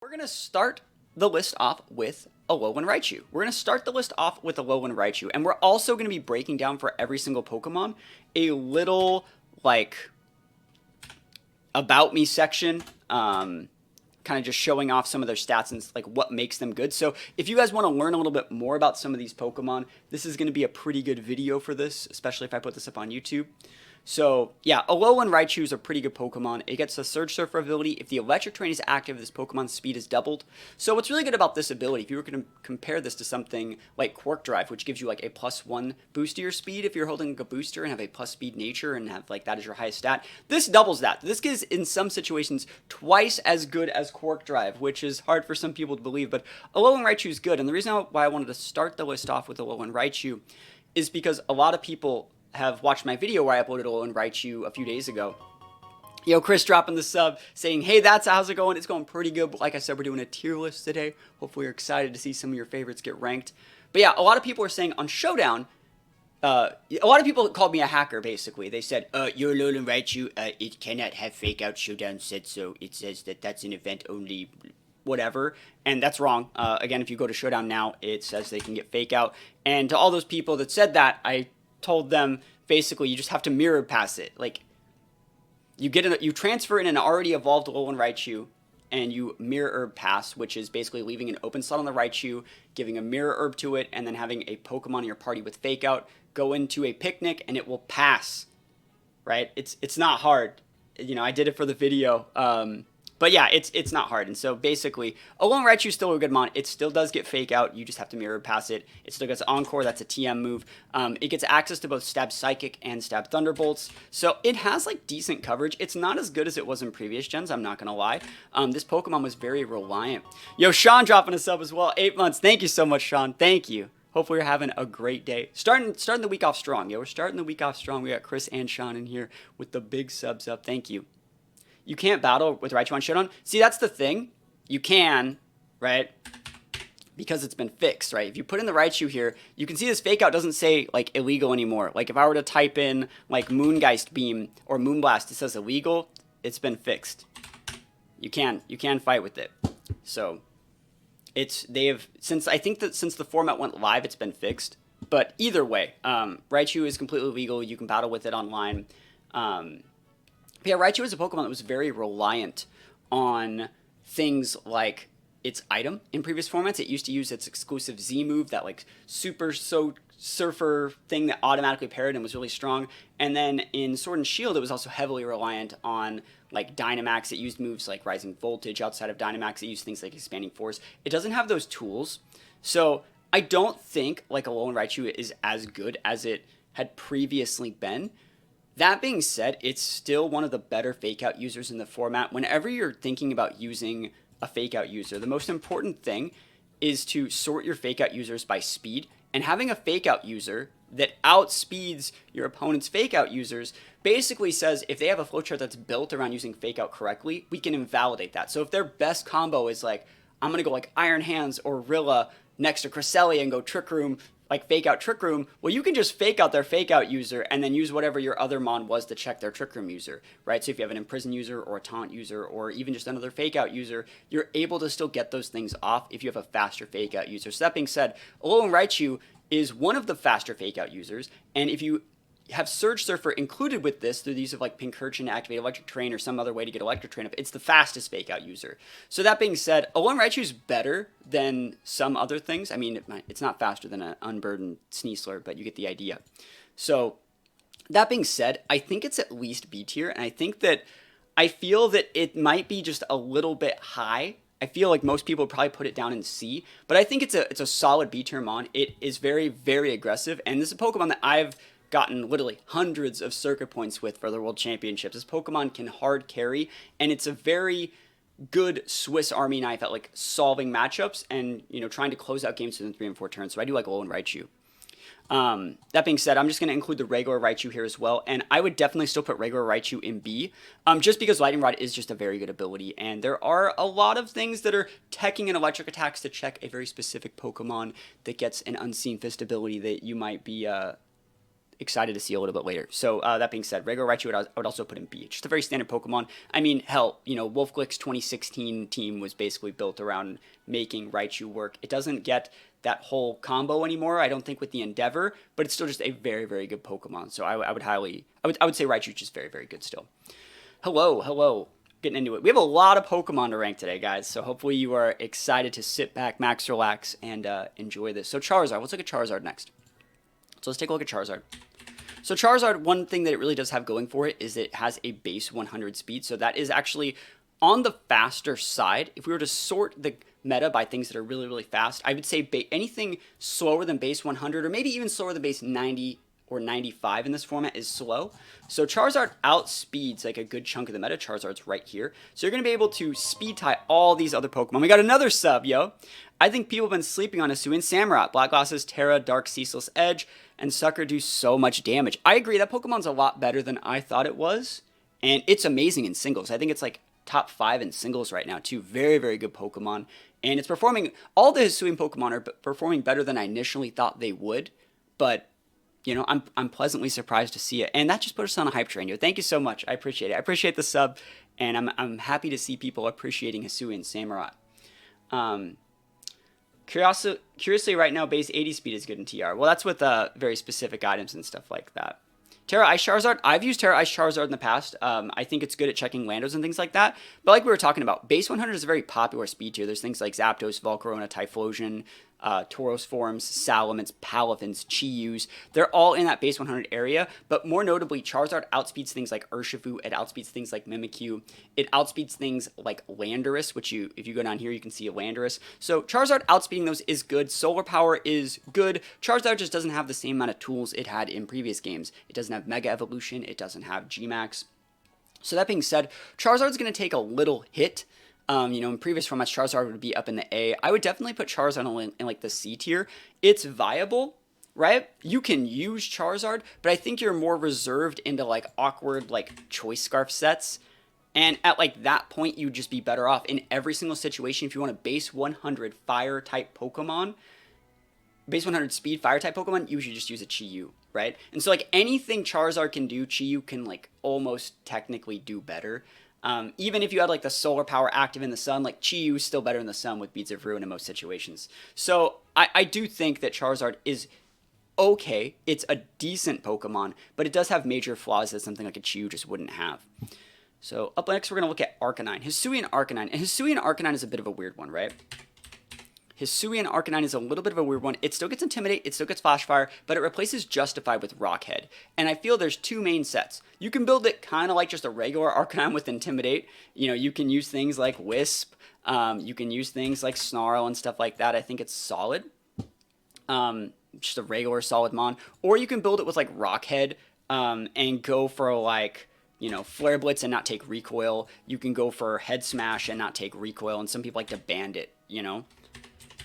We're going to start the list off with Alolan Raichu. We're going to start the list off with Alolan Raichu, and we're also going to be breaking down for every single Pokemon a little, like, about me section, kind of just showing off some of their stats and, like, what makes them good. So if you guys want to learn a little bit more about some of these Pokemon, this is going to be a pretty good video for this, especially if I put this up on YouTube. So, yeah, Alolan Raichu is a pretty good Pokemon. It gets the Surge Surfer ability. If the Electric Terrain is active, this Pokemon's speed is doubled. So what's really good about this ability, if you were going to compare this to something like Quark Drive, which gives you like a +1 boost to your speed if you're holding a booster and have a plus speed nature and have like that as your highest stat, this doubles that. This is, in some situations, twice as good as Quark Drive, which is hard for some people to believe, but Alolan Raichu is good. And the reason why I wanted to start the list off with Alolan Raichu is because a lot of people have watched my video where I uploaded Alolan Raichu a few days ago. Yo, Chris dropping the sub, saying, hey, how's it going? It's going pretty good, but like I said, we're doing a tier list today. Hopefully you're excited to see some of your favorites get ranked. But yeah, a lot of people are saying on Showdown, a lot of people called me a hacker, basically. They said, your Alolan Raichu, it cannot have fake out. Showdown said so. It says that that's an event only, whatever, and that's wrong. Again, if you go to Showdown now, it says they can get fake out. And to all those people that said that, I told them basically you just have to mirror pass it. Like, you transfer in an already evolved Alolan Raichu and you mirror herb pass, which is basically leaving an open slot on the Raichu, giving a mirror herb to it, and then having a Pokemon in your party with fake out go into a picnic and it will pass. Right? It's not hard. You know, I did it for the video. But yeah, it's not hard. And so basically, Alolan Raichu is still a good mon. It still does get fake out. You just have to mirror pass it. It still gets Encore. That's a TM move. It gets access to both Stab Psychic and Stab Thunderbolts. So it has like decent coverage. It's not as good as it was in previous gens, I'm not going to lie. This Pokemon was very reliant. Yo, Sean dropping a sub as well. 8 months. Thank you so much, Sean. Thank you. Hopefully you're having a great day. Starting the week off strong. Yo, we're starting the week off strong. We got Chris and Sean in here with the big subs up. Thank you. You can't battle with Raichu on Showdown. See, that's the thing. You can, right? Because it's been fixed, right? If you put in the Raichu here, you can see this fake out doesn't say, like, illegal anymore. Like, if I were to type in, like, Moongeist Beam or Moonblast, it says illegal. It's been fixed. You can fight with it. So, I think that since the format went live, it's been fixed. But either way, Raichu is completely legal. You can battle with it online. Yeah, Raichu is a Pokemon that was very reliant on things like its item in previous formats. It used to use its exclusive Z move, that like super surfer thing that automatically parried and was really strong. And then in Sword and Shield, it was also heavily reliant on like Dynamax. It used moves like Rising Voltage. Outside of Dynamax, it used things like Expanding Force. It doesn't have those tools. So I don't think like Alolan Raichu is as good as it had previously been. That being said, it's still one of the better fake-out users in the format. Whenever you're thinking about using a fake-out user, the most important thing is to sort your fake-out users by speed. And having a fake-out user that outspeeds your opponent's fake-out users basically says if they have a flowchart that's built around using fake-out correctly, we can invalidate that. So if their best combo is like, I'm going to go like Iron Hands or Rilla next to Cresselia and go Trick Room, like fake out Trick Room, well, you can just fake out their fake out user and then use whatever your other mon was to check their Trick Room user, right? So if you have an Imprison user or a Taunt user or even just another fake out user, you're able to still get those things off if you have a faster fake out user. So that being said, Alolan Raichu is one of the faster fake out users, and if you have Surge Surfer included with this through the use of like Pincurchin to activate Electric Terrain or some other way to get Electric Terrain up, it's the fastest fake out user. So that being said, Alolan Raichu is better than some other things. I mean, it's not faster than an Unburdened Sneasler, but you get the idea. So that being said, I think it's at least B tier, and I feel that it might be just a little bit high. I feel like most people would probably put it down in C, but I think it's a solid B tier mon. It is very, very aggressive, and this is a Pokemon that I've gotten literally hundreds of circuit points with for the World Championships. This Pokemon can hard carry, and it's a very good Swiss Army knife at like solving matchups and, you know, trying to close out games within 3 and 4 turns. So I do like Alolan Raichu. That being said, I'm just going to include the regular Raichu here as well, and I would definitely still put regular Raichu in B, just because Lightning Rod is just a very good ability, and there are a lot of things that are teching and electric attacks to check a very specific Pokemon that gets an Unseen Fist ability that you might be excited to see a little bit later. So that being said, regular Raichu I would also put in B. Just a very standard Pokemon. I mean, hell, you know, Wolfglick's 2016 team was basically built around making Raichu work. It doesn't get that whole combo anymore, I don't think, with the Endeavor, but it's still just a very, very good Pokemon. So I would say Raichu's just very, very good still. Hello. Getting into it. We have a lot of Pokemon to rank today, guys, so hopefully you are excited to sit back, max, relax, and enjoy this. So Charizard, let's look at Charizard next. So let's take a look at Charizard. So Charizard, one thing that it really does have going for it is that it has a base 100 speed, so that is actually on the faster side. If we were to sort the meta by things that are really, really fast, I would say anything slower than base 100, or maybe even slower than base 90 or 95 in this format is slow. So Charizard outspeeds like a good chunk of the meta. Charizard's right here. So you're going to be able to speed tie all these other Pokemon. We got another sub, yo. I think people have been sleeping on Hisuian Samurott. Black Glasses, Terra, Dark, Ceaseless Edge, and Sucker do so much damage. I agree, that Pokemon's a lot better than I thought it was. And it's amazing in singles. I think it's like top 5 in singles right now, too. Very, very good Pokemon. And it's performing, all the Hisuian Pokemon are performing better than I initially thought they would. But you know, I'm pleasantly surprised to see it, and that just put us on a hype train. Yo, thank you so much. I appreciate it. I appreciate the sub, and I'm happy to see people appreciating Hisuian Samurott. Curiously, right now, base 80 speed is good in TR. Well, that's with very specific items and stuff like that. Terra Ice Charizard. I've used Terra Ice Charizard in the past. I think it's good at checking Landos and things like that. But like we were talking about, base 100 is a very popular speed tier. There's things like Zapdos, Volcarona, Typhlosion, Tauros Forms, Salamence, Palafins, Chiyus. They're all in that base 100 area, but more notably, Charizard outspeeds things like Urshifu, it outspeeds things like Mimikyu, it outspeeds things like Landorus, which if you go down here, you can see a Landorus. So Charizard outspeeding those is good, Solar Power is good. Charizard just doesn't have the same amount of tools it had in previous games. It doesn't have Mega Evolution, it doesn't have G-Max. So that being said, Charizard's going to take a little hit. You know, in previous formats, Charizard would be up in the A. I would definitely put Charizard in like the C tier. It's viable, right? You can use Charizard, but I think you're more reserved into like awkward like Choice Scarf sets. And at like that point, you'd just be better off in every single situation. If you want a base 100 fire type Pokemon, base 100 speed fire type Pokemon, you should just use a Chiyu, right? And so like anything Charizard can do, Chiyu can like almost technically do better. Even if you had like the Solar Power active in the sun, like Chiyu is still better in the sun with Beads of Ruin in most situations. So I do think that Charizard is okay. It's a decent Pokemon, but it does have major flaws that something like a Chiyu just wouldn't have. So up next, we're going to look at Arcanine. Hisuian Arcanine. And Hisuian Arcanine is a bit of a weird one, right? Hisuian Arcanine is a little bit of a weird one. It still gets Intimidate, it still gets Flash Fire, but it replaces Justify with Rockhead. And I feel there's two main sets. You can build it kind of like just a regular Arcanine with Intimidate. You know, you can use things like Wisp. You can use things like Snarl and stuff like that. I think it's solid. Just a regular solid Mon. Or you can build it with like Rockhead and go for like, you know, Flare Blitz and not take Recoil. You can go for Head Smash and not take Recoil. And some people like to Bandit, you know.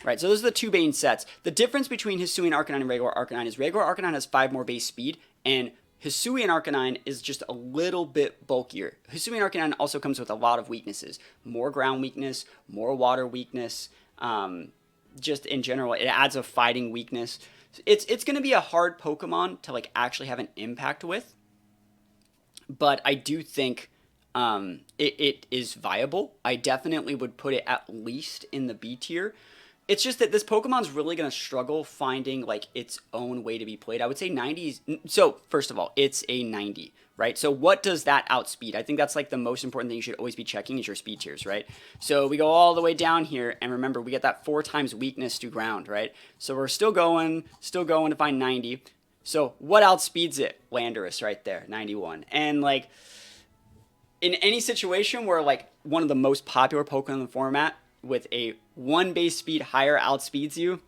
Right, so those are the two main sets. The difference between Hisuian Arcanine and regular Arcanine is regular Arcanine has 5 more base speed, and Hisuian Arcanine is just a little bit bulkier. Hisuian Arcanine also comes with a lot of weaknesses. More ground weakness, more water weakness. Just in general, it adds a fighting weakness. It's going to be a hard Pokemon to like actually have an impact with, but I do think it is viable. I definitely would put it at least in the B tier. It's just that this Pokemon's really going to struggle finding, like, its own way to be played. I would say 90s... So, first of all, it's a 90, right? So, what does that outspeed? I think that's, like, the most important thing you should always be checking is your speed tiers, right? So, we go all the way down here, and remember, we get that 4 times weakness to ground, right? So, we're still going to find 90. So, what outspeeds it? Landorus right there, 91. And, like, in any situation where, like, one of the most popular Pokemon in the format with a 1 base speed higher outspeeds you,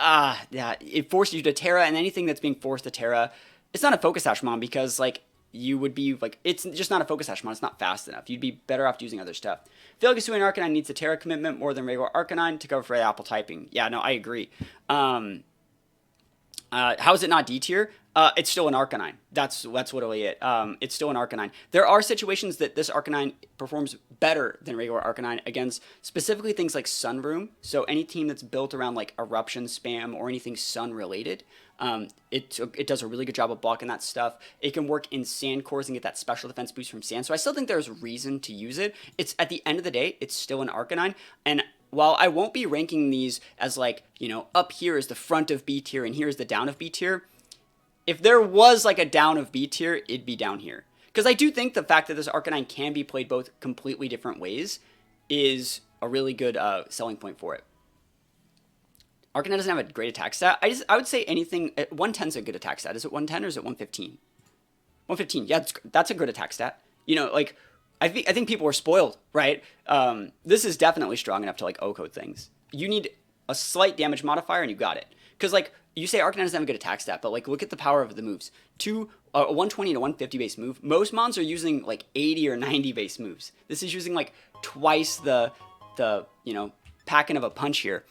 yeah, it forces you to Terra, and anything that's being forced to Terra, it's not a Focus Sash Mon because, like, you would be, like, it's just not a Focus Sash Mon, it's not fast enough. You'd be better off using other stuff. I feel like Hisuian Arcanine needs a Terra commitment more than regular Arcanine to cover for the Apple typing. Yeah, no, I agree. How is it not D tier? It's still an Arcanine. That's literally it. It's still an Arcanine. There are situations that this Arcanine performs better than regular Arcanine against specifically things like Sunroom. So any team that's built around like Eruption Spam or anything Sun related, it does a really good job of blocking that stuff. It can work in Sand Cores and get that special defense boost from Sand. So I still think there's reason to use it. It's at the end of the day, it's still an Arcanine. And while I won't be ranking these as like, you know, up here is the front of B tier and here's the down of B tier, if there was like a down of B tier, it'd be down here. Because I do think the fact that this Arcanine can be played both completely different ways is a really good selling point for it. Arcanine doesn't have a great attack stat. I would say anything, 110 is a good attack stat. Is it 110 or is it 115? 115, yeah, that's a good attack stat. You know, like, I think people were spoiled, right? This is definitely strong enough to like O-code things. You need a slight damage modifier and you got it. Because like, you say Arcanine doesn't have a good attack stat, but like look at the power of the moves. A 120 to 150 base move. Most Mons are using like 80 or 90 base moves. This is using like twice the you know, packing of a punch here.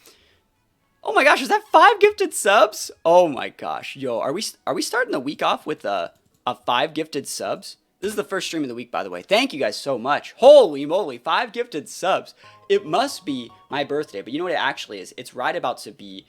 Oh my gosh, is that 5 gifted subs? Oh my gosh, yo, are we starting the week off with a 5 gifted subs? This is the first stream of the week, by the way. Thank you guys so much. Holy moly, 5 gifted subs. It must be my birthday, but you know what it actually is? It's right about to be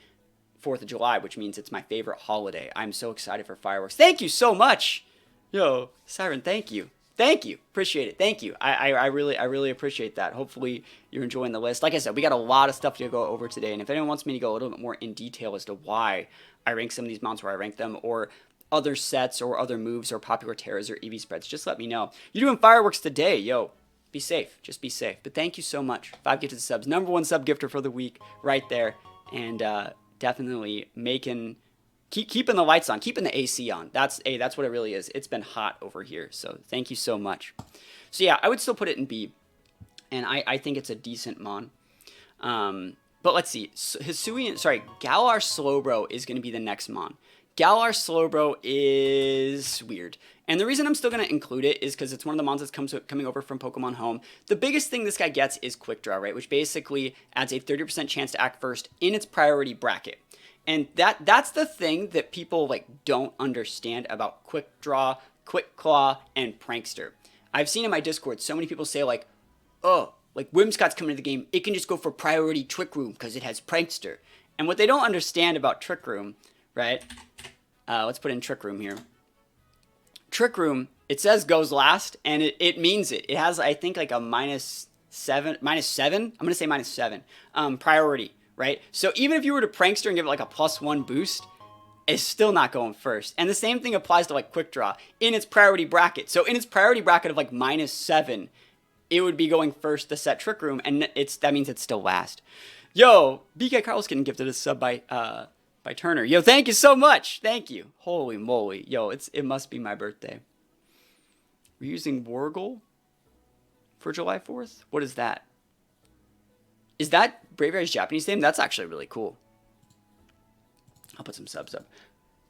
4th of July, which means it's my favorite holiday. I'm so excited for fireworks. Thank you so much. Yo, Siren, thank you. Thank you. Appreciate it. Thank you. I really appreciate that. Hopefully you're enjoying the list. Like I said, we got a lot of stuff to go over today. And if anyone wants me to go a little bit more in detail as to why I rank some of these mounts where I rank them, or other sets or other moves or popular terrors or EV spreads, just let me know. You're doing fireworks today. Yo, be safe. Just be safe. But thank you so much. 5 gifted subs. #1 sub gifter for the week right there. And, definitely keeping the lights on, keeping the AC on. That's what it really is. It's been hot over here, so thank you so much. So yeah, I would still put it in B, and I think it's a decent Mon. But let's see, Galar Slowbro is going to be the next Mon. Galar Slowbro is weird. And the reason I'm still going to include it is because it's one of the Mons that's coming over from Pokemon Home. The biggest thing this guy gets is Quick Draw, right? Which basically adds a 30% chance to act first in its priority bracket. And that's the thing that people like don't understand about Quick Draw, Quick Claw, and Prankster. I've seen in my Discord so many people say like, oh, like Whimscott's coming to the game, it can just go for priority Trick Room because it has Prankster. And what they don't understand about Trick Room, right? Let's put in Trick Room here. Trick Room, it says goes last, and it means it. It has, I think, like a -7. I'm going to say -7 priority, right? So even if you were to Prankster and give it like a +1 boost, it's still not going first. And the same thing applies to like Quick Draw in its priority bracket. So in its priority bracket of like -7, it would be going first to set Trick Room, and that means it's still last. Yo, BK Carlos getting gifted a sub by Turner. Yo, thank you so much. Thank you. Holy moly. Yo, it must be my birthday. We're using Wargle for July 4th? What is that? Is that Braviary's Japanese name? That's actually really cool. I'll put some subs up.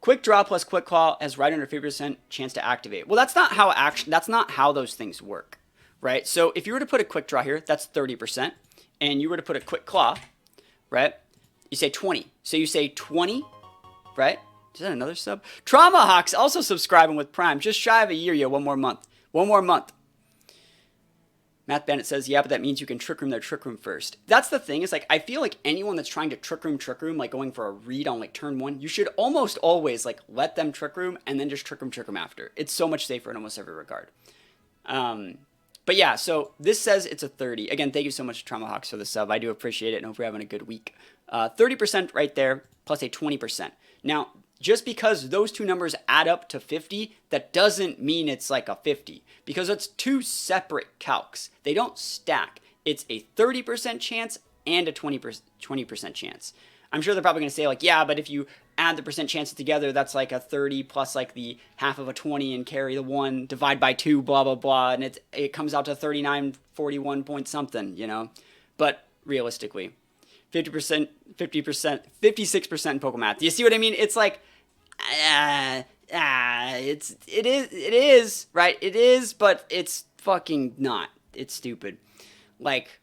Quick Draw plus Quick Claw has right under 50% chance to activate. Well, that's not how those things work, right? So if you were to put a Quick Draw here, that's 30%, and you were to put a Quick Claw, right? You say 20. So you say 20, right? Is that another sub? Trauma Hawks also subscribing with Prime. Just shy of a year, yo. One more month. One more month. Math Bandit says, yeah, but that means you can Trick Room their Trick Room first. That's the thing. Is like, I feel like anyone that's trying to Trick Room, like going for a read on like turn 1, you should almost always like let them Trick Room and then just Trick Room after. It's so much safer in almost every regard. But yeah, so this says it's a 30. Again, thank you so much, Trauma Hawks, for the sub. I do appreciate it and hope you're having a good week. 30% right there, plus a 20%. Now, just because those two numbers add up to 50, that doesn't mean it's like a 50. Because it's two separate calcs. They don't stack. It's a 30% chance and a 20% chance. I'm sure they're probably going to say like, yeah, but if you add the percent chances together, that's like a 30 plus like the half of a 20 and carry the 1, divide by 2, blah, blah, blah. And it comes out to 39, 41 point something, you know. But realistically, 50%, 50%, 56% in Pokemath. Do you see what I mean? It's like, it is, right? It is, but it's fucking not. It's stupid. Like,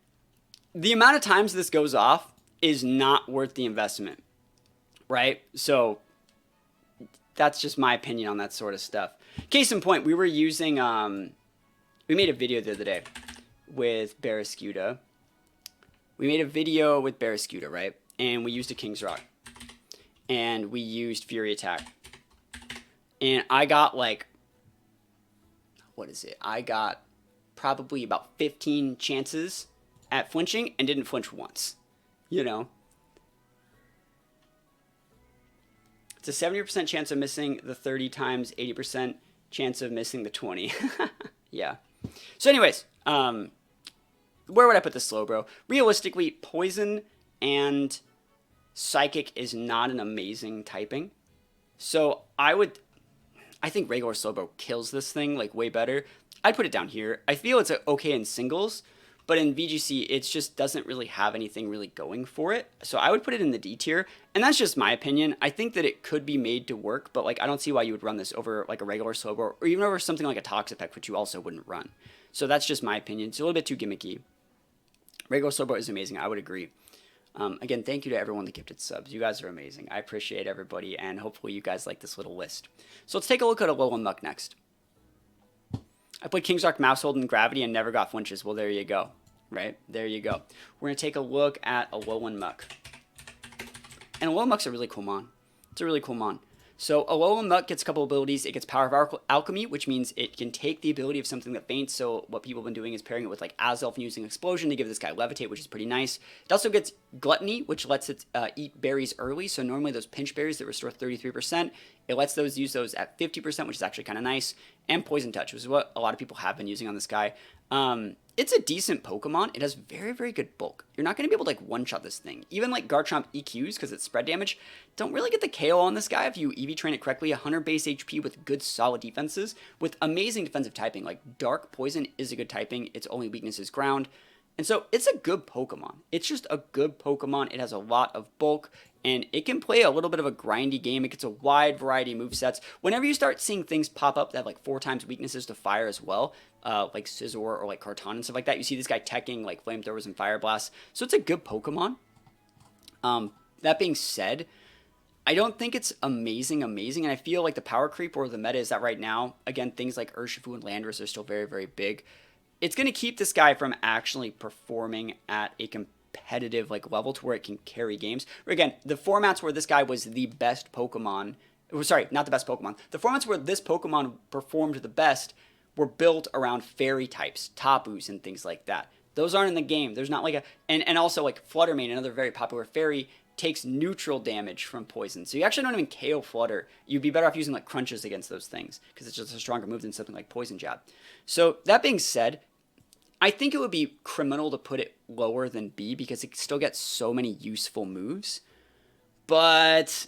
the amount of times this goes off is not worth the investment, right? So that's just my opinion on that sort of stuff. Case in point, we were using, we made a video the other day with Barraskewda. Right? And we used a King's Rock. And we used Fury Attack. And I got like, what is it? I got probably about 15 chances at flinching and didn't flinch once. You know? It's a 70% chance of missing the 30 times 80% chance of missing the 20. Yeah. So anyways, where would I put the Slowbro? Realistically, Poison and Psychic is not an amazing typing. So I think regular Slowbro kills this thing like way better. I'd put it down here. I feel it's okay in singles, but in VGC, it just doesn't really have anything really going for it. So I would put it in the D tier, and that's just my opinion. I think that it could be made to work, but like I don't see why you would run this over like a regular Slowbro, or even over something like a Toxapex, which you also wouldn't run. So that's just my opinion. It's a little bit too gimmicky. Regular Slowbro is amazing. I would agree. Again, thank you to everyone that gifted subs. You guys are amazing. I appreciate everybody, and hopefully you guys like this little list. So let's take a look at Alolan Muk next. I played King's Rock, Mousehold, and Gravity and never got flinches. Well, there you go. Right? There you go. We're going to take a look at Alolan Muk. And Alolan Muk's a really cool mon. It's a really cool mon. So Alolan Muk gets a couple abilities. It gets Power of Alchemy, which means it can take the ability of something that faints. So what people have been doing is pairing it with like Azelf and using Explosion to give this guy Levitate, which is pretty nice. It also gets Gluttony, which lets it eat berries early. So normally those pinch berries that restore 33%, it lets those use those at 50%, which is actually kind of nice. And Poison Touch, which is what a lot of people have been using on this guy. It's a decent Pokemon. It has very, very good bulk. You're not going to be able to like one-shot this thing. Even like Garchomp EQs, because it's spread damage, don't really get the KO on this guy if you EV train it correctly. 100 base HP with good solid defenses, with amazing defensive typing. Like Dark Poison is a good typing. Its only weakness is Ground. And so it's a good Pokemon. It's just a good Pokemon. It has a lot of bulk, and it can play a little bit of a grindy game. It gets a wide variety of movesets. Whenever you start seeing things pop up that have like 4 times weaknesses to fire as well, like Scizor or like Karton and stuff like that, you see this guy teching like Flamethrowers and Fire Blasts. So it's a good Pokemon. That being said, I don't think it's amazing, and I feel like the power creep or the meta is that right now, again, things like Urshifu and Landorus are still very, very big. It's going to keep this guy from actually performing at a competitive like level to where it can carry games. Again, the formats where this guy was the best Pokemon, sorry, not the best Pokemon, the formats where this Pokemon performed the best were built around fairy types, Tapus and things like that. Those aren't in the game. There's not like a, and also like Fluttermane, another very popular fairy, takes neutral damage from poison. So you actually don't even KO Flutter. You'd be better off using like Crunches against those things, because it's just a stronger move than something like Poison Jab. So that being said, I think it would be criminal to put it lower than B, because it still gets so many useful moves. But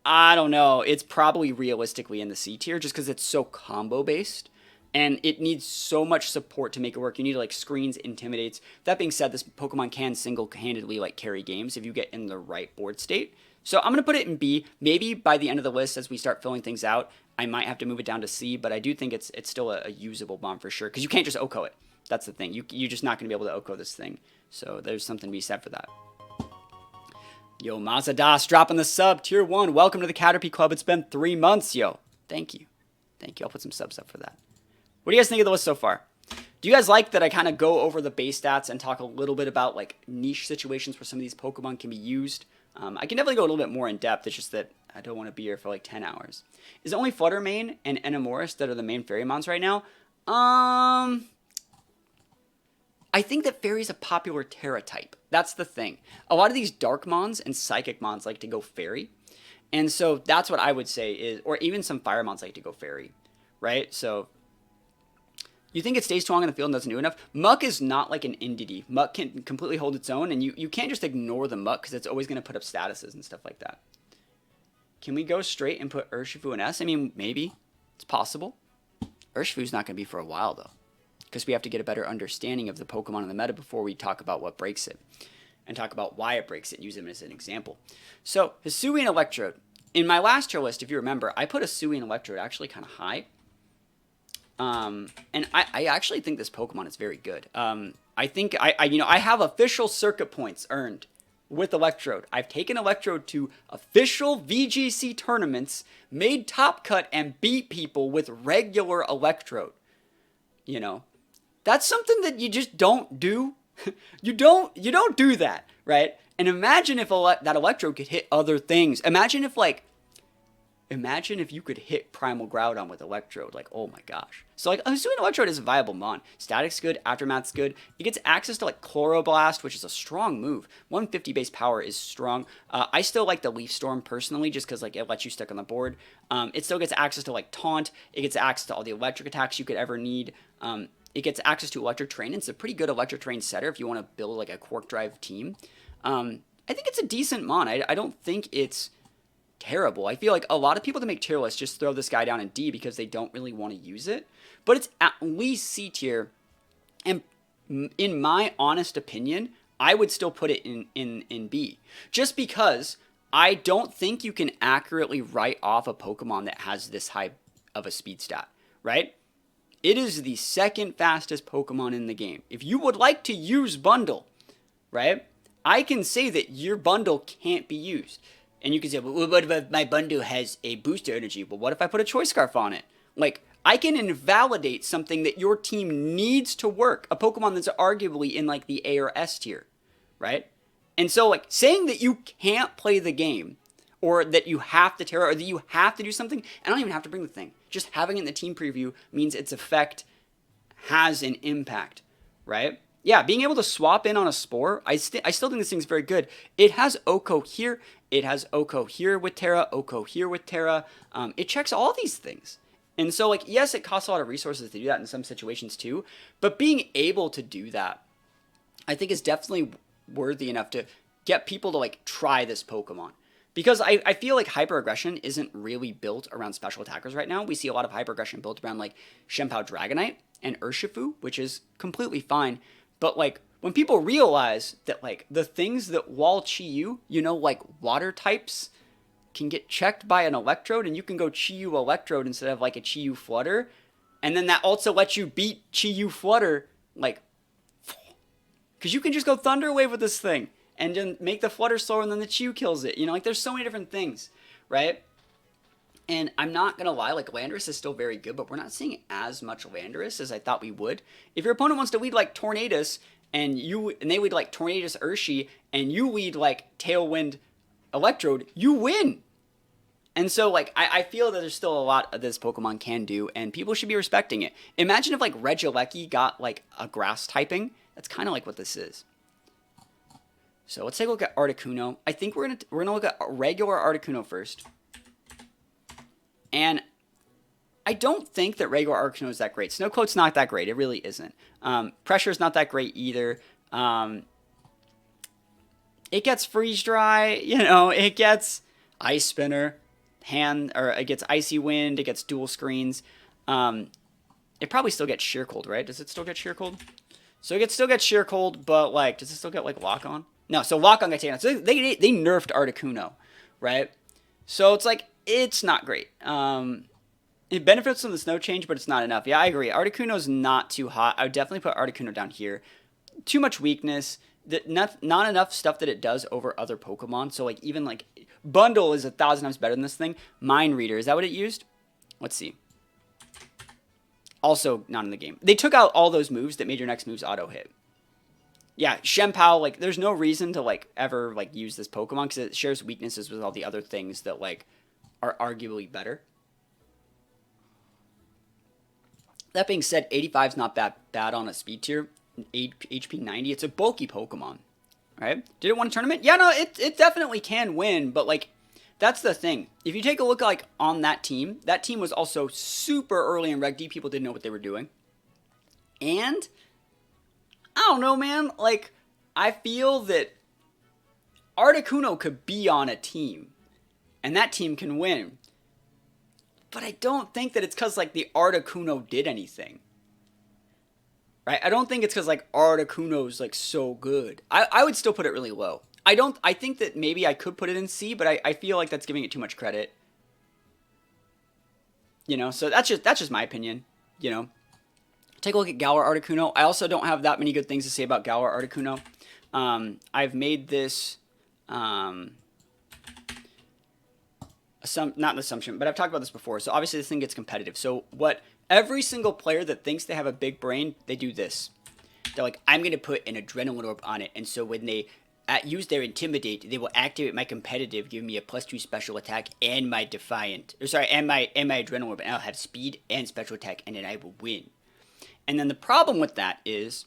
I don't know. It's probably realistically in the C tier just because it's so combo based. And it needs so much support to make it work. You need like screens, intimidates. That being said, this Pokemon can single-handedly like carry games if you get in the right board state. So I'm going to put it in B. Maybe by the end of the list, as we start filling things out, I might have to move it down to C. But I do think it's still a usable bomb for sure, because you can't just OHKO it. That's the thing. You're just not going to be able to OHKO this thing. So there's something to be said for that. Yo, Mazadas dropping the sub. Tier 1. Welcome to the Caterpie Club. It's been 3 months, yo. Thank you. Thank you. I'll put some subs up for that. What do you guys think of the list so far? Do you guys like that I kind of go over the base stats and talk a little bit about like niche situations where some of these Pokemon can be used? I can definitely go a little bit more in depth. It's just that I don't want to be here for like 10 hours. Is it only Fluttermane and Enamoris that are the main Fairy Mons right now? I think that Fairy's a popular Terra type. That's the thing. A lot of these Dark Mons and Psychic Mons like to go Fairy. And so that's what I would say is, or even some Fire Mons like to go Fairy, right? So you think it stays too long in the field and doesn't do enough? Muk is not like an Indeedee. Muk can completely hold its own, and you can't just ignore the Muk because it's always going to put up statuses and stuff like that. Can we go straight and put Urshifu in S? I mean, maybe. It's possible. Urshifu's not going to be for a while, though, because we have to get a better understanding of the Pokemon in the meta before we talk about what breaks it and talk about why it breaks it and use them as an example. So, Hisuian Electrode. In my last tier list, if you remember, I put Hisuian Electrode actually kind of high. And I actually think this Pokemon is very good. I think I have official circuit points earned with Electrode. I've taken Electrode to official VGC tournaments, made top cut, and beat people with regular Electrode. You know, that's something that you just don't do. you don't do that, right? And imagine if that Electrode could hit other things. Imagine if you could hit Primal Groudon with Electrode. Like, oh my gosh. So, like, Hisuian Electrode is a viable mon. Static's good. Aftermath's good. It gets access to, like, Chloroblast, which is a strong move. 150 base power is strong. I still like the Leaf Storm, personally, just because, like, it lets you stick on the board. It still gets access to, like, Taunt. It gets access to all the electric attacks you could ever need. It gets access to Electric Terrain. It's a pretty good Electric Terrain setter if you want to build, like, a Quark Drive team. I think it's a decent mon. I don't think it's terrible. I feel like a lot of people that make tier lists just throw this guy down in D because they don't really want to use it. But it's at least C tier. And in my honest opinion, I would still put it in B. Just because I don't think you can accurately write off a Pokemon that has this high of a speed stat, right? It is the second fastest Pokemon in the game. If you would like to use Bundle, right, I can say that your Bundle can't be used. And you can say, well, what if my Bundle has a booster energy? Well, what if I put a Choice Scarf on it? Like, I can invalidate something that your team needs to work. A Pokemon that's arguably in, like, the A or S tier, right? And so, like, saying that you can't play the game, or that you have to Terra, or that you have to do something, I don't even have to bring the thing. Just having it in the team preview means its effect has an impact, right? Yeah, being able to swap in on a Spore, I still think this thing's very good. It has Oko here. It has Oko here with Terra, Oko here with Terra. It checks all these things. And so, like, yes, it costs a lot of resources to do that in some situations too. But being able to do that, I think is definitely worthy enough to get people to, like, try this Pokemon. Because I feel like Hyper Aggression isn't really built around special attackers right now. We see a lot of Hyper Aggression built around, like, Shenpao Dragonite and Urshifu, which is completely fine. But, like, when people realize that, like, the things that wall Chi-Yu, you know, like, water types can get checked by an Electrode, and you can go Chi-Yu Electrode instead of, like, a Chi-Yu Flutter, and then that also lets you beat Chi-Yu Flutter, like, because you can just go Thunder Wave with this thing, and then make the Flutter slower, and then the Chi-Yu kills it. You know, like, there's so many different things, right? And I'm not going to lie, like, Landorus is still very good, but we're not seeing as much Landorus as I thought we would. If your opponent wants to lead, like, Tornadus, and they lead, like, Tornadus Urshi, and you lead, like, Tailwind Electrode, you win! And so, like, I feel that there's still a lot of this Pokemon can do, and people should be respecting it. Imagine if, like, Regieleki got, like, a Grass typing. That's kind of like what this is. So let's take a look at Articuno. I think we're gonna look at regular Articuno first. And I don't think that regular Articuno is that great. Snow Cloak's not that great. It really isn't. Pressure's not that great either. It gets Freeze Dry. You know, it gets Ice Spinner. It gets Icy Wind. It gets Dual Screens. It probably still gets Sheer Cold, right? Does it still get Sheer Cold? So it still gets Sheer Cold, but, like, does it still get, like, Lock On? No, so Lock On gets taken out. So they nerfed Articuno, right? So it's like, it's not great. It benefits from the snow change, but it's not enough. Yeah, I agree. Articuno's not too hot. I would definitely put Articuno down here. Too much weakness. Not enough stuff that it does over other Pokemon. So, like, even, like, Bundle is 1,000 times better than this thing. Mind Reader, is that what it used? Let's see. Also not in the game. They took out all those moves that made your next moves auto-hit. Yeah, Shenpao, like, there's no reason to, like, ever, like, use this Pokemon because it shares weaknesses with all the other things that, like, are arguably better. That being said, 85 is not that bad on a speed tier. HP 90, it's a bulky Pokemon, right? Did it win a tournament? Yeah, no, it definitely can win, but, like, that's the thing. If you take a look, like, on that team was also super early in Reg D. People didn't know what they were doing. And I don't know, man. Like, I feel that Articuno could be on a team, and that team can win. But I don't think that it's because, like, the Articuno did anything. Right? I don't think it's because, like, Articuno's, like, so good. I would still put it really low. I think that maybe I could put it in C, but I feel like that's giving it too much credit. You know, so that's just my opinion, you know. Take a look at Galar Articuno. I also don't have that many good things to say about Galar Articuno. I've made this not an assumption, but I've talked about this before. So obviously this thing gets competitive. So what every single player that thinks they have a big brain, they do this. They're like, I'm going to put an Adrenaline Orb on it, and so when they use their Intimidate, they will activate my competitive, giving me a +2 special attack and my Defiant. Or sorry, and my Adrenaline Orb, and I'll have speed and special attack, and then I will win. And then the problem with that is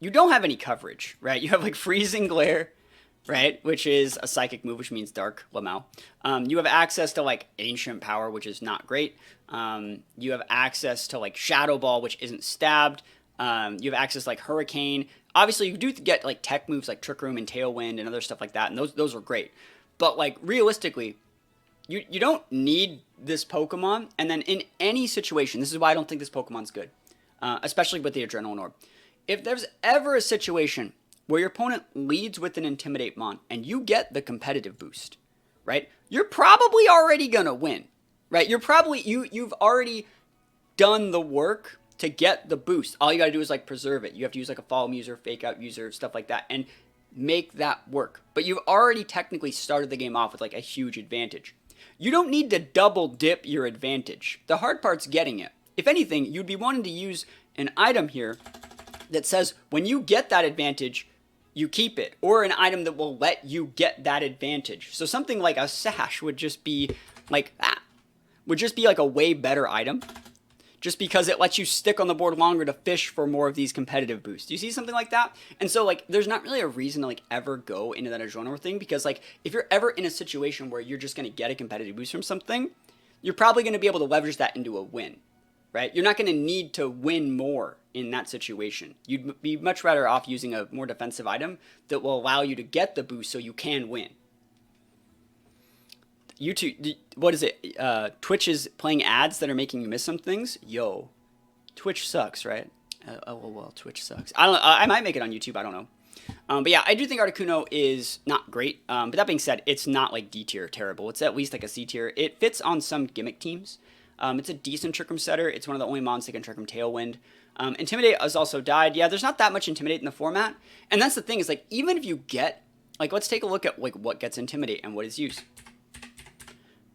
you don't have any coverage, right? You have like Freezing Glare, right? Which is a psychic move, which means Dark Lamau. You have access to like Ancient Power, which is not great. You have access to like Shadow Ball, which isn't stabbed. You have access to like Hurricane. Obviously, you do get like tech moves like Trick Room and Tailwind and other stuff like that, and those are great. But like realistically, you don't need this Pokemon. And then in any situation, this is why I don't think this Pokemon's good, especially with the Adrenaline Orb. If there's ever a situation where your opponent leads with an Intimidate Mon and you get the competitive boost, right? You're probably already gonna win, right? You've already done the work to get the boost. All you gotta do is like preserve it. You have to use like a Follow user, Fake Out user, stuff like that, and make that work. But you've already technically started the game off with like a huge advantage. You don't need to double dip your advantage. The hard part's getting it. If anything, you'd be wanting to use an item here that says when you get that advantage, you keep it, or an item that will let you get that advantage. So something like a Sash would just be like a way better item, just because it lets you stick on the board longer to fish for more of these competitive boosts. Do you see something like that? And so like there's not really a reason to like ever go into that Adrenaline thing, because like if you're ever in a situation where you're just going to get a competitive boost from something, you're probably going to be able to leverage that into a win, right? You're not going to need to win more in that situation. You'd be much better off using a more defensive item that will allow you to get the boost so you can win. YouTube, what is it? Twitch is playing ads that are making you miss some things. Yo, Twitch sucks, right? Well, Twitch sucks. I might make it on YouTube. I don't know. But yeah, I do think Articuno is not great. But that being said, it's not like D tier terrible. It's at least like a C tier. It fits on some gimmick teams. It's a decent Trick Room setter. It's one of the only mons that can Trick Room Tailwind. Intimidate has also died. Yeah, there's not that much Intimidate in the format. And that's the thing is like even if you get like let's take a look at like what gets Intimidate and what is used.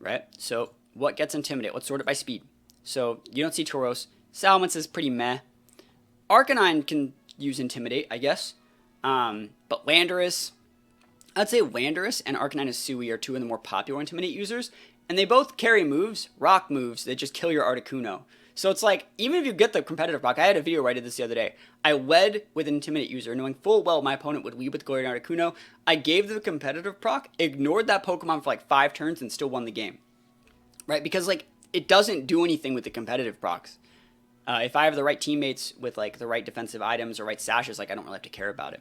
Right? So, what gets Intimidate? Let's sort it by speed. So, you don't see Tauros. Salamence is pretty meh. Arcanine can use Intimidate, I guess. But Landorus, I'd say Landorus and Arcanine Hisuian are two of the more popular Intimidate users. And they both carry moves, rock moves, that just kill your Articuno. So it's like, even if you get the competitive rock, I had a video where I did this the other day. I led with an Intimidate user, knowing full well my opponent would lead with Galarian Articuno. I gave the competitive proc, ignored that Pokemon for like 5 turns, and still won the game. Right? Because like, it doesn't do anything with the competitive procs. If I have the right teammates with like the right defensive items or right sashes, like I don't really have to care about it.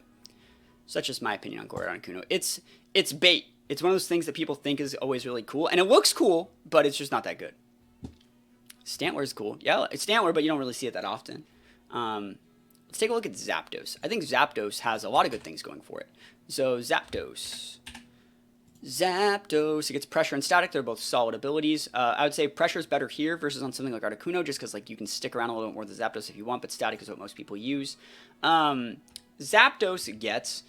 So that's just my opinion on Galarian Articuno. It's bait. It's one of those things that people think is always really cool. And it looks cool, but it's just not that good. Stantler's cool. Yeah, it's Stantler, but you don't really see it that often. Let's take a look at Zapdos. I think Zapdos has a lot of good things going for it. So Zapdos, it gets Pressure and Static. They're both solid abilities. I would say Pressure is better here versus on something like Articuno, just because like you can stick around a little bit more with the Zapdos if you want, but Static is what most people use. Zapdos gets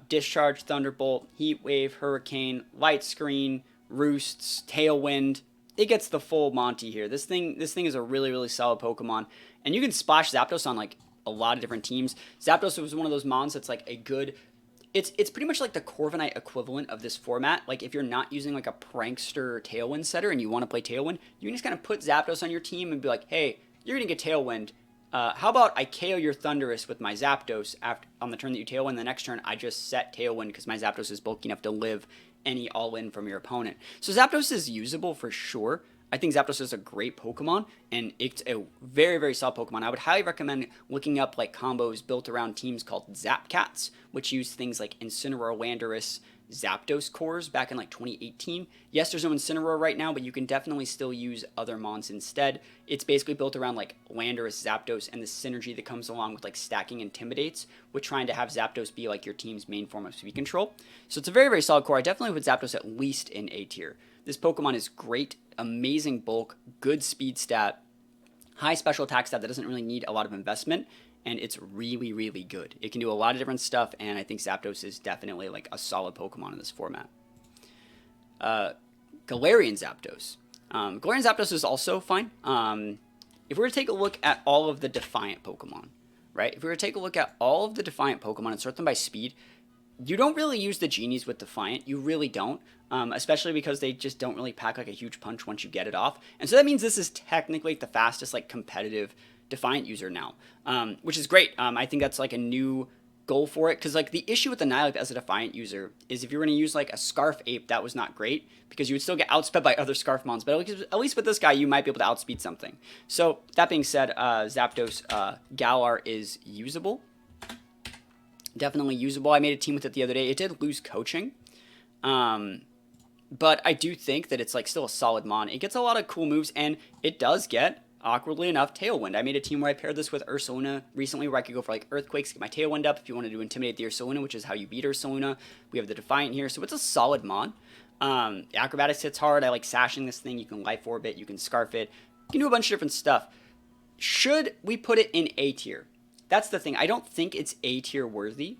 Discharge, Thunderbolt, Heat Wave, Hurricane, Light Screen, Roosts, Tailwind. It gets the full Monty here. This thing is a really, really solid Pokemon. And you can splash Zapdos on like a lot of different teams. Zapdos was one of those mons that's like a good... It's pretty much like the Corviknight equivalent of this format. Like if you're not using like a Prankster Tailwind setter and you want to play Tailwind, you can just kind of put Zapdos on your team and be like, hey, you're going to get Tailwind. How about I KO your Thundurus with my Zapdos on the turn that you Tailwind? The next turn, I just set Tailwind because my Zapdos is bulky enough to live any all-in from your opponent. So Zapdos is usable for sure. I think Zapdos is a great Pokemon, and it's a very, very solid Pokemon. I would highly recommend looking up like combos built around teams called Zapcats, which use things like Incineroar, Landorus, Zapdos cores back in like 2018. Yes, there's no Incineroar right now, but you can definitely still use other mons instead. It's basically built around like Landorus, Zapdos, and the synergy that comes along with like stacking Intimidates with trying to have Zapdos be like your team's main form of speed control. So it's a very, very solid core. I definitely put Zapdos at least in A tier. This Pokemon is great, amazing bulk, good speed stat, high special attack stat that doesn't really need a lot of investment, and it's really, really good. It can do a lot of different stuff, and I think Zapdos is definitely like a solid Pokemon in this format. Galarian Zapdos. Galarian Zapdos is also fine. If we were to take a look at all of the Defiant Pokemon, right? If we were to take a look at all of the Defiant Pokemon and sort them by speed, you don't really use the Genies with Defiant. You really don't, especially because they just don't really pack like a huge punch once you get it off. And so that means this is technically the fastest like competitive Defiant user now, which is great. I think that's like a new goal for it, because like the issue with the Nighthawk as a Defiant user is if you're going to use like a Scarf Ape, that was not great because you would still get outsped by other Scarf Mons, but at least with this guy you might be able to outspeed something. So that being said, Zapdos Galar is usable, definitely usable. I made a team with it the other day. It did lose coaching, but I do think that it's like still a solid mon. It gets a lot of cool moves, and it does get, awkwardly enough, Tailwind. I made a team where I paired this with Ursaluna recently, where I could go for like Earthquakes, get my Tailwind up if you wanted to intimidate the Ursaluna, which is how you beat Ursaluna. We have the Defiant here, so it's a solid mon. Acrobatics hits hard. I like sashing this thing. You can Life Orb it, you can Scarf it, you can do a bunch of different stuff. Should we put it in A tier? That's the thing. I don't think it's A tier worthy.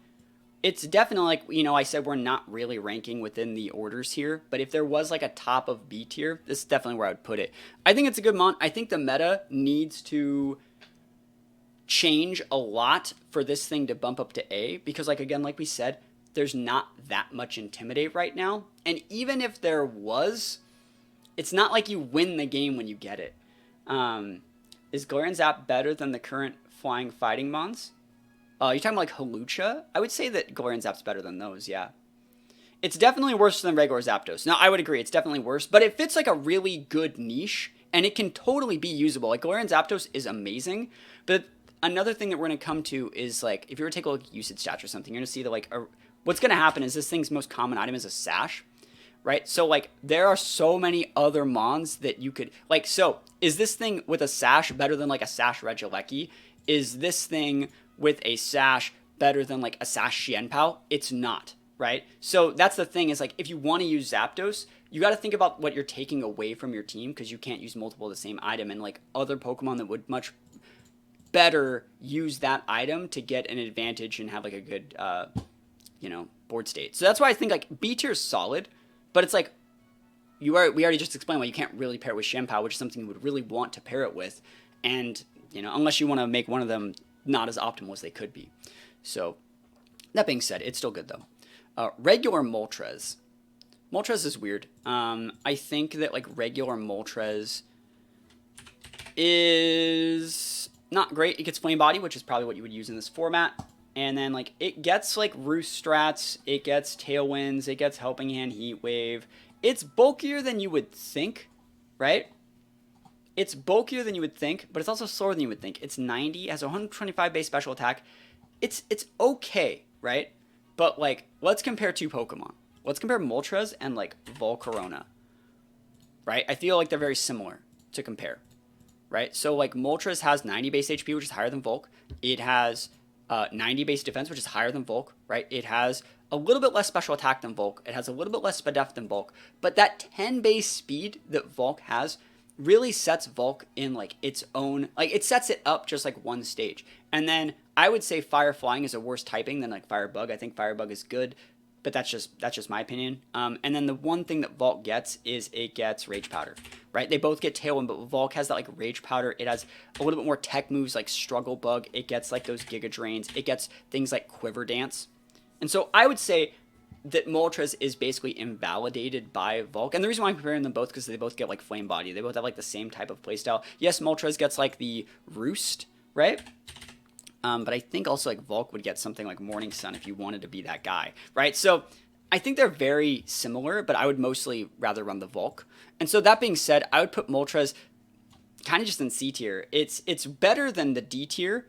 It's definitely like, you know, I said we're not really ranking within the orders here, but if there was like a top of B tier, this is definitely where I would put it. I think it's a good mon. I think the meta needs to change a lot for this thing to bump up to A, because like, again, like we said, there's not that much Intimidate right now. And even if there was, it's not like you win the game when you get it. Is Galarian Zap better than the current Flying Fighting Mons? You're talking like Hawlucha? I would say that Galarian Zap's better than those, yeah. It's definitely worse than regular Zapdos. Now, I would agree, it's definitely worse, but it fits like a really good niche, and it can totally be usable. Like, Galarian Zapdos is amazing, but another thing that we're going to come to is, like, if you were to take a look at usage stats or something, you're going to see that, like, what's going to happen is this thing's most common item is a Sash, right? So, like, there are so many other Mons that you could, like, so, is this thing with a Sash better than, like, a Sash Regieleki? Is this thing with a Sash better than like a Sash Xianpao? It's not, right? So that's the thing, is like, if you want to use Zapdos, you got to think about what you're taking away from your team, because you can't use multiple of the same item, and like other Pokemon that would much better use that item to get an advantage and have like a good, you know, board state. So that's why I think like B tier is solid, but it's like, we already just explained why you can't really pair it with Xianpao, which is something you would really want to pair it with, and you know, unless you want to make one of them not as optimal as they could be. So, that being said, it's still good though. Regular Moltres. Moltres is weird. I think that like regular Moltres is not great. It gets Flame Body, which is probably what you would use in this format. And then like it gets like Roost Strats, it gets Tailwinds, it gets Helping Hand, Heat Wave. It's bulkier than you would think, right? It's bulkier than you would think, but it's also slower than you would think. It's 90, has a 125 base special attack. It's okay, right? But, like, let's compare two Pokemon. Let's compare Moltres and, like, Volcarona, right? I feel like they're very similar to compare, right? So, like, Moltres has 90 base HP, which is higher than Volk. It has 90 base defense, which is higher than Volk, right? It has a little bit less special attack than Volk. It has a little bit less Spadef than Volk. But that 10 base speed that Volk has really sets Volk in like its own, like it sets it up just like one stage. And then I would say Fire Flying is a worse typing than like Firebug. I think Firebug is good, but that's just my opinion. And then the one thing that Volk gets is it gets Rage Powder, right? They both get Tailwind, but Volk has that like Rage Powder. It has a little bit more tech moves like Struggle Bug. It gets like those Giga Drains. It gets things like Quiver Dance. And so I would say that Moltres is basically invalidated by Volk. And the reason why I'm comparing them both, because they both get like Flame Body. They both have like the same type of playstyle. Yes, Moltres gets like the Roost, right? But I think also like Volk would get something like Morning Sun if you wanted to be that guy, right? So I think they're very similar, but I would mostly rather run the Volk. And so that being said, I would put Moltres kind of just in C tier. It's better than the D tier,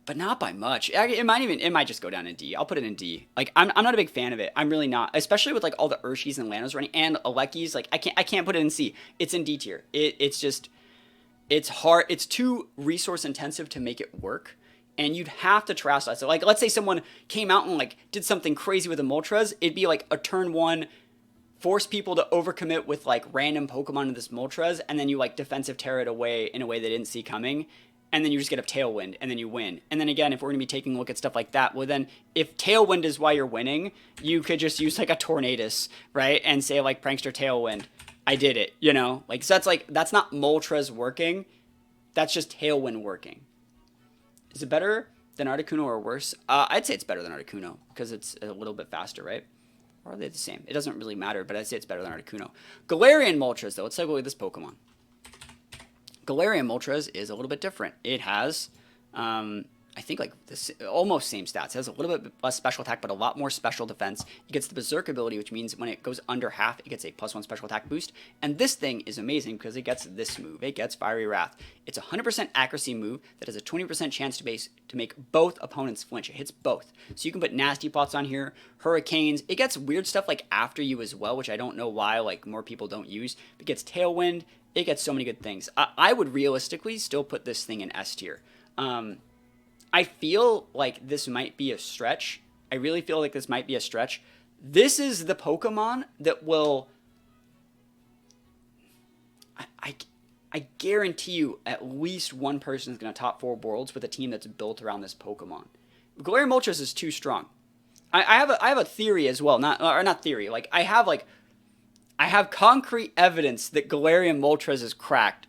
but not by much. It might just go down in D. I'll put it in D. Like I'm not a big fan of it. I'm really not, especially with like all the Urshis and Lanos running and Alekis. Like I can't put it in C. It's in D tier. It's hard. It's too resource intensive to make it work, and you'd have to terrestrialize. So like let's say someone came out and like did something crazy with a Moltres. It'd be like a turn one, force people to overcommit with like random Pokemon in this Moltres, and then you like defensive tear it away in a way they didn't see coming. and then you just get a Tailwind, and then you win. And then again, if we're going to be taking a look at stuff like that, well then, if Tailwind is why you're winning, you could just use like a Tornadus, right? And say like Prankster Tailwind, I did it, you know? Like, so that's not Moltres working, that's just Tailwind working. Is it better than Articuno or worse? I'd say it's better than Articuno, because it's a little bit faster, right? Or are they the same? It doesn't really matter, but I'd say it's better than Articuno. Galarian Moltres, though. Let's take a look at this Pokemon. Galarian Moltres is a little bit different. It has, I think, like this almost same stats. It has a little bit less special attack, but a lot more special defense. It gets the Berserk ability, which means when it goes under half, it gets a +1 special attack boost. And this thing is amazing because it gets this move. It gets Fiery Wrath. It's a 100% accuracy move that has a 20% chance to make both opponents flinch. It hits both. So you can put Nasty Pots on here, Hurricanes. It gets weird stuff like after you as well, which I don't know why like more people don't use. It gets Tailwind. It gets so many good things. I would realistically still put this thing in S tier. I feel like this might be a stretch. I really feel like this might be a stretch. This is the Pokemon that will... I guarantee you at least one person is going to top 4 worlds with a team that's built around this Pokemon. Galarian Moltres is too strong. I have a theory as well. Not theory. Like, I have concrete evidence that Galarian Moltres is cracked.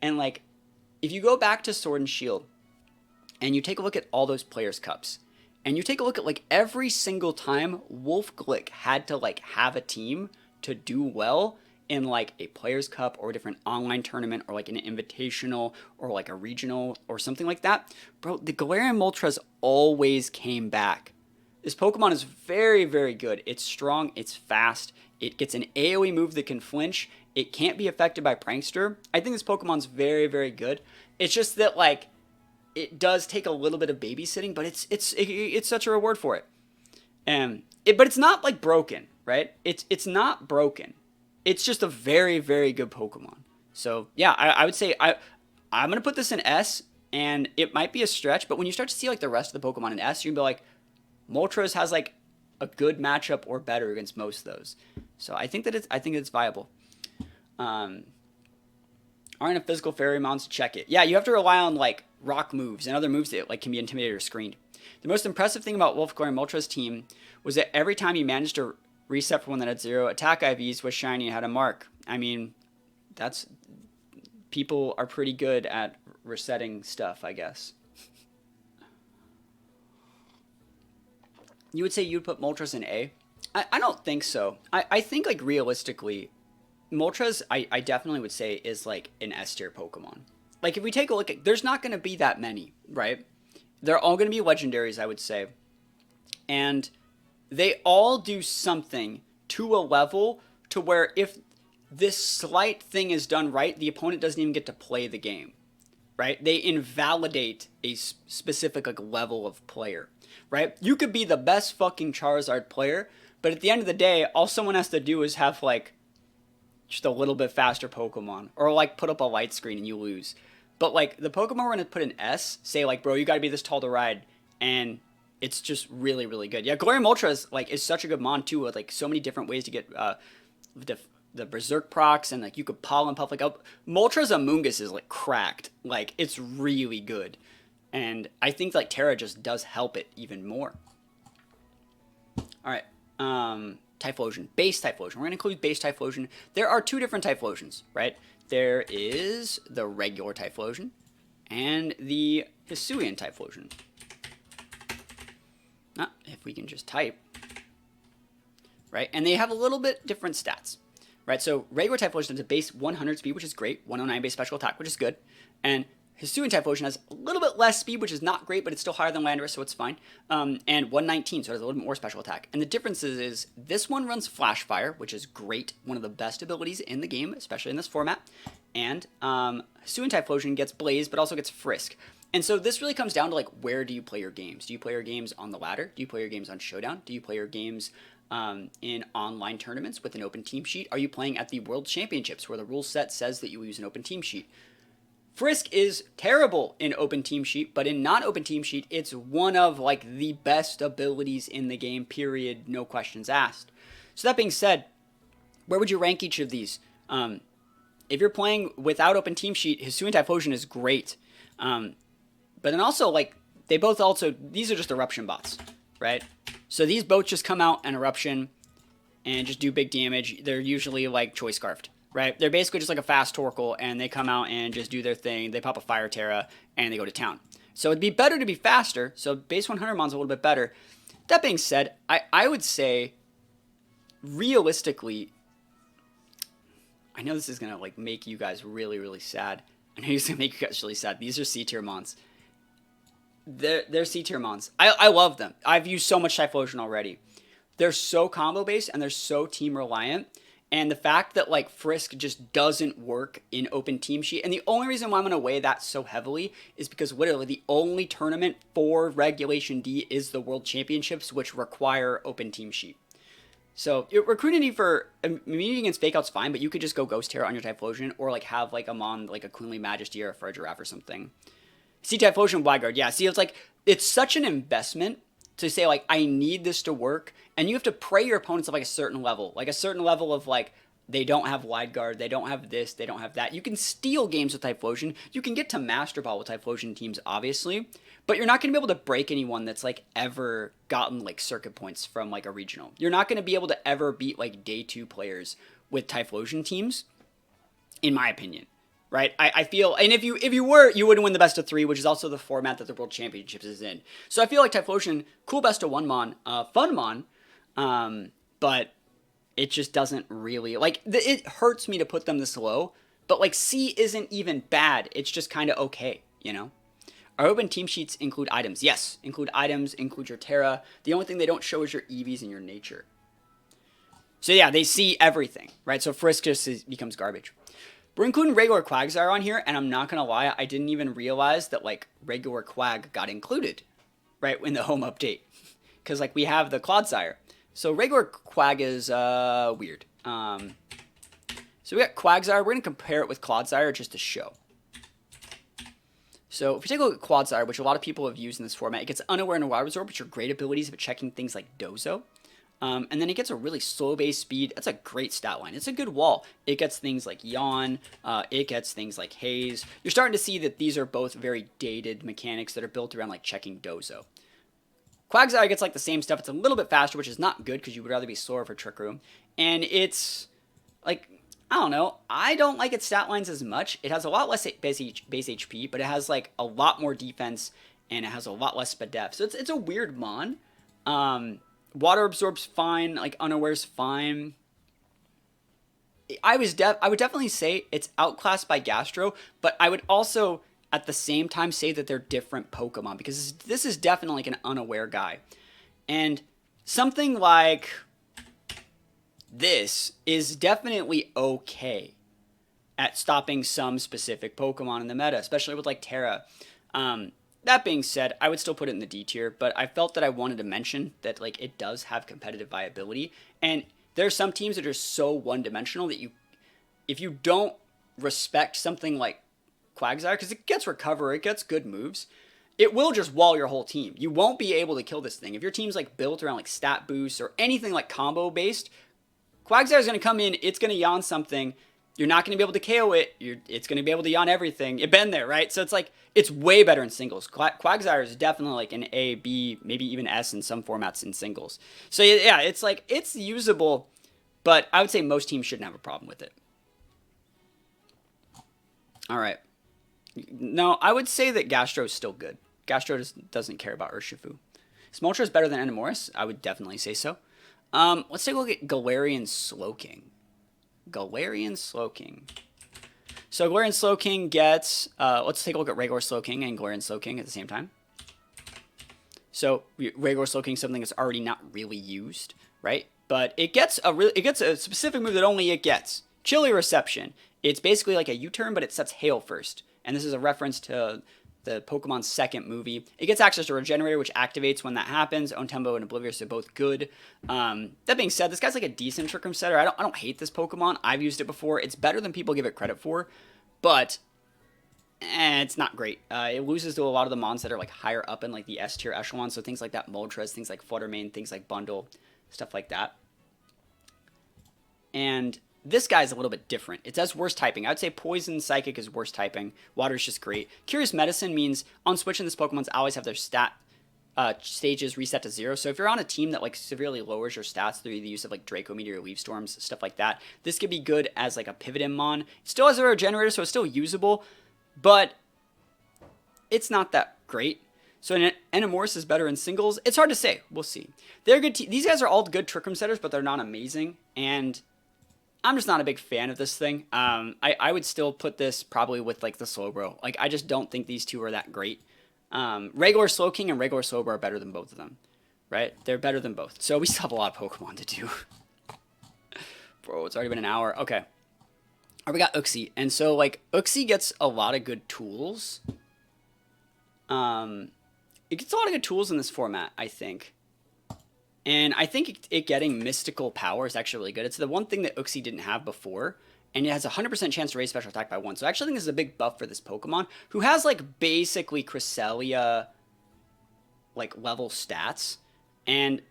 And, like, if you go back to Sword and Shield, and you take a look at all those Players' Cups, and you take a look at, like, every single time Wolf Glick had to, like, have a team to do well in, like, a Players' Cup or a different online tournament or, like, an invitational or, like, a regional or something like that, bro, the Galarian Moltres always came back. This Pokemon is very, very good. It's strong. It's fast. It gets an AoE move that can flinch. It can't be affected by Prankster. I think this Pokemon's very, very good. It's just that, like, it does take a little bit of babysitting, but it's such a reward for it. But it's not, like, broken, right? It's not broken. It's just a very, very good Pokemon. So, yeah, I would say I'm going to put this in S, and it might be a stretch, but when you start to see, like, the rest of the Pokemon in S, you're going to be like, Moltres has, like, a good matchup or better against most of those. So I think it's viable. Aren't a physical fairy mons? Check it. Yeah, you have to rely on like rock moves and other moves that like can be intimidated or screened. The most impressive thing about Wolf Galarian Moltres' team was that every time he managed to reset for one that had 0 attack IVs was shiny and had a mark. I mean, people are pretty good at resetting stuff, I guess. You would say you'd put Moltres in A? I don't think so. I think, like, realistically, Moltres, I definitely would say, is, like, an S-tier Pokemon. Like, if we take a look at... There's not going to be that many, right? They're all going to be legendaries, I would say. And they all do something to a level to where if this slight thing is done right, the opponent doesn't even get to play the game, right? They invalidate a specific, like, level of player, right? You could be the best fucking Charizard player, but at the end of the day, all someone has to do is have, like, just a little bit faster Pokemon. Or, like, put up a light screen and you lose. But, like, the Pokemon we're going to put in S, say, like, bro, you got to be this tall to ride. And it's just really, really good. Yeah, Galarian Moltres, like, is such a good mon, too, with, like, so many different ways to get the Berserk procs. And, like, you could Pollen Puff. Like, Moltres Amoonguss is, like, cracked. Like, it's really good. And I think, like, Terra just does help it even more. All right. Typhlosion. Base Typhlosion. We're going to include base Typhlosion. There are 2 different Typhlosions, right? There is the regular Typhlosion and the Hisuian Typhlosion. If we can just type. Right? And they have a little bit different stats. Right? So regular Typhlosion has a base 100 speed, which is great. 109 base special attack, which is good. And Hisuian Typhlosion has a little bit less speed, which is not great, but it's still higher than Landorus, so it's fine. And 119, so it has a little bit more special attack. And the difference is this one runs Flash Fire, which is great, one of the best abilities in the game, especially in this format. And Hisuian Typhlosion gets Blaze, but also gets Frisk. And so this really comes down to, like, where do you play your games? Do you play your games on the ladder? Do you play your games on Showdown? Do you play your games in online tournaments with an open team sheet? Are you playing at the World Championships, where the rule set says that you will use an open team sheet? Frisk is terrible in open team sheet, but in non-open team sheet, it's one of, like, the best abilities in the game, period, no questions asked. So that being said, where would you rank each of these? If you're playing without open team sheet, Hisuian Typhlosion is great. But then also, like, they both also, these are just eruption bots, right? So these both just come out and eruption and just do big damage. They're usually like Choice Scarfed, right? They're basically just like a fast Torkoal, and they come out and just do their thing. They pop a Fire Terra, and they go to town. So it'd be better to be faster. So base 100 Mon's a little bit better. That being said, I would say, realistically, I know this is going to like make you guys really, really sad. I know it's going to make you guys really sad. These are C-tier Mons. They're C-tier Mons. I love them. I've used so much Typhlosion already. They're so combo-based, and they're so team-reliant. And the fact that, like, Frisk just doesn't work in Open Team Sheet, and the only reason why I'm going to weigh that so heavily is because literally the only tournament for Regulation D is the World Championships, which require Open Team Sheet. So, recruiting for immunity against Fake Out's fine, but you could just go Ghost Terra on your Typhlosion, or, like, have, like, a Mon, like, a Queenly Majesty or a Farigiraf or something. See Typhlosion Wide Guard, yeah, see, it's like, it's such an investment to say, like, I need this to work, and you have to pray your opponents of, like, a certain level of, like, they don't have Wide Guard, they don't have this, they don't have that. You can steal games with Typhlosion. You can get to Master Ball with Typhlosion teams, obviously, but you're not going to be able to break anyone that's, like, ever gotten, like, circuit points from, like, a regional. You're not going to be able to ever beat, like, day 2 players with Typhlosion teams, in my opinion. Right, I feel, and if you were, you wouldn't win the best of 3, which is also the format that the World Championships is in. So I feel like Typhlosion, cool best of 1 Mon, fun Mon, but it just doesn't really, like, it hurts me to put them this low, but, like, C isn't even bad, it's just kind of okay, you know? Our Open Team Sheets include items. Yes, include items, include your Terra. The only thing they don't show is your EVs and your nature. So yeah, they see everything, right? So Frisk just becomes garbage. We're including regular Quagsire on here, and I'm not going to lie, I didn't even realize that, like, regular Quag got included, right, in the home update. Because, like, we have the Clodsire. So regular Quag is weird. So we got Quagsire. We're going to compare it with Clodsire just to show. So if you take a look at Quagsire, which a lot of people have used in this format, it gets Unaware and Wild Absorb, which are great abilities for checking things like Dozo. And then it gets a really slow base speed. That's a great stat line. It's a good wall. It gets things like Yawn. It gets things like Haze. You're starting to see that these are both very dated mechanics that are built around like checking Dozo. Quagsire gets like the same stuff. It's a little bit faster, which is not good because you would rather be slower for Trick Room. And it's like, I don't know. I don't like its stat lines as much. It has a lot less base HP, but it has like a lot more defense and it has a lot less Spadef. So it's a weird Mon. Water Absorb's fine, like Unaware's fine. I would definitely say it's outclassed by Gastro, but I would also at the same time say that they're different Pokemon because this is definitely like an Unaware guy. And something like this is definitely okay at stopping some specific Pokemon in the meta, especially with like Terra. That being said, I would still put it in the D tier, but I felt that I wanted to mention that like it does have competitive viability. And there are some teams that are so one-dimensional that if you don't respect something like Quagsire, because it gets Recover, it gets good moves, it will just wall your whole team. You won't be able to kill this thing. If your team's like built around like stat boosts or anything like combo-based, Quagsire is going to come in, it's going to yawn something, you're not going to be able to KO it. It's going to be able to yawn everything. You've been there, right? So it's like, it's way better in singles. Quagsire is definitely like an A, B, maybe even S in some formats in singles. So yeah, it's like, it's usable, but I would say most teams shouldn't have a problem with it. All right. No, I would say that Gastro is still good. Gastro doesn't care about Urshifu. Is Moltres better than Endemoris? I would definitely say so. Let's take a look at Galarian Slowking. Galarian Slowking. So Galarian Slowking gets, let's take a look at regular Slowking and Galarian Slowking at the same time. So regular Slowking is something that's already not really used, right? But it gets a specific move that only it gets. Chilly Reception. It's basically like a U-turn, but it sets Hail first. And this is a reference to the Pokemon's second movie. It gets access to Regenerator, which activates when that happens. Own Tempo and Oblivious are both good. That being said, this guy's like a decent Trick Room setter. I don't hate this Pokemon. I've used it before. It's better than people give it credit for, but it's not great. It loses to a lot of the mons that are like higher up in like the S tier echelon. So things like that Moltres, things like Fluttermane, things like Bundle, stuff like that. And This guy's a little bit different. It does worse typing. I would say Poison Psychic is worse typing. Water's just great. Curious Medicine means on switching this Pokemon's always have their stages reset to 0. So if you're on a team that like severely lowers your stats through the use of like Draco Meteor, Leaf Storms, stuff like that, this could be good as like a pivot in Mon. It still has a regenerator, so it's still usable, but it's not that great. So Enamorus is better in singles. It's hard to say. We'll see. They're good. These guys are all good Trick Room setters, but they're not amazing. And I'm just not a big fan of this thing. I would still put this probably with like the Slowbro. Like I just don't think these two are that great. Regular Slowking and regular Slowbro are better than both of them, right? They're better than both. So we still have a lot of Pokemon to do. Bro, it's already been an hour. Okay. All right, we got Uxie. And so like Uxie gets a lot of good tools. It gets a lot of good tools in this format, I think. And I think it getting mystical power is actually really good. It's the one thing that Uxie didn't have before. And it has a 100% chance to raise special attack by 1. So I actually think this is a big buff for this Pokemon, who has, like, basically Cresselia, like, level stats. And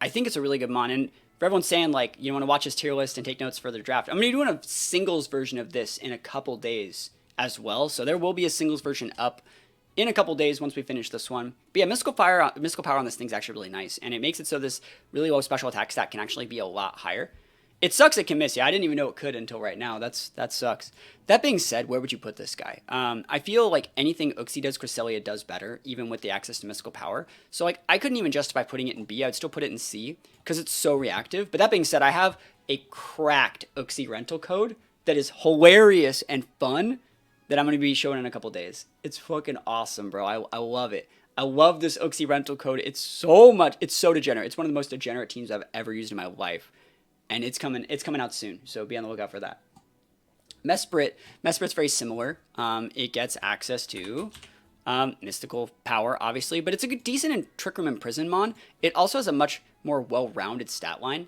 I think it's a really good Mon. And for everyone saying, like, you want to watch his tier list and take notes for their draft, I'm going to be doing a singles version of this in a couple days as well. So there will be a singles version up in a couple days once we finish this one. But yeah, Mystical Power on this thing's actually really nice. And it makes it so this really low special attack stat can actually be a lot higher. It sucks it can miss. Yeah, I didn't even know it could until right now. That sucks. That being said, where would you put this guy? I feel like anything Uxie does, Cresselia does better, even with the access to Mystical Power. So like I couldn't even justify putting it in B. I would still put it in C because it's so reactive. But that being said, I have a cracked Uxie rental code that is hilarious and fun that I'm going to be showing in a couple days. It's fucking awesome, bro. I love it. I love this Uxie rental code. It's so degenerate. It's one of the most degenerate teams I've ever used in my life. And it's coming out soon, so be on the lookout for that. Mesprit's very similar. It gets access to mystical power, obviously, but it's a good, decent in Trick Room and Prison Mon. It also has a much more well-rounded stat line.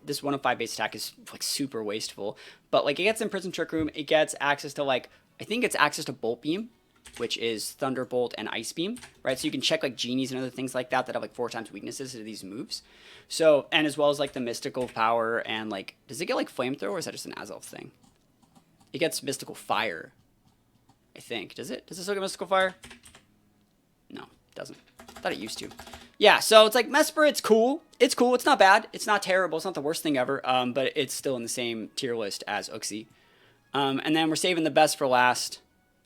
This 105 base attack is like super wasteful, but like it gets in Prison Trick Room, it gets access to like, I think it's access to Bolt Beam, which is Thunderbolt and Ice Beam, right? So you can check like Genies and other things like that have like 4 times weaknesses to these moves. So, and as well as like the mystical power and like, does it get like Flamethrower or is that just an Azelf thing? It gets mystical fire, I think. Does it? Does it still get mystical fire? No, it doesn't. I thought it used to. Yeah, so it's like Mesprit, it's cool. It's cool. It's not bad. It's not terrible. It's not the worst thing ever. But it's still in the same tier list as Uxie. And then we're saving the best for last,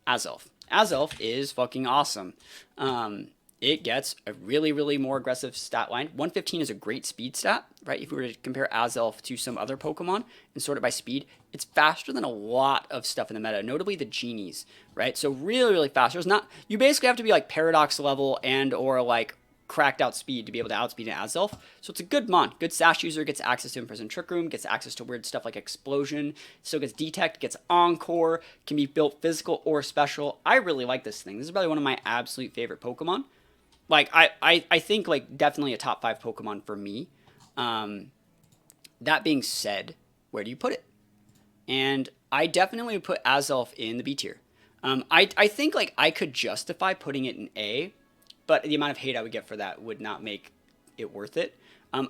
Azelf. Azelf is fucking awesome. It gets a really, really more aggressive stat line. 115 is a great speed stat, right? If we were to compare Azelf to some other Pokemon and sort it by speed, it's faster than a lot of stuff in the meta, notably the Genies, right? So really, really fast. There's not, you basically have to be like Paradox level and or like cracked out speed to be able to outspeed an Azelf. So it's a good Mon. Good Sash user, gets access to Imprison Trick Room, gets access to weird stuff like Explosion, still gets Detect, gets Encore, can be built physical or special. I really like this thing. This is probably one of my absolute favorite Pokemon. Like, I think, like, definitely a top 5 Pokemon for me. That being said, where do you put it? And I definitely would put Azelf in the B tier. I think, like, I could justify putting it in A, but the amount of hate I would get for that would not make it worth it.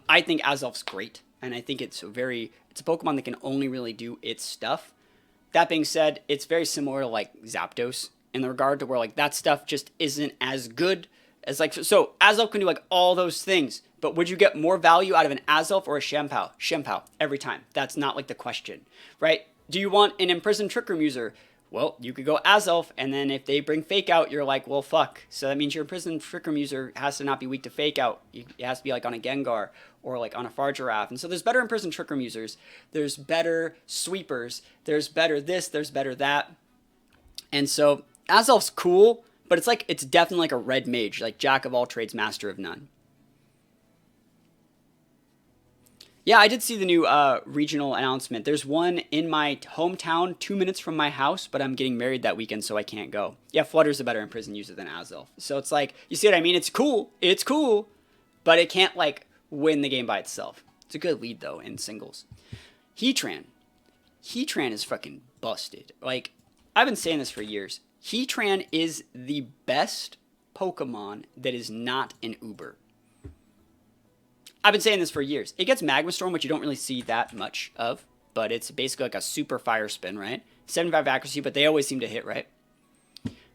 I think Azelf's great, and I think it's a Pokemon that can only really do its stuff. That being said, it's very similar to, like, Zapdos in the regard to where, like, that stuff just isn't as good as, like, so Azelf can do, like, all those things, but would you get more value out of an Azelf or a Shampoo? Shampoo, every time. That's not, like, the question, right? Do you want an Imprisoned Trick Room user? Well, you could go Azelf, and then if they bring Fake Out, you're like, well, fuck. So that means your Imprisoned Trick Room user has to not be weak to Fake Out. It has to be, like, on a Gengar or, like, on a Fargiraffe. And so there's better Imprisoned Trick Room users. There's better Sweepers. There's better this. There's better that. And so Azelf's cool, but it's like, it's definitely like a red mage, like jack of all trades, master of none. Yeah, I did see the new regional announcement. There's one in my hometown, 2 minutes from my house, but I'm getting married that weekend, so I can't go. Yeah, Flutter's a better Imprisoned user than Azelf. So it's like, you see what I mean? It's cool, but it can't, like, win the game by itself. It's a good lead, though, in singles. Heatran is fucking busted. Like, I've been saying this for years. Heatran is the best Pokemon that is not an Uber. I've been saying this for years. It gets Magma Storm, which you don't really see that much of but it's basically like a super fire spin, right? 75 accuracy, but they always seem to hit, right?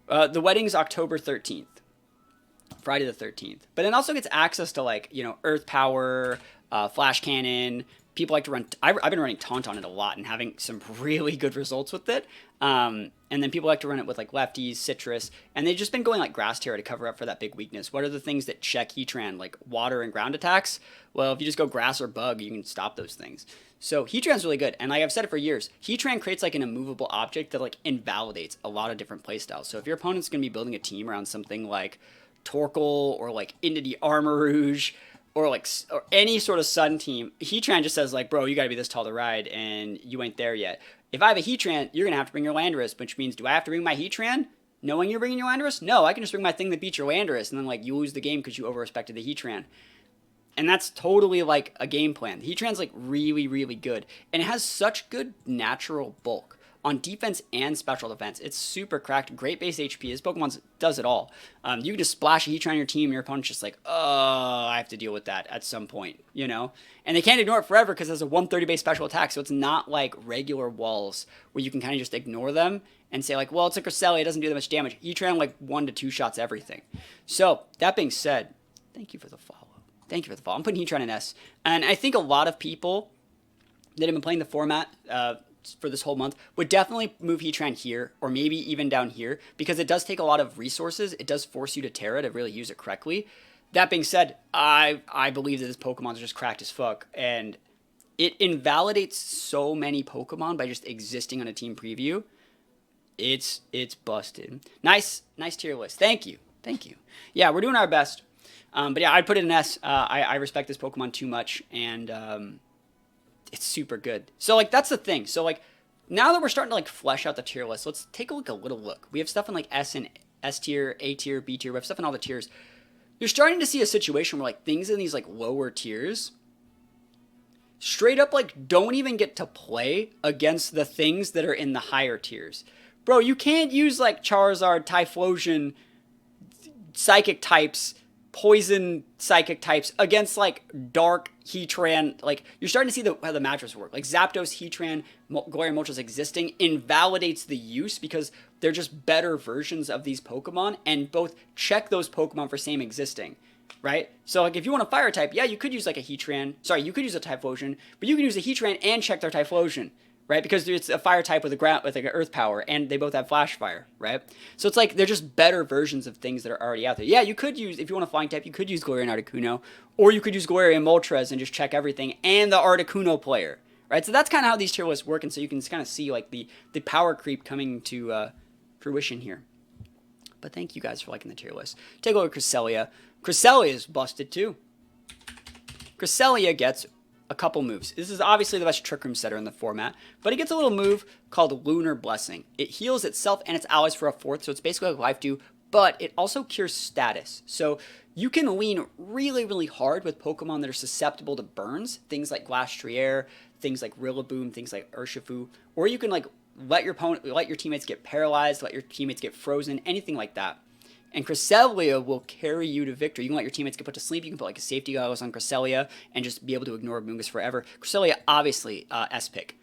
The wedding's October 13th. Friday the 13th. But it also gets access to, like, you know, Earth Power, Flash Cannon. People like to run... I've been running Taunt on it a lot and having some really good results with it. And then people like to run it with, like, Lefties, Citrus. And they've just been going, like, Grass Terror to cover up for that big weakness. What are the things that check Heatran? Like, water and ground attacks? Well, if you just go Grass or Bug, you can stop those things. So Heatran's really good. And like I've said it for years, Heatran creates, like, an immovable object that, like, invalidates a lot of different playstyles. So if your opponent's going to be building a team around something like Torkoal or, like, into the Armarouge, or like or any sort of Sun team, Heatran just says, like, bro, you gotta be this tall to ride, and you ain't there yet. If I have a Heatran, you're gonna have to bring your Landorus, which means, do I have to bring my Heatran knowing you're bringing your Landorus? No, I can just bring my thing that beats your Landorus, and then, like, you lose the game because you over-respected the Heatran. And that's totally, like, a game plan. The Heatran's, like, really, really good, and it has such good natural bulk on defense and special defense. It's super cracked, great base HP. His Pokemon does it all. You can just splash a Heatran on your team, and your opponent's just like, oh, I have to deal with that at some point, you know? And they can't ignore it forever because it has a 130 base special attack, so it's not like regular walls where you can kind of just ignore them and say, like, well, it's a Cresselia, it doesn't do that much damage. Heatran, like, 1 to 2 shots everything. So, that being said, thank you for the follow. Thank you for the follow. I'm putting Heatran in S. And I think a lot of people that have been playing the format, for this whole month, would definitely move Heatran here, or maybe even down here, because it does take a lot of resources. It does force you to Terra to really use it correctly. That being said, I believe that this Pokemon is just cracked as fuck, and it invalidates so many Pokemon by just existing on a team preview. It's busted. Nice tier list. Thank you. Yeah, we're doing our best. But yeah, I'd put it in S. I respect this Pokemon too much, and it's super good. So, like, that's the thing. So, like, now that we're starting to, like, flesh out the tier list, let's take a little look. We have stuff in, like, S tier, A tier, B tier. We have stuff in all the tiers. You're starting to see a situation where, like, things in these, like, lower tiers straight up, like, don't even get to play against the things that are in the higher tiers. Bro, you can't use, like, Charizard, Typhlosion, Psychic types, Poison Psychic types against, like, Dark Heatran. Like, you're starting to see how the matchups work. Like, Zapdos, Heatran, Galarian Moltres existing invalidates the use because they're just better versions of these Pokemon, and both check those Pokemon for same existing, right? So, like, if you want a Fire type, yeah, you could use, like, a Heatran. Sorry, you could use a Typhlosion, but you can use a Heatran and check their Typhlosion, right? Because it's a Fire type with like an Earth Power, and they both have Flash Fire, right? So it's like they're just better versions of things that are already out there. Yeah, you could use, if you want a Flying type, you could use Galarian Articuno, or you could use Galarian Moltres and just check everything, and the Articuno player, right? So that's kind of how these tier lists work, and so you can kind of see, like, the power creep coming to fruition here. But thank you guys for liking the tier list. Take a look at Cresselia. Cresselia is busted too. Cresselia gets a couple moves. This is obviously the best Trick Room setter in the format, but it gets a little move called Lunar Blessing. It heals itself and its allies for a 4th, so it's basically like Life Dew, but it also cures status. So you can lean really, really hard with Pokemon that are susceptible to burns, things like Glastrier, things like Rillaboom, things like Urshifu, or you can, like, let your teammates get paralyzed, let your teammates get frozen, anything like that. And Cresselia will carry you to victory. You can let your teammates get put to sleep. You can put, like, a safety goggles on Cresselia and just be able to ignore Moongus forever. Cresselia, obviously, S-pick.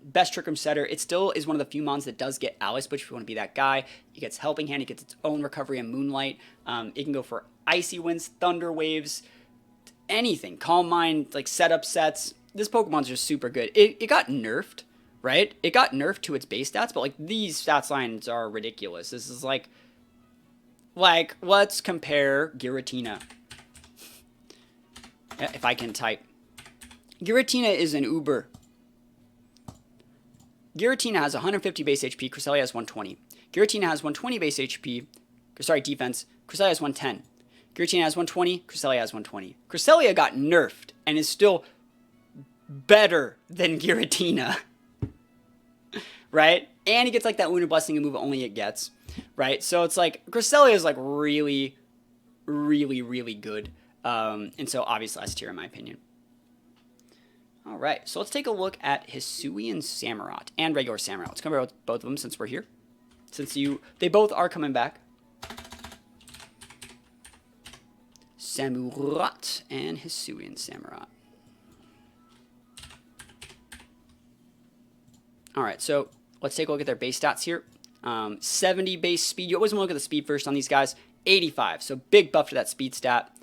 Best Trick Room setter. It still is one of the few mons that does get Ally Switch if you want to be that guy. It gets Helping Hand. It gets its own Recovery and Moonlight. It can go for Icy Winds, Thunder Waves, anything. Calm Mind, like, setup sets. This Pokemon's just super good. It got nerfed, right? It got nerfed to its base stats, but, like, these stats lines are ridiculous. This is like, let's compare Giratina. If I can type. Giratina is an Uber. Giratina has 150 base HP. Cresselia has 120. Giratina has 120 base HP. Sorry, defense. Cresselia has 110. Giratina has 120. Cresselia has 120. Cresselia got nerfed and is still better than Giratina. Right? And he gets, like, that Lunar Blessing, a move only it gets. Right? So it's like, Cresselia is, like, really, really, really good. And so, obviously, S tier in my opinion. Alright, so let's take a look at Hisuian Samurott and regular Samurott. Let's compare both of them since we're here. They both are coming back. Samurott and Hisuian Samurott. All right, so let's take a look at their base stats here. 70 base speed. You always want to look at the speed first on these guys. 85, so big buff to that speed stat.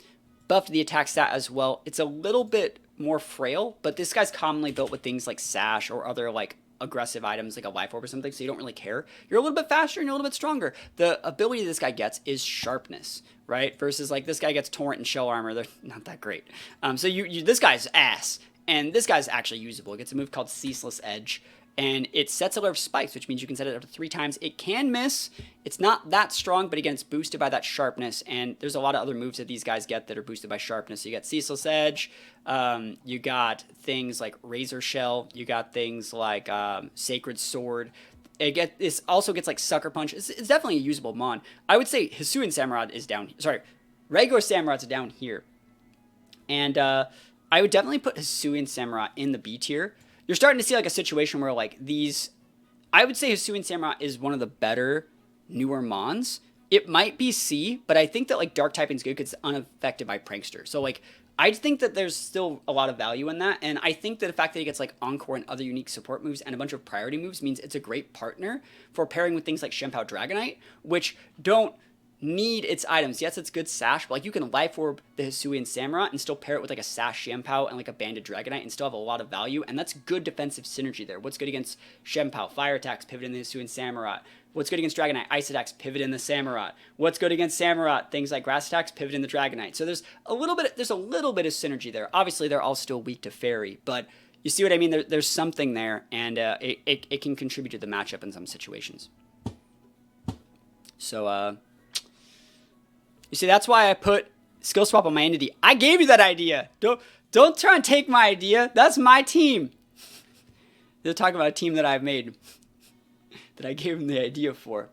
Buff to the attack stat as well. It's a little bit more frail, but this guy's commonly built with things like Sash or other like aggressive items like a Life Orb or something, so you don't really care. You're a little bit faster and you're a little bit stronger. The ability this guy gets is Sharpness, right? Versus like this guy gets Torrent and Shell Armor. They're not that great. So this guy's ass, and this guy's actually usable. It gets a move called Ceaseless Edge. And it sets a lot of spikes, which means you can set it up to 3 times. It can miss. It's not that strong, but again, it's boosted by that sharpness. And there's a lot of other moves that these guys get that are boosted by sharpness. So you got Ceaseless Edge. You got things like Razor Shell. You got things like Sacred Sword. It also gets like Sucker Punch. It's definitely a usable mon. I would say Hisuian Samurott is down. Sorry, regular Samurott's down here. And I would definitely put Hisuian Samurott in the B tier. You're starting to see like a situation where like these, I would say Hisuian Samurott is one of the better newer mons. It might be C, but I think that like dark typing is good because it's unaffected by Prankster. So like I think that there's still a lot of value in that, and I think that the fact that it gets like Encore and other unique support moves and a bunch of priority moves means it's a great partner for pairing with things like Shenpao Dragonite, which don't need its items. Yes, it's good Sash, but like you can Life Orb the Hisuian Samurott and still pair it with like a Sash Shenpao and like a Banded Dragonite and still have a lot of value, and that's good defensive synergy there. What's good against Shenpao? Fire attacks, pivot in the Hisuian Samurott. What's good against Dragonite? Ice attacks, pivot in the Samurott. What's good against Samurott? Things like grass attacks, pivot in the Dragonite. So there's a little bit of synergy there. Obviously, they're all still weak to Fairy, but you see what I mean? There's something there, and it can contribute to the matchup in some situations. So, you see, that's why I put Skill Swap on my entity. I gave you that idea. Don't try and take my idea. That's my team. They're talking about a team that I've made, that I gave him the idea for,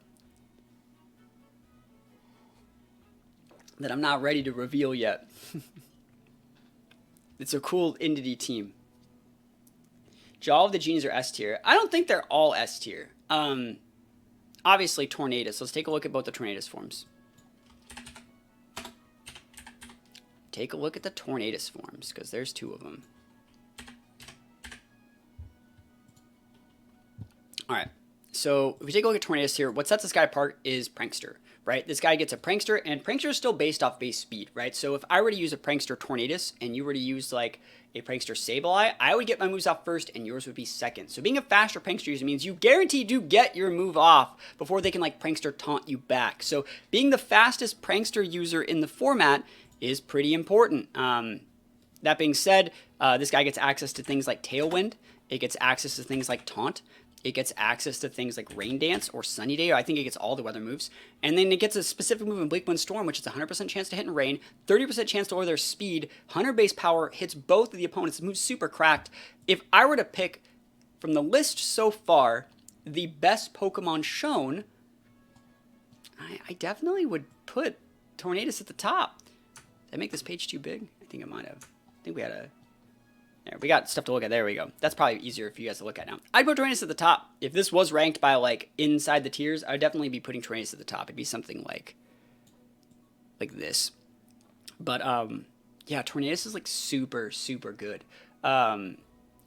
that I'm not ready to reveal yet. It's a cool entity team. All of the genies are S tier. I don't think they're all S tier. Obviously, Tornadus. Let's take a look at both the Tornadus forms. Take a look at the Tornadus forms, because there's 2 of them. Alright, so if we take a look at Tornadus here, what sets this guy apart is Prankster, right? This guy gets a Prankster, and Prankster is still based off base speed, right? So if I were to use a Prankster Tornadus, and you were to use like a Prankster Sableye, I would get my moves off first, and yours would be second. So being a faster Prankster user means you guaranteed to get your move off before they can like Prankster taunt you back. So being the fastest Prankster user in the format is pretty important. That being said, this guy gets access to things like Tailwind. It gets access to things like Taunt. It gets access to things like Rain Dance or Sunny Day. I think it gets all the weather moves. And then it gets a specific move in Bleak Wind Storm, which is a 100% chance to hit in rain, 30% chance to lower their speed, 100 base power, hits both of the opponents. It moves super cracked. If I were to pick from the list so far the best Pokemon shown, I definitely would put Tornadus at the top. Did I make this page too big? I think I might have. I think we had there, we got stuff to look at. There we go. That's probably easier for you guys to look at now. I'd put Tornadus at the top. If this was ranked by like inside the tiers, I would definitely be putting Tornadus at the top. It'd be something like this. But yeah, Tornadus is like super, super good.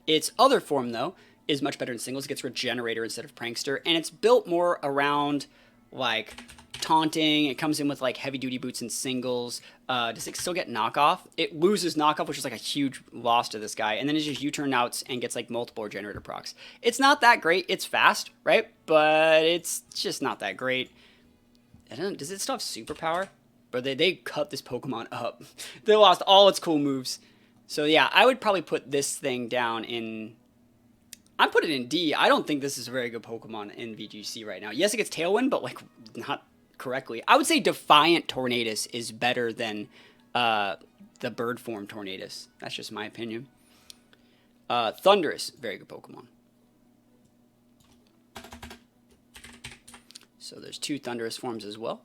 Its other form though is much better in singles. It gets Regenerator instead of Prankster, and it's built more around like taunting. It comes in with like heavy duty boots and singles. Does it still get knockoff? It loses knockoff, which is like a huge loss to this guy, and then it just U-turn outs and gets like multiple regenerator procs. It's not that great. It's fast, right? But it's just not that great. Does it still have superpower? But they cut this Pokemon up. They lost all its cool moves. So yeah, I would probably put this thing down in... I'm putting it in D. I don't think this is a very good Pokemon in VGC right now. Yes, it gets Tailwind, but like not correctly. I would say Defiant Tornadus is better than the bird form Tornadus. That's just my opinion. Thundurus, very good Pokemon. So there's 2 Thundurus forms as well.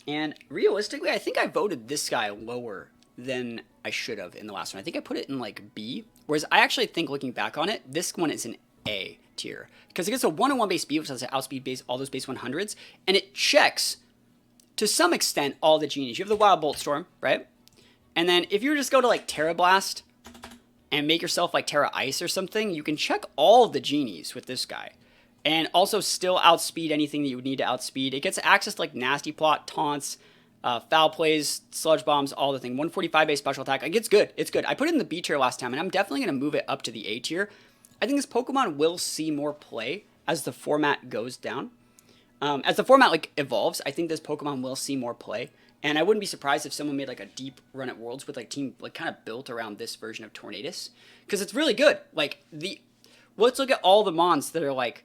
And realistically, I think I voted this guy lower than I should have in the last one. I think I put it in like B. Whereas I actually think, looking back on it, this one is an A tier. Because it gets a 101 base speed, which has an outspeed base, all those base 100s. And it checks, to some extent, all the genies. You have the Wild Bolt Storm, right? And then if you were just go to like Terra Blast, and make yourself like Terra Ice or something, you can check all of the Genies with this guy. And also still outspeed anything that you would need to outspeed. It gets access to like Nasty Plot, Taunts, Foul Plays, Sludge Bombs, all the thing. 145 base special attack. Like, it's good. It's good. I put it in the B tier last time, and I'm definitely going to move it up to the A tier. I think this Pokemon will see more play as the format goes down. As the format like evolves, I think this Pokemon will see more play. And I wouldn't be surprised if someone made like a deep run at Worlds with like team like kind of built around this version of Tornadus, because it's really good. Like let's look at all the Mons that are like,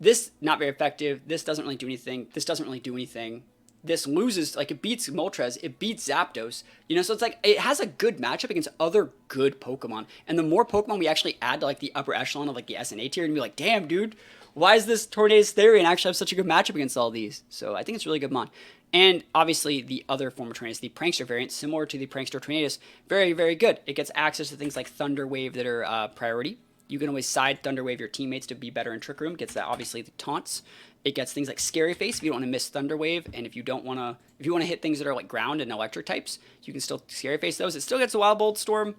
this not very effective. This doesn't really do anything. This doesn't really do anything. This loses, like it beats Moltres, it beats Zapdos. You know, so it's like it has a good matchup against other good Pokemon. And the more Pokemon we actually add to like the upper echelon of like the S and A tier, and be like, damn, dude, why is this Tornadus Therian actually have such a good matchup against all these? So I think it's really good Mon. And obviously the other form of Tornadus, the Prankster variant, similar to the Prankster Tornadus, very, very good. It gets access to things like Thunder Wave that are priority. You can always side Thunder Wave your teammates to be better in Trick Room. Gets that, obviously, the taunts. It gets things like Scary Face if you don't want to miss Thunder Wave, and if you want to hit things that are like ground and electric types, you can still Scary Face those. It still gets a Wild Bolt Storm.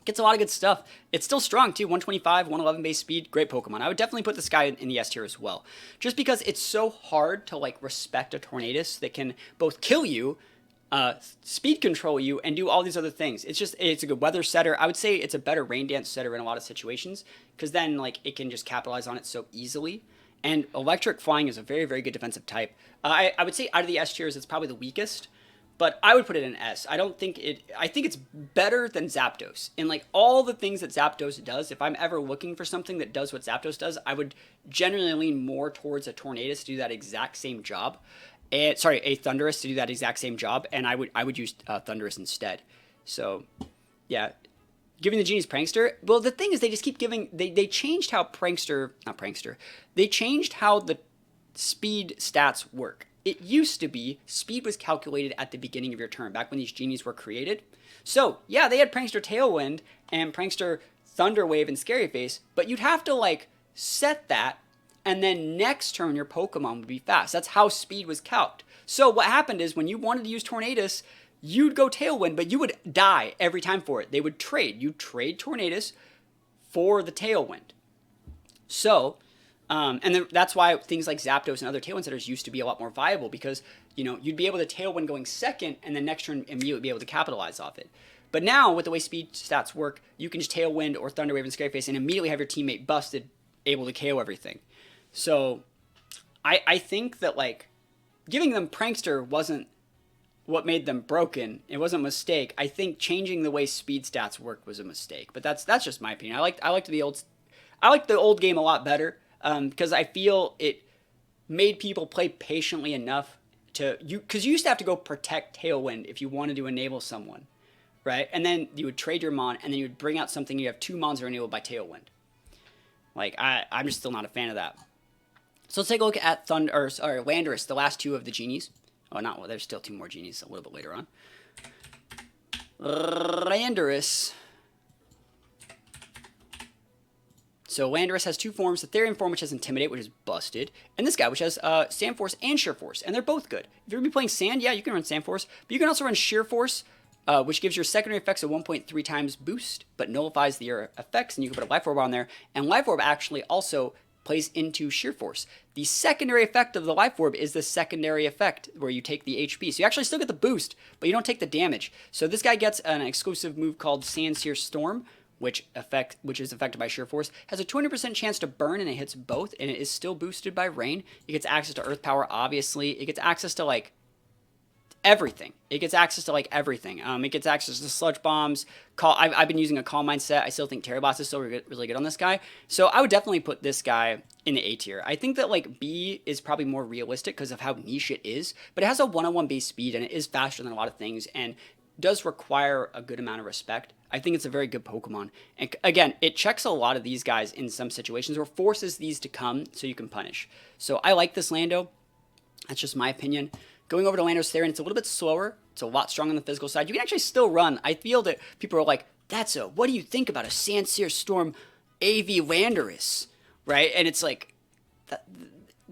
Gets a lot of good stuff. It's still strong too. 125, 111 base speed. Great Pokemon. I would definitely put this guy in the S tier as well, just because it's so hard to like respect a Tornadus that can both kill you, speed control you, and do all these other things. It's a good weather setter. I would say it's a better rain dance setter in a lot of situations, because then like it can just capitalize on it so easily. And electric flying is a very, very good defensive type. I would say out of the S tiers, it's probably the weakest, but I would put it in S. I think it's better than Zapdos. And like all the things that Zapdos does, if I'm ever looking for something that does what Zapdos does, I would generally lean more towards a Tornadus to do that exact same job. A Thundurus to do that exact same job, and I would use Thundurus instead. So, yeah, giving the Genie's Prankster. Well, the thing is, they just keep giving. They changed how They changed how the speed stats work. It used to be speed was calculated at the beginning of your turn, back when these Genies were created. So yeah, they had Prankster Tailwind and Prankster Thunder Wave and Scary Face, but you'd have to like set that. And then next turn, your Pokemon would be fast. That's how speed was calced. So what happened is when you wanted to use Tornadus, you'd go Tailwind, but you would die every time for it. They would trade. You'd trade Tornadus for the Tailwind. So, and then that's why things like Zapdos and other Tailwind setters used to be a lot more viable, because, you know, you'd be able to Tailwind going second, and then next turn immediately be able to capitalize off it. But now, with the way speed stats work, you can just Tailwind or Thunder Wave and Scary Face and immediately have your teammate busted, able to KO everything. So, I think that, like, giving them Prankster wasn't what made them broken. It wasn't a mistake. I think changing the way speed stats work was a mistake. But that's just my opinion. I liked the old game a lot better, because I feel it made people play patiently enough because you used to have to go protect Tailwind if you wanted to enable someone, right? And then you would trade your Mon, and then you would bring out something. You have 2 Mons that are enabled by Tailwind. Like, I'm just still not a fan of that. So let's take a look at Landorus, the last 2 of the Genies. Oh, not well. There's still 2 more Genies a little bit later on. Landorus. So Landorus has 2 forms: the Therian form, which has Intimidate, which is busted, and this guy, which has Sand Force and Sheer Force, and they're both good. If you're going to be playing Sand, yeah, you can run Sand Force, but you can also run Sheer Force, which gives your secondary effects a 1.3 times boost, but nullifies the effects, and you can put a Life Orb on there, and Life Orb actually also plays into Sheer Force. The secondary effect of the Life Orb is the secondary effect, where you take the HP. So you actually still get the boost, but you don't take the damage. So this guy gets an exclusive move called Sandsear Storm, which is affected by Sheer Force, has a 200% chance to burn, and it hits both, and it is still boosted by Rain. It gets access to Earth Power, obviously. It gets access to, like, everything. It gets access to, like, everything. It gets access to Sludge Bombs. I've been using a Calm Mind set. I still think Terra Blast is still really good on this guy. So I would definitely put this guy in the A tier. I think that, like, B is probably more realistic because of how niche it is, but it has a 1-on-1 base speed, and it is faster than a lot of things, and does require a good amount of respect. I think it's a very good Pokemon. And again, it checks a lot of these guys in some situations, or forces these to come so you can punish. So I like this Lando. That's just my opinion. Going over to Landorus Therian, it's a little bit slower. It's a lot stronger on the physical side. You can actually still run. I feel that people are like, what do you think about a Sandsear Storm AV Landorus? Right? And it's like,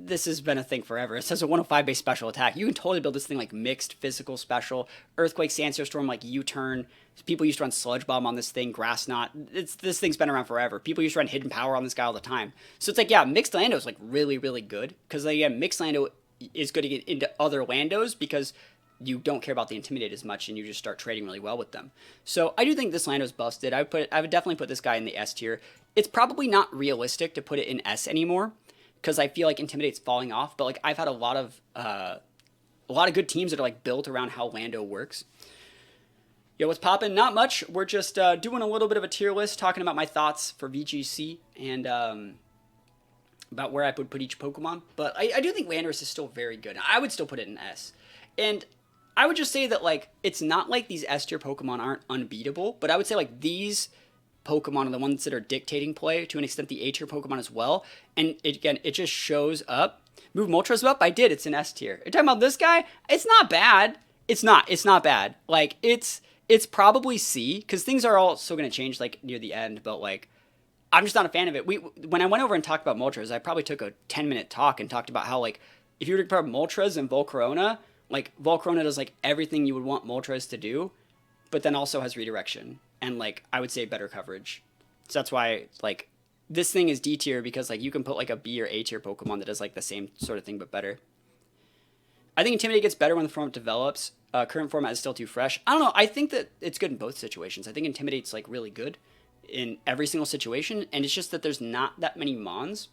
this has been a thing forever. It says a 105 base special attack. You can totally build this thing like mixed physical special. Earthquake, Sandstorm, like U-turn. People used to run Sludge Bomb on this thing, Grass Knot. This thing's been around forever. People used to run Hidden Power on this guy all the time. So it's like, yeah, Mixed Lando is like really, really good. Because like, yeah, Mixed Lando is good to get into other Landos because you don't care about the Intimidate as much and you just start trading really well with them. So I do think this Lando's busted. I would definitely put this guy in the S tier. It's probably not realistic to put it in S anymore because I feel like Intimidate's falling off. But like I've had a lot of good teams that are like built around how Lando works. Yo, what's poppin'? Not much. We're just doing a little bit of a tier list, talking about my thoughts for VGC and about where I would put each Pokemon. But I do think Landorus is still very good. I would still put it in S. And I would just say that, like, it's not like these S-tier Pokemon aren't unbeatable, but I would say, like, these Pokemon are the ones that are dictating play, to an extent the A-tier Pokemon as well, and, it just shows up. Move Moltres up? I did. It's an S-tier. You're talking about this guy? It's not bad. It's not bad. Like, it's probably C, because things are all still going to change, like, near the end, but, like, I'm just not a fan of it. When I went over and talked about Moltres, I probably took a 10-minute talk and talked about how, like, if you were to compare Moltres and Volcarona, like, Volcarona does, like, everything you would want Moltres to do, but then also has redirection. And, like, I would say better coverage. So that's why, like, this thing is D tier because, like, you can put, like, a B or A tier Pokemon that does, like, the same sort of thing but better. I think Intimidate gets better when the format develops. Current format is still too fresh. I don't know. I think that it's good in both situations. I think Intimidate's, like, really good in every single situation. And it's just that there's not that many Mons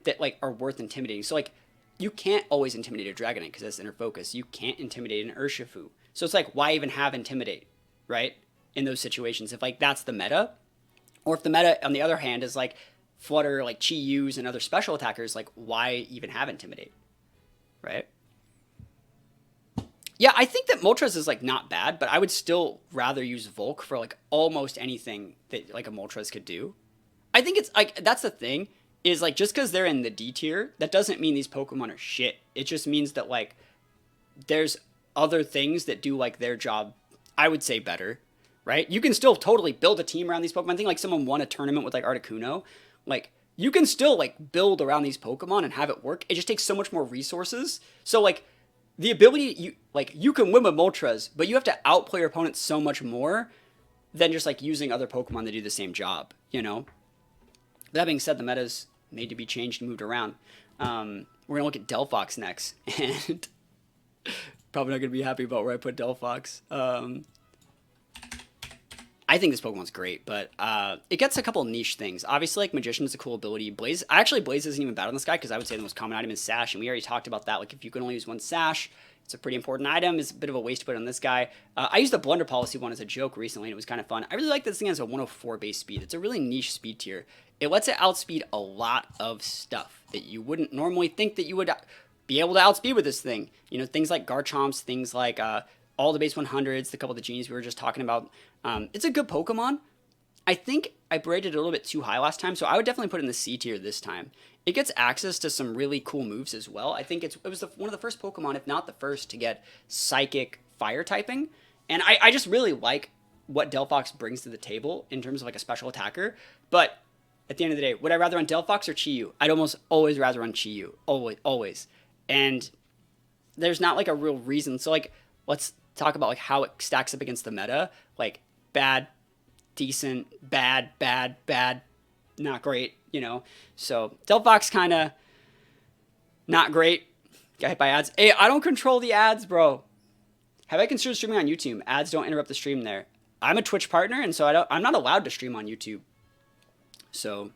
that, like, are worth intimidating. So, like, you can't always intimidate a Dragonite because that's inner focus. You can't intimidate an Urshifu. So it's like, why even have Intimidate, right? In those situations, if like that's the meta, or if the meta on the other hand is like Flutter, like Chi-Yus and other special attackers, like why even have Intimidate, right? Yeah, I think that Moltres is like not bad, but I would still rather use Volk for like almost anything that like a Moltres could do. I think it's like, that's the thing, is like just because they're in the D tier, that doesn't mean these Pokemon are shit. It just means that like there's other things that do like their job, I would say, better, right? You can still totally build a team around these Pokemon. I think like someone won a tournament with like Articuno. Like you can still like build around these Pokemon and have it work. It just takes so much more resources. So like the ability, you can win with Moltres, but you have to outplay your opponent so much more than just like using other Pokemon to do the same job, you know? That being said, the meta's made to be changed and moved around. We're going to look at Delphox next, and probably not going to be happy about where I put Delphox. I think this Pokemon's great, but it gets a couple niche things. Obviously, like Magician is a cool ability. Blaze isn't even bad on this guy because I would say the most common item is Sash, and we already talked about that. Like if you can only use one Sash, it's a pretty important item. It's a bit of a waste to put on this guy. I used the Blunder Policy one as a joke recently, and it was kind of fun. I really like this thing has a 104 base speed. It's a really niche speed tier. It lets it outspeed a lot of stuff that you wouldn't normally think that you would be able to outspeed with this thing. You know, things like Garchomps, things like all the base 100s, the couple of the genies we were just talking about. It's a good Pokemon. I think I rated it a little bit too high last time, so I would definitely put it in the C tier this time. It gets access to some really cool moves as well. I think it was one of the first Pokemon, if not the first, to get Psychic Fire typing. And I just really like what Delphox brings to the table in terms of like a special attacker. But at the end of the day, would I rather run Delphox or Chi-Yu? I'd almost always rather run Chi-Yu. Always. And there's not like a real reason. So like, let's talk about like how it stacks up against the meta. Like bad, decent, bad, not great, you know. So Delphox kind of not great. Got hit by ads. Hey, I don't control the ads, bro. Have I considered streaming on YouTube? Ads don't interrupt the stream there. I'm a Twitch partner, and so I'm not allowed to stream on YouTube. So,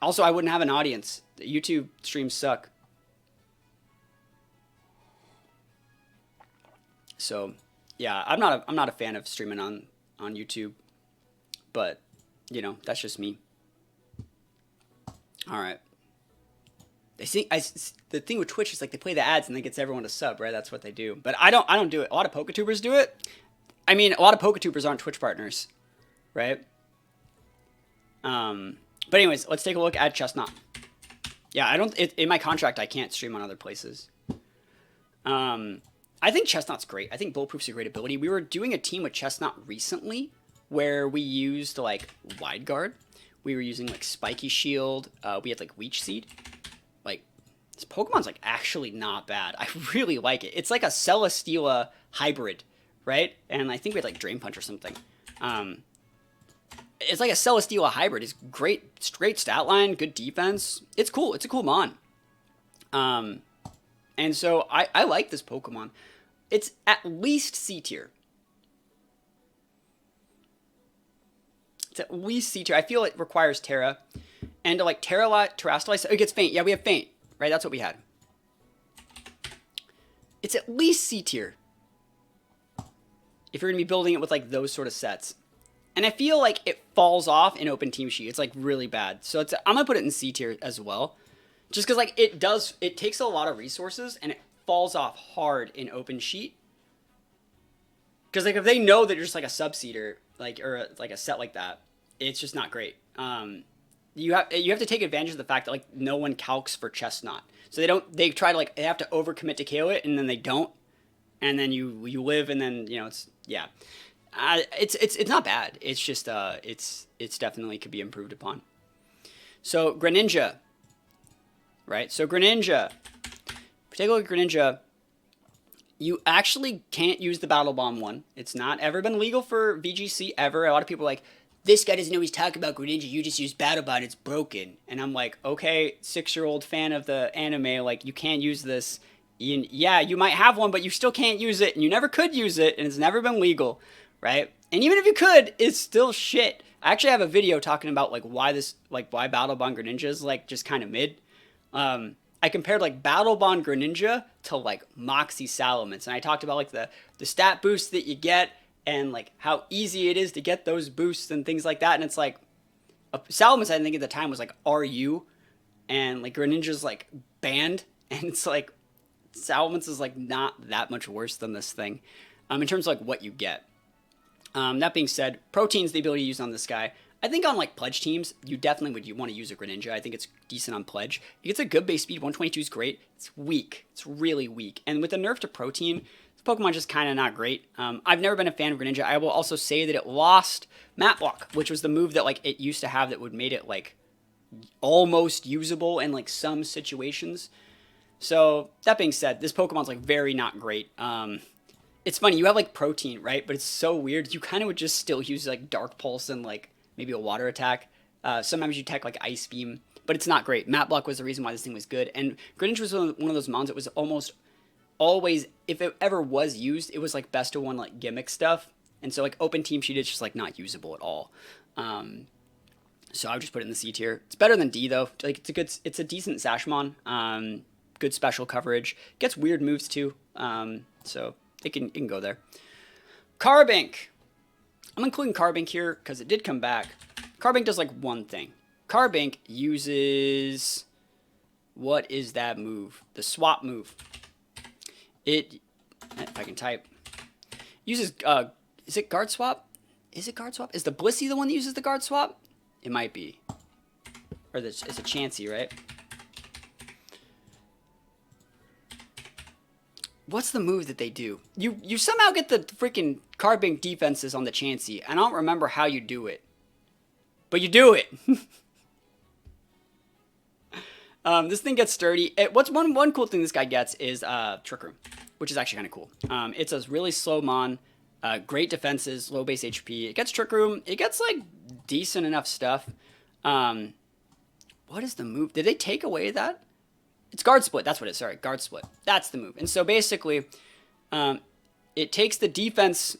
also I wouldn't have an audience. The YouTube streams suck. So, yeah, I'm not a fan of streaming on YouTube, but you know, that's just me. All right. They see, the thing with Twitch is like they play the ads and they gets everyone to sub, right? That's what they do. But I don't do it. A lot of Poketubers do it. I mean, a lot of Poketubers aren't Twitch partners, right? But anyways, let's take a look at Chesnaught. Yeah, in my contract I can't stream on other places. I think Chesnaught's great. I think Bulletproof's a great ability. We were doing a team with Chesnaught recently where we used like Wide Guard. We were using like Spiky Shield. We had like Leech Seed. Like This Pokemon's like actually not bad. I really like it. It's like a Celesteela hybrid, right? And I think we had like Drain Punch or something. It's like a Celesteela hybrid. It's great stat line, good defense. It's cool. It's a cool mon. And so I like this Pokemon. It's at least C tier. It's at least C tier. I feel it requires Terra. And to like Terrastalize, it gets Faint. Yeah, we have Faint, right? That's what we had. It's at least C tier. If you're going to be building it with like those sort of sets. And I feel like it falls off in Open Team Sheet. It's like really bad. So I'm going to put it in C tier as well. Just because like it takes a lot of resources and it falls off hard in Open Sheet. Because like if they know that you're just like a Subseeder, like or like a set like that, it's just not great. You have to take advantage of the fact that like no one calcs for Chesnaught. So they try to like they have to overcommit to KO it and then they don't. And then you live and then it's it's not bad. It's just it's definitely could be improved upon. So Greninja. Right? So Greninja. Take a look at Greninja. You actually can't use the Battle Bomb one. It's not ever been legal for VGC ever. A lot of people are like, this guy doesn't know what he's talking about, Greninja. You just use Battle Bomb, it's broken. And I'm like, okay, 6-year-old fan of the anime, like, you can't use this. Yeah, you might have one, but you still can't use it, and you never could use it, and it's never been legal, right? And even if you could, it's still shit. I actually have a video talking about, like, why Battle Bond Greninja is, like, just kind of mid. I compared, like, Battle Bond Greninja to, like, Moxie Salamence, and I talked about, like, the stat boosts that you get, and, like, how easy it is to get those boosts and things like that, and it's, like, Salamence, I think, at the time was, like, RU, and, like, Greninja's, like, banned, and it's, like, Salamence is like not that much worse than this thing in terms of like what you get. That being said, Protein's the ability to use on this guy. I think on like Pledge teams, you definitely would want to use a Greninja. I think it's decent on Pledge. It gets a good base speed. 122 is great. It's weak. It's really weak. And with the nerf to Protein, this Pokemon just kind of not great. I've never been a fan of Greninja. I will also say that it lost Map Block, which was the move that like it used to have that would made it like almost usable in like some situations. So, that being said, this Pokemon's, like, very not great. It's funny, you have, like, Protein, right? But it's so weird. You kind of would just still use, like, Dark Pulse and, like, maybe a Water Attack. Sometimes you tech, like, Ice Beam. But it's not great. Map Block was the reason why this thing was good. And Greninja was one of those mons that was almost always, if it ever was used, it was, like, best of one, like, gimmick stuff. And so, like, Open Team Sheet, it's just, like, not usable at all. So, I would just put it in the C tier. It's better than D, though. Like, it's a decent Sashmon. Good special coverage. Gets weird moves too. So it can go there. Carbink. I'm including Carbink here because it did come back. Carbink does like one thing. Carbink uses, what is that move? The swap move. If I can type, uses, is it guard swap? Is it guard swap? Is the Blissey the one that uses the guard swap? It might be. Or it's a Chansey, right? What's the move that they do? You somehow get the freaking Carbink defenses on the Chansey, and I don't remember how you do it. But you do it! This thing gets sturdy. What's one cool thing this guy gets is Trick Room, which is actually kind of cool. It's a really slow mon, great defenses, low base HP. It gets Trick Room. It gets, like, decent enough stuff. What is the move? Did they take away that? It's Guard Split. That's what it is. Sorry, Guard Split. That's the move. And so basically, it takes the defense,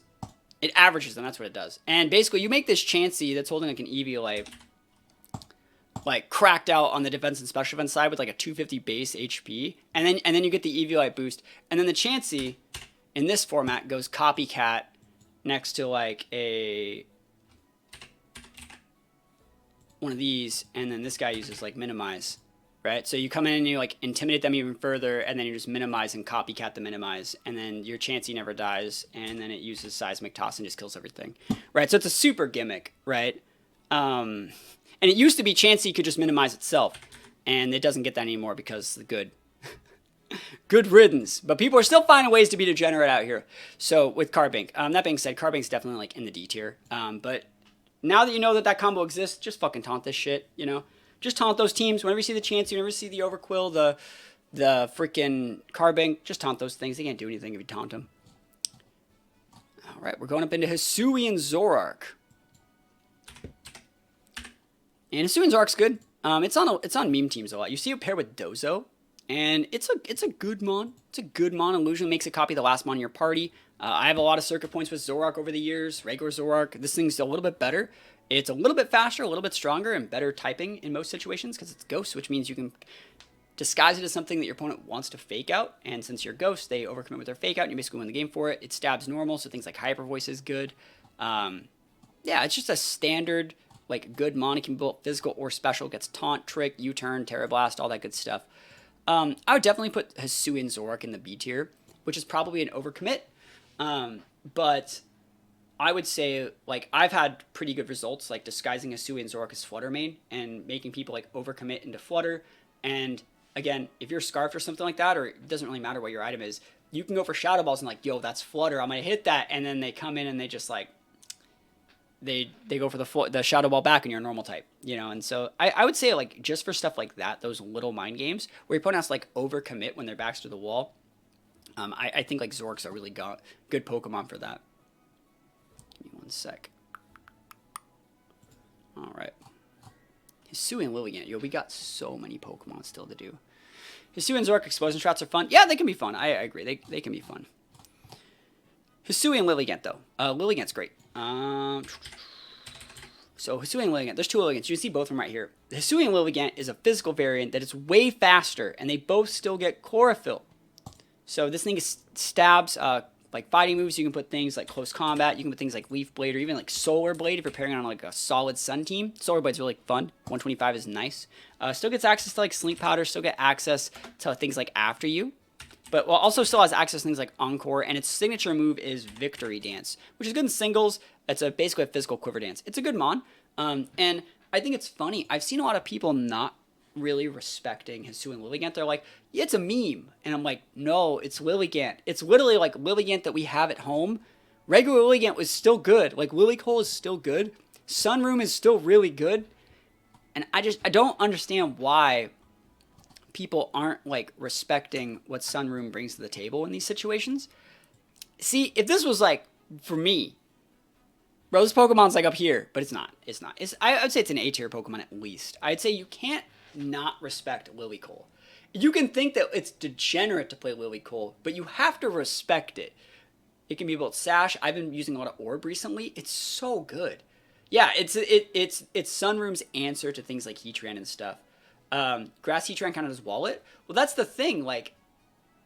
it averages them. That's what it does. And basically, you make this Chansey that's holding like an Eviolite, like cracked out on the defense and special defense side with like a 250 base HP, and then you get the Eviolite boost. And then the Chansey in this format goes Copycat next to like one of these, and then this guy uses like Minimize. Right, so you come in and you like intimidate them even further, and then you just minimize and copycat the minimize, and then your Chansey never dies, and then it uses Seismic Toss and just kills everything. Right, so it's a super gimmick, right? And it used to be Chansey could just minimize itself, and it doesn't get that anymore because the good riddance. But people are still finding ways to be degenerate out here. So with Carbink, that being said, Carbink's definitely like in the D tier. But now that you know that combo exists, just fucking taunt this shit, you know? Just taunt those teams. Whenever you see the Chansey, whenever you see the Overquill, the The freaking Carbink, just taunt those things. They can't do anything if you taunt them. All right, we're going up into Hisuian Zoroark. And Hisuian Zoroark's good. It's on meme teams a lot. You see it paired with Dozo, and it's a good mon. It's a good mon. Illusion makes it copy the last mon in your party. I have a lot of circuit points with Zoroark over the years. Regular Zoroark. This thing's a little bit better. It's a little bit faster, a little bit stronger, and better typing in most situations because it's Ghost, which means you can disguise it as something that your opponent wants to fake out. And since you're Ghost, they overcommit with their fake out, and you basically win the game for it. It stabs normal, so things like Hyper Voice is good. Yeah, it's just a standard, like, good mon. It can be both physical or special. It gets Taunt, Trick, U-Turn, Terra Blast, all that good stuff. I would definitely put Hisuian Zoroark in the B tier, which is probably an overcommit. But I would say, like, I've had pretty good results, like disguising Hisuian Zoroark as Flutter main and making people, like, overcommit into Flutter. And, again, if you're Scarfed or something like that, or it doesn't really matter what your item is, you can go for Shadow Balls and, like, yo, that's Flutter, I'm going to hit that. And then they come in and they just, like, they go for the Shadow Ball back and you're a normal type, you know? And so I would say, like, just for stuff like that, those little mind games where your opponent has to, like, overcommit when their back's to the wall, I think, like, Zoroark's a really good Pokemon for that. Give me one sec. All right. Hisuian Lilligant. Yo, we got so many Pokemon still to do. Hisuian Zoroark Explosion Shots are fun. Yeah, they can be fun. I agree. They can be fun. Hisuian Lilligant, though. Lilligant's great. So Hisuian Lilligant. There's two Lilligants. You can see both of them right here. The Hisuian Lilligant is a physical variant that is way faster, and they both still get Chlorophyll. So this thing stabs like fighting moves. You can put things like Close Combat. You can put things like Leaf Blade or even like Solar Blade if you're pairing on like a solid Sun team. Solar Blade's really fun. 125 is nice. Still gets access to like Sleep Powder. Still get access to things like After You. But also still has access to things like Encore. And its signature move is Victory Dance, which is good in singles. It's basically a physical Quiver Dance. It's a good mon. And I think it's funny. I've seen a lot of people not really respecting Hisuian Lilligant. They're like, yeah, it's a meme. And I'm like, no, it's Lilligant. It's literally like Lilligant that we have at home. Regular Lilligant was still good. Like, Lilycole is still good. Sunroom is still really good. And I don't understand why people aren't, like, respecting what Sunroom brings to the table in these situations. See, if this was, like, for me, bro, this Pokemon's, like, up here. But it's not. It's not. I would say it's an A-tier Pokemon at least. I'd say you can't not respect Lilycole. You can think that it's degenerate to play Lilycole, but you have to respect it. It can be both Sash. I've been using a lot of Orb recently. It's so good. Yeah, it's Sunroom's answer to things like Heatran and stuff. Grass Heatran kind of does Wallet. Well, that's the thing, like,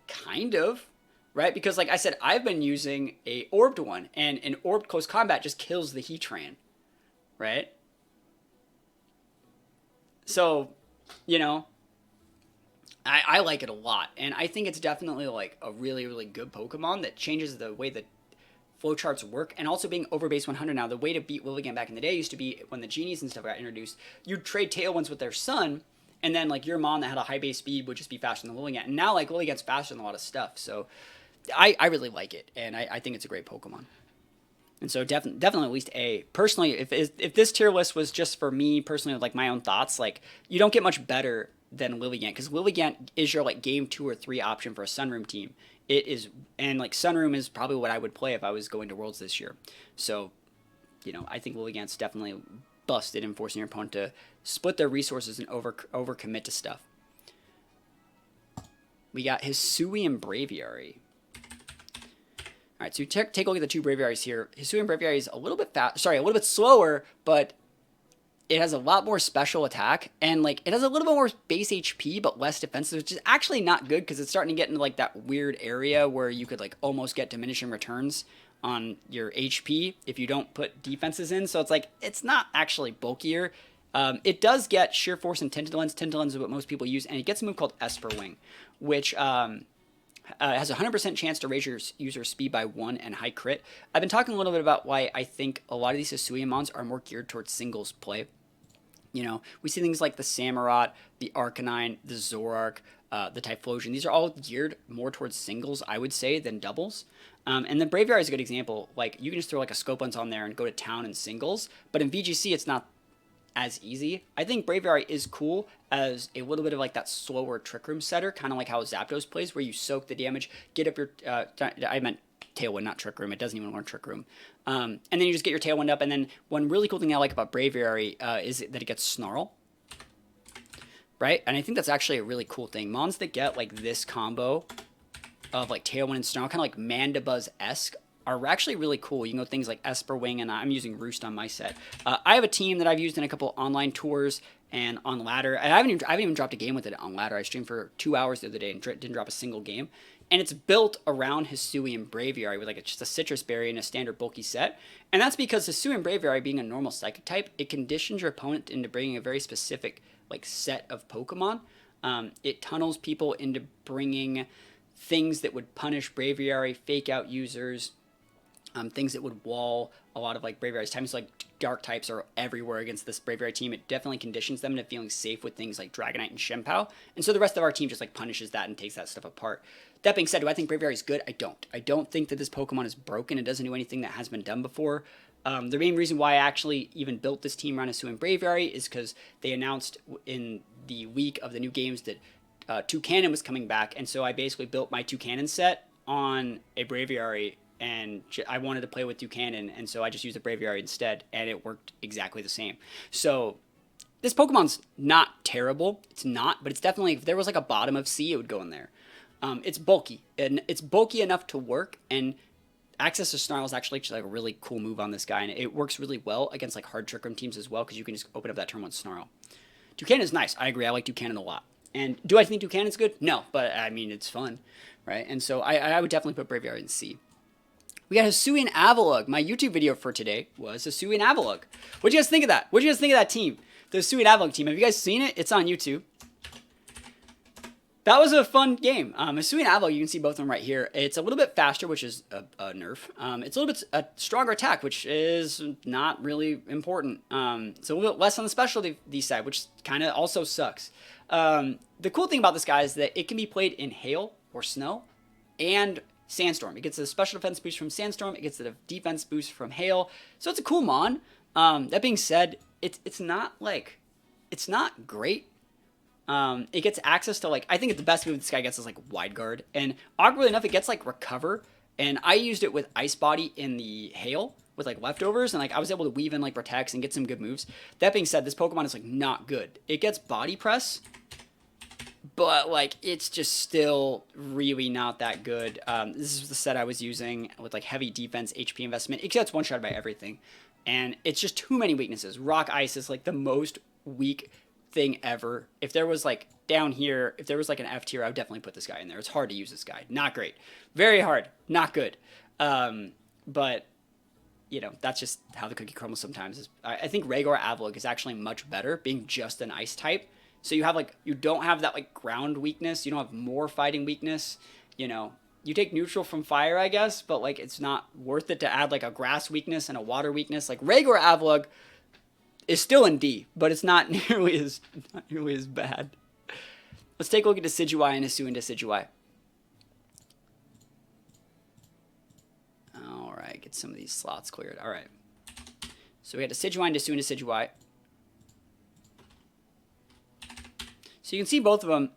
kind of, right? Because, like I said, I've been using a Orbed one, and an Orbed Close Combat just kills the Heatran, right? So, you know, I like it a lot, and I think it's definitely, like, a really, really good Pokemon that changes the way that flowcharts work, and also being over base 100 now. The way to beat Lilligant back in the day used to be when the Genies and stuff got introduced, you'd trade Tailwinds with their son, and then, like, your mon that had a high base speed would just be faster than Lilligant, and now, like, Lilligant's faster than a lot of stuff, so I really like it, and I think it's a great Pokemon. And so definitely at least A. Personally, if this tier list was just for me personally, like my own thoughts, like, you don't get much better than Lilligant, because Lilligant is your, like, game 2 or 3 option for a Sunroom team. It is, and, like, Sunroom is probably what I would play if I was going to Worlds this year. So, you know, I think Lilligant's definitely busted in forcing your opponent to split their resources and overcommit to stuff. We got Hisuian Braviary. All right, so take a look at the two Braviaries here. Hisuian Braviary is a little bit slower, but it has a lot more special attack, and, like, it has a little bit more base HP, but less defensive, which is actually not good, because it's starting to get into, like, that weird area where you could, like, almost get diminishing returns on your HP if you don't put defenses in, so it's, like, it's not actually bulkier. It does get Sheer Force and Tinted Lens. Tinted Lens is what most people use, and it gets a move called Esper Wing, which has a 100% chance to raise your user's speed by 1 and high crit. I've been talking a little bit about why I think a lot of these Hisuian mons are more geared towards singles play. You know, we see things like the Samurott, the Arcanine, the Zoroark, the Typhlosion. These are all geared more towards singles, I would say, than doubles. And the Braviary is a good example. Like, you can just throw, like, a Scope Lens on there and go to town in singles. But in VGC, it's not as easy. I think Braviary is cool as a little bit of like that slower Trick Room setter, kind of like how Zapdos plays, where you soak the damage, get up your, I meant Tailwind, not Trick Room. It doesn't even learn Trick Room. And then you just get your Tailwind up, and then one really cool thing I like about Braviary is that it gets Snarl. Right? And I think that's actually a really cool thing. Mons that get like this combo of like Tailwind and Snarl, kind of like Mandibuzz-esque, are actually really cool. You can go things like Esper Wing, and I'm using Roost on my set. I have a team that I've used in a couple online tours and on ladder. I haven't even dropped a game with it on ladder. I streamed for 2 hours the other day and didn't drop a single game. And it's built around Hisuian Braviary with like just a Citrus Berry and a standard bulky set. And that's because Hisuian Braviary, being a normal Psychic type, it conditions your opponent into bringing a very specific like set of Pokemon. It tunnels people into bringing things that would punish Braviary, fake out users, things that would wall a lot of like Braviary's types. Like dark types are everywhere against this Braviary team. It definitely conditions them into feeling safe with things like Dragonite and Shenpao. And so the rest of our team just like punishes that and takes that stuff apart. That being said, do I think Braviary is good? I don't. I don't think that this Pokemon is broken. It doesn't do anything that has been done before. The main reason why I actually even built this team around Hisuian Braviary is because they announced in the week of the new games that Toucannon was coming back, and so I basically built my Toucannon set on a Braviary, and I wanted to play with Toucannon, and so I just used a Braviary instead, and it worked exactly the same. So this Pokemon's not terrible. It's not, but it's definitely, if there was like a bottom of C, it would go in there. It's bulky, and it's bulky enough to work, and Access to Snarl is actually just like a really cool move on this guy, and it works really well against like hard Trick Room teams as well, because you can just open up that turn 1 Snarl. Toucannon is nice. I agree. I like Toucannon a lot. And do I think Toucannon's good? No, but I mean, it's fun, right? And so I would definitely put Braviary in C. We got Hisuian Avalugg. My YouTube video for today was Hisuian Avalugg. What'd you guys think of that? What'd you guys think of that team? The Hisuian Avalugg team. Have you guys seen it? It's on YouTube. That was a fun game. Hisuian Avalugg, you can see both of them right here. It's a little bit faster, which is a nerf. It's a little bit a stronger attack, which is not really important. So a little bit less on the specialty side, which kind of also sucks. The cool thing about this guy is that it can be played in Hail or Snow and Sandstorm. It gets a special defense boost from Sandstorm. It gets a defense boost from Hail. So it's a cool mon. That being said, it's not great. It gets access to, like, I think the best move this guy gets is, like, Wide Guard. And awkwardly enough, it gets, like, Recover. And I used it with Ice Body in the Hail with, like, leftovers. And, like, I was able to weave in, like, Protects and get some good moves. That being said, this Pokemon is, like, not good. It gets Body Press, but, like, it's just still really not that good. This is the set I was using with, like, heavy defense, HP investment. It gets one-shot by everything. And it's just too many weaknesses. Rock Ice is, like, the most weak thing ever. If there was like down here, if there was like an F tier, I would definitely put this guy in there. It's hard to use this guy. Not great. Very hard. Not good. But you know, that's just how the cookie crumbles sometimes. I think Rhaegar Avalugg is actually much better being just an ice type. So you have like, you don't have that like ground weakness. You don't have more fighting weakness. You know, you take neutral from fire, I guess, but like it's not worth it to add like a grass weakness and a water weakness. Like Rhaegar Avalugg is still in D, but it's not nearly as bad. Let's take a look at Decidueye and Hisuian Decidueye. All right, get some of these slots cleared. All right. So we got Decidueye and Hisuian Decidueye. So you can see both of them.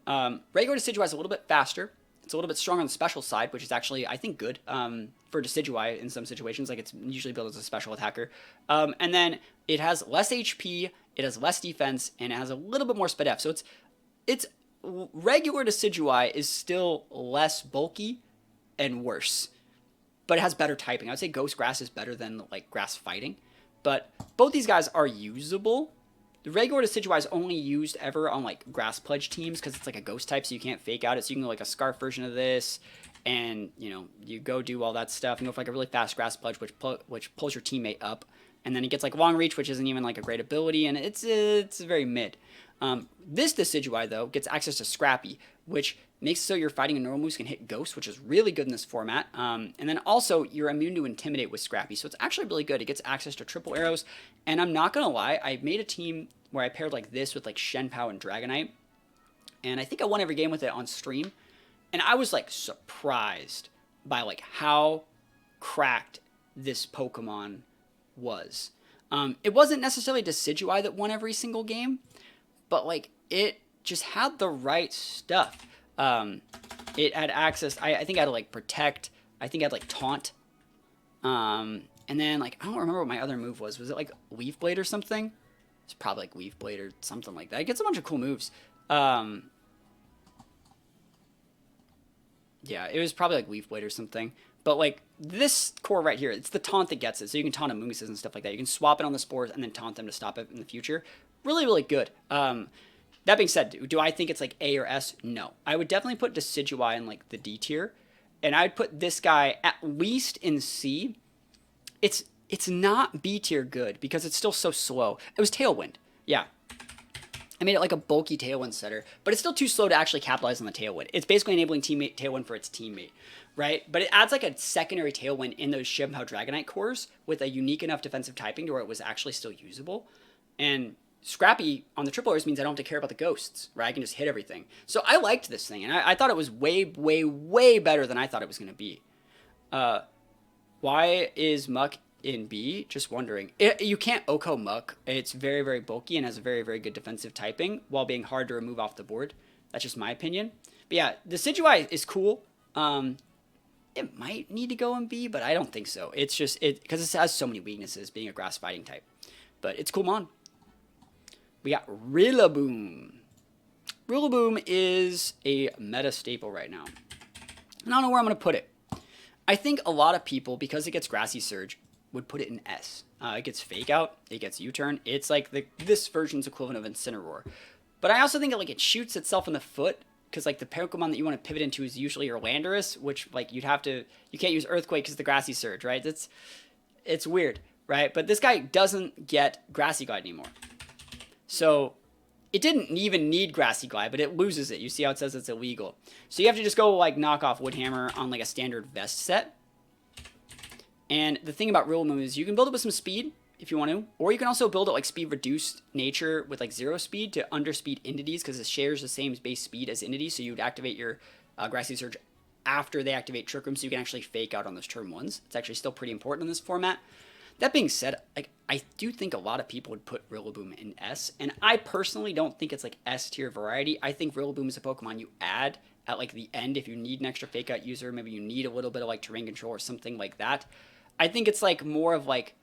Regular Decidueye is a little bit faster. It's a little bit stronger on the special side, which is actually, I think, good for Decidueye in some situations. Like, it's usually built as a special attacker. And then it has less HP, it has less defense, and it has a little bit more speed F. So it's regular Decidueye is still less bulky and worse, but it has better typing. I would say Ghost Grass is better than, like, Grass Fighting. But both these guys are usable. The regular Decidueye is only used ever on, like, Grass Pledge teams because it's, like, a ghost type, so you can't fake out it. So you can go, like, a Scarf version of this, and, you know, you go do all that stuff and go for, like, a really fast Grass Pledge, which pulls your teammate up. And then it gets, like, Long Reach, which isn't even, like, a great ability, and it's very mid. This Decidueye, though, gets access to Scrappy, which makes it so your fighting and normal moves can hit Ghost, which is really good in this format. And then also, you're immune to Intimidate with Scrappy, so it's actually really good. It gets access to triple arrows, and I'm not going to lie, I made a team where I paired, like, this with, like, Shenpao and Dragonite, and I think I won every game with it on stream, and I was, like, surprised by, like, how cracked this Pokemon was. It wasn't necessarily Decidueye that won every single game, but like it just had the right stuff. It had access. I think I had like Protect. I think I had like Taunt. And then like I don't remember what my other move was. Was it like Leaf Blade or something? It's probably like Leaf Blade or something like that. It gets a bunch of cool moves. Yeah, it was probably like Leaf Blade or something. But like this core right here, it's the taunt that gets it. So you can taunt Amoonguses and stuff like that. You can swap it on the Spores and then taunt them to stop it in the future. Really, really good. That being said, do I think it's like A or S? No. I would definitely put Decidueye in like the D tier. And I would put this guy at least in C. It's not B tier good because it's still so slow. It was Tailwind. Yeah. I made it like a bulky Tailwind setter, but it's still too slow to actually capitalize on the Tailwind. It's basically enabling teammate Tailwind for its teammate, right? But it adds like a secondary Tailwind in those Shivmhow Dragonite cores with a unique enough defensive typing to where it was actually still usable. And Scrappy on the triple R's means I don't have to care about the ghosts, right? I can just hit everything. So I liked this thing, and I thought it was way, way, way better than I thought it was going to be. Why is Muk in B? Just wondering. You can't Oko Muk. It's very, very bulky and has a very, very good defensive typing while being hard to remove off the board. That's just my opinion. But yeah, the Decidueye is cool. It might need to go in B, but I don't think so. It's just, because it has so many weaknesses being a grass fighting type. But it's cool mon. We got Rillaboom. Rillaboom is a meta staple right now. And I don't know where I'm going to put it. I think a lot of people, because it gets Grassy Surge, would put it in S. It gets Fake Out, it gets U-Turn. It's like this version's equivalent of Incineroar. But I also think it shoots itself in the foot, because like the Pokemon that you want to pivot into is usually your Landorus, which like you can't use Earthquake because the Grassy Surge, right? It's weird, right? But this guy doesn't get Grassy Glide anymore. So it didn't even need Grassy Glide, but it loses it. You see how it says it's illegal. So you have to just go like knock off Woodhammer on like a standard vest set. And the thing about Rillaboom is you can build it with some speed if you want to, or you can also build it like speed reduced nature with like 0 speed to underspeed entities because it shares the same base speed as entities. So you would activate your Grassy Surge after they activate Trick Room, so you can actually Fake Out on those turn ones. It's actually still pretty important in this format. That being said, like I do think a lot of people would put Rillaboom in S, and I personally don't think it's like S tier variety. I think Rillaboom is a Pokemon you add at like the end if you need an extra Fake Out user, maybe you need a little bit of like terrain control or something like that. I think it's like more of like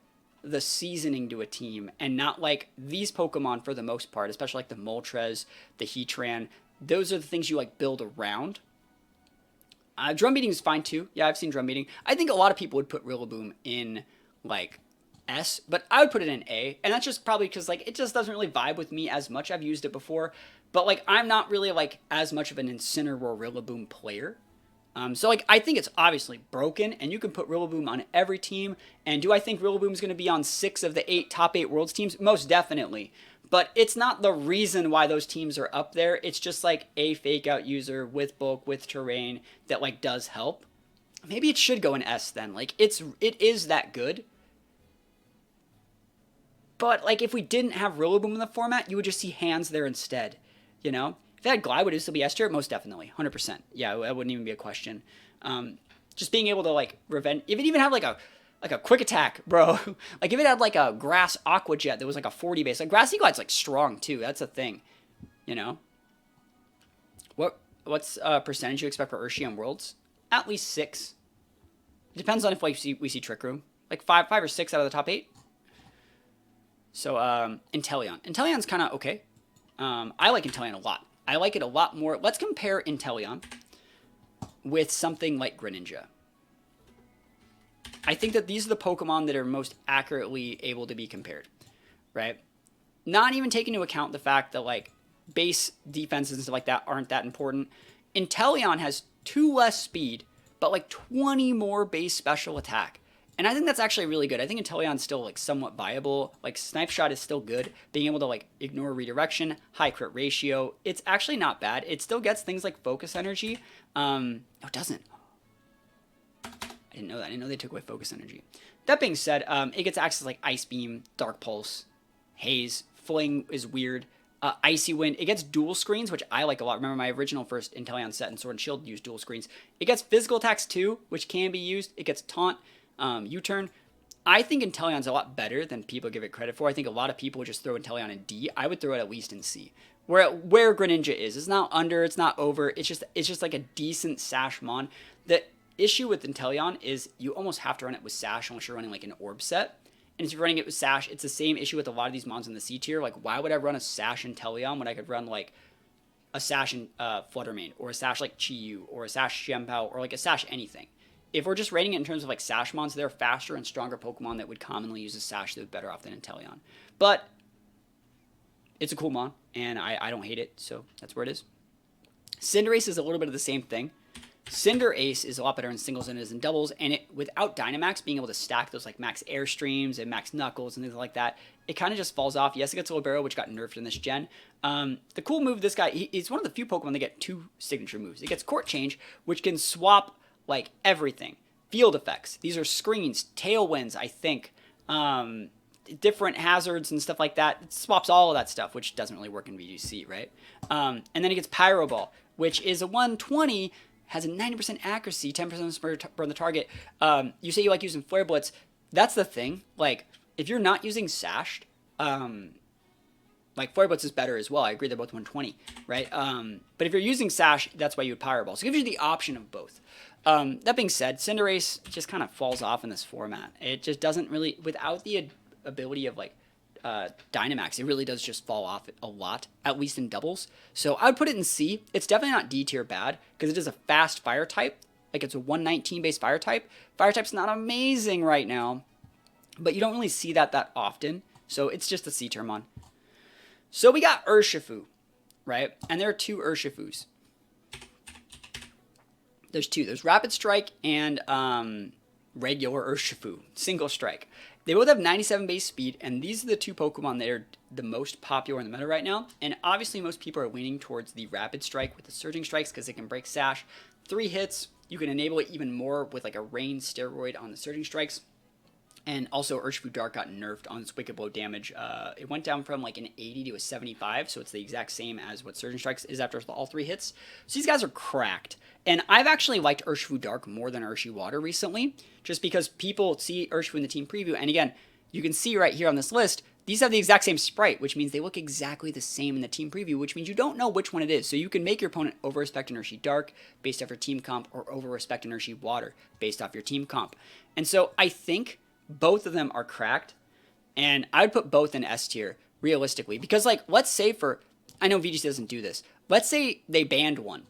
the seasoning to a team and not like these Pokemon for the most part, especially like the Moltres, the Heatran. Those are the things you like build around. Drum Beating is fine too. Yeah, I've seen Drum Beating. I think a lot of people would put Rillaboom in like S, but I would put it in A, and that's just probably because like it just doesn't really vibe with me as much. I've used it before, but like I'm not really like as much of an Incineroar Rillaboom player. So like I think it's obviously broken, and you can put Rillaboom on every team. And do I think Rillaboom is going to be on 6 of the top 8 Worlds teams? Most definitely. But it's not the reason why those teams are up there. It's just like a Fake Out user with bulk, with terrain that like does help. Maybe it should go in S then. Like it is that good. But like if we didn't have Rillaboom in the format, you would just see hands there instead, you know? If it had Glide, would it still be S tier? Most definitely, 100%. Yeah, that wouldn't even be a question. Just being able to like revenge, if it even had like a quick attack, bro. Like if it had like a Grass Aqua Jet that was like a 40 base, like Grassy Glide's like strong too. That's a thing, you know. What's percentage you expect for Urshifu on Worlds? At least 6. It depends on if like we see Trick Room, like 5 or 6 out of the top 8. So Inteleon. Inteleon's kind of okay. I like Inteleon a lot. I like it a lot more. Let's compare Inteleon with something like Greninja. I think that these are the Pokemon that are most accurately able to be compared, right? Not even taking into account the fact that like base defenses and stuff like that aren't that important. Inteleon has 2 less speed, but like 20 more base special attack. And I think that's actually really good. I think Inteleon's still like somewhat viable. Like Snipe Shot is still good. Being able to like ignore redirection, high crit ratio. It's actually not bad. It still gets things like focus energy. No, it doesn't. I didn't know that. I didn't know they took away focus energy. That being said, it gets access like Ice Beam, Dark Pulse, Haze, Fling is weird. Icy Wind. It gets dual screens, which I like a lot. Remember my original first Inteleon set in Sword and Shield used dual screens. It gets physical attacks too, which can be used. It gets Taunt. U-Turn. I think Inteleon's a lot better than people give it credit for. I think a lot of people just throw Inteleon in D. I would throw it at least in C. Where Greninja is. It's not under, it's not over. It's just like a decent Sash Mon. The issue with Inteleon is you almost have to run it with Sash unless you're running like an Orb set. And if you're running it with Sash, it's the same issue with a lot of these Mons in the C tier. Like, why would I run a Sash Inteleon when I could run like a Sash Fluttermane, or a Sash like Chi-Yu, or a Sash Xianbao, or like a Sash anything? If we're just rating it in terms of like Sash Mons, they're faster and stronger Pokemon that would commonly use a Sash that would be better off than Inteleon. But it's a cool Mon, and I don't hate it, so that's where it is. Cinderace is a little bit of the same thing. Cinderace is a lot better in singles than it is in doubles, and it, without Dynamax, being able to stack those like max Airstreams and max Knuckles and things like that, it kind of just falls off. Yes, it gets a Libero, which got nerfed in this gen. The cool move, this guy, he's one of the few Pokemon that get 2 signature moves. It gets Court Change, which can swap like everything. Field effects. These are screens, tailwinds, I think. Different hazards and stuff like that. It swaps all of that stuff, which doesn't really work in VGC, right? And then it gets Pyro Ball, which is a 120, has a 90% accuracy, 10% burn the target. You say you like using Flare Blitz. That's the thing. Like, if you're not using Sashed, like Flare Blitz is better as well. I agree, they're both 120, right? But if you're using Sash, that's why you would Pyro Ball. So it gives you the option of both. That being said, Cinderace just kind of falls off in this format. It just doesn't really, without the ability of like Dynamax, it really does just fall off a lot, at least in doubles. So I would put it in C. It's definitely not D tier bad, because it is a fast fire type. Like, it's a 119 base fire type. Fire type's not amazing right now, but you don't really see that often. So it's just a C tier Mon. So we got Urshifu, right? And there are 2 Urshifus. There's 2. There's Rapid Strike and regular Urshifu, Single Strike. They both have 97 base speed, and these are the 2 Pokemon that are the most popular in the meta right now. And obviously most people are leaning towards the Rapid Strike with the Surging Strikes because it can break Sash. 3 hits, you can enable it even more with like a Rain Steroid on the Surging Strikes. And also Urshifu Dark got nerfed on its Wicked Blow damage. It went down from like an 80 to a 75, so it's the exact same as what Surging Strikes is after all 3 hits. So these guys are cracked. And I've actually liked Urshifu Dark more than Urshifu Water recently, just because people see Urshifu in the team preview. And again, you can see right here on this list, these have the exact same sprite, which means they look exactly the same in the team preview, which means you don't know which one it is. So you can make your opponent over-respect an Urshifu Dark based off your team comp, or over-respect an Urshifu Water based off your team comp. And so I think both of them are cracked, and I would put both in S tier, realistically. Because, like, let's say I know VGC doesn't do this. Let's say they banned one.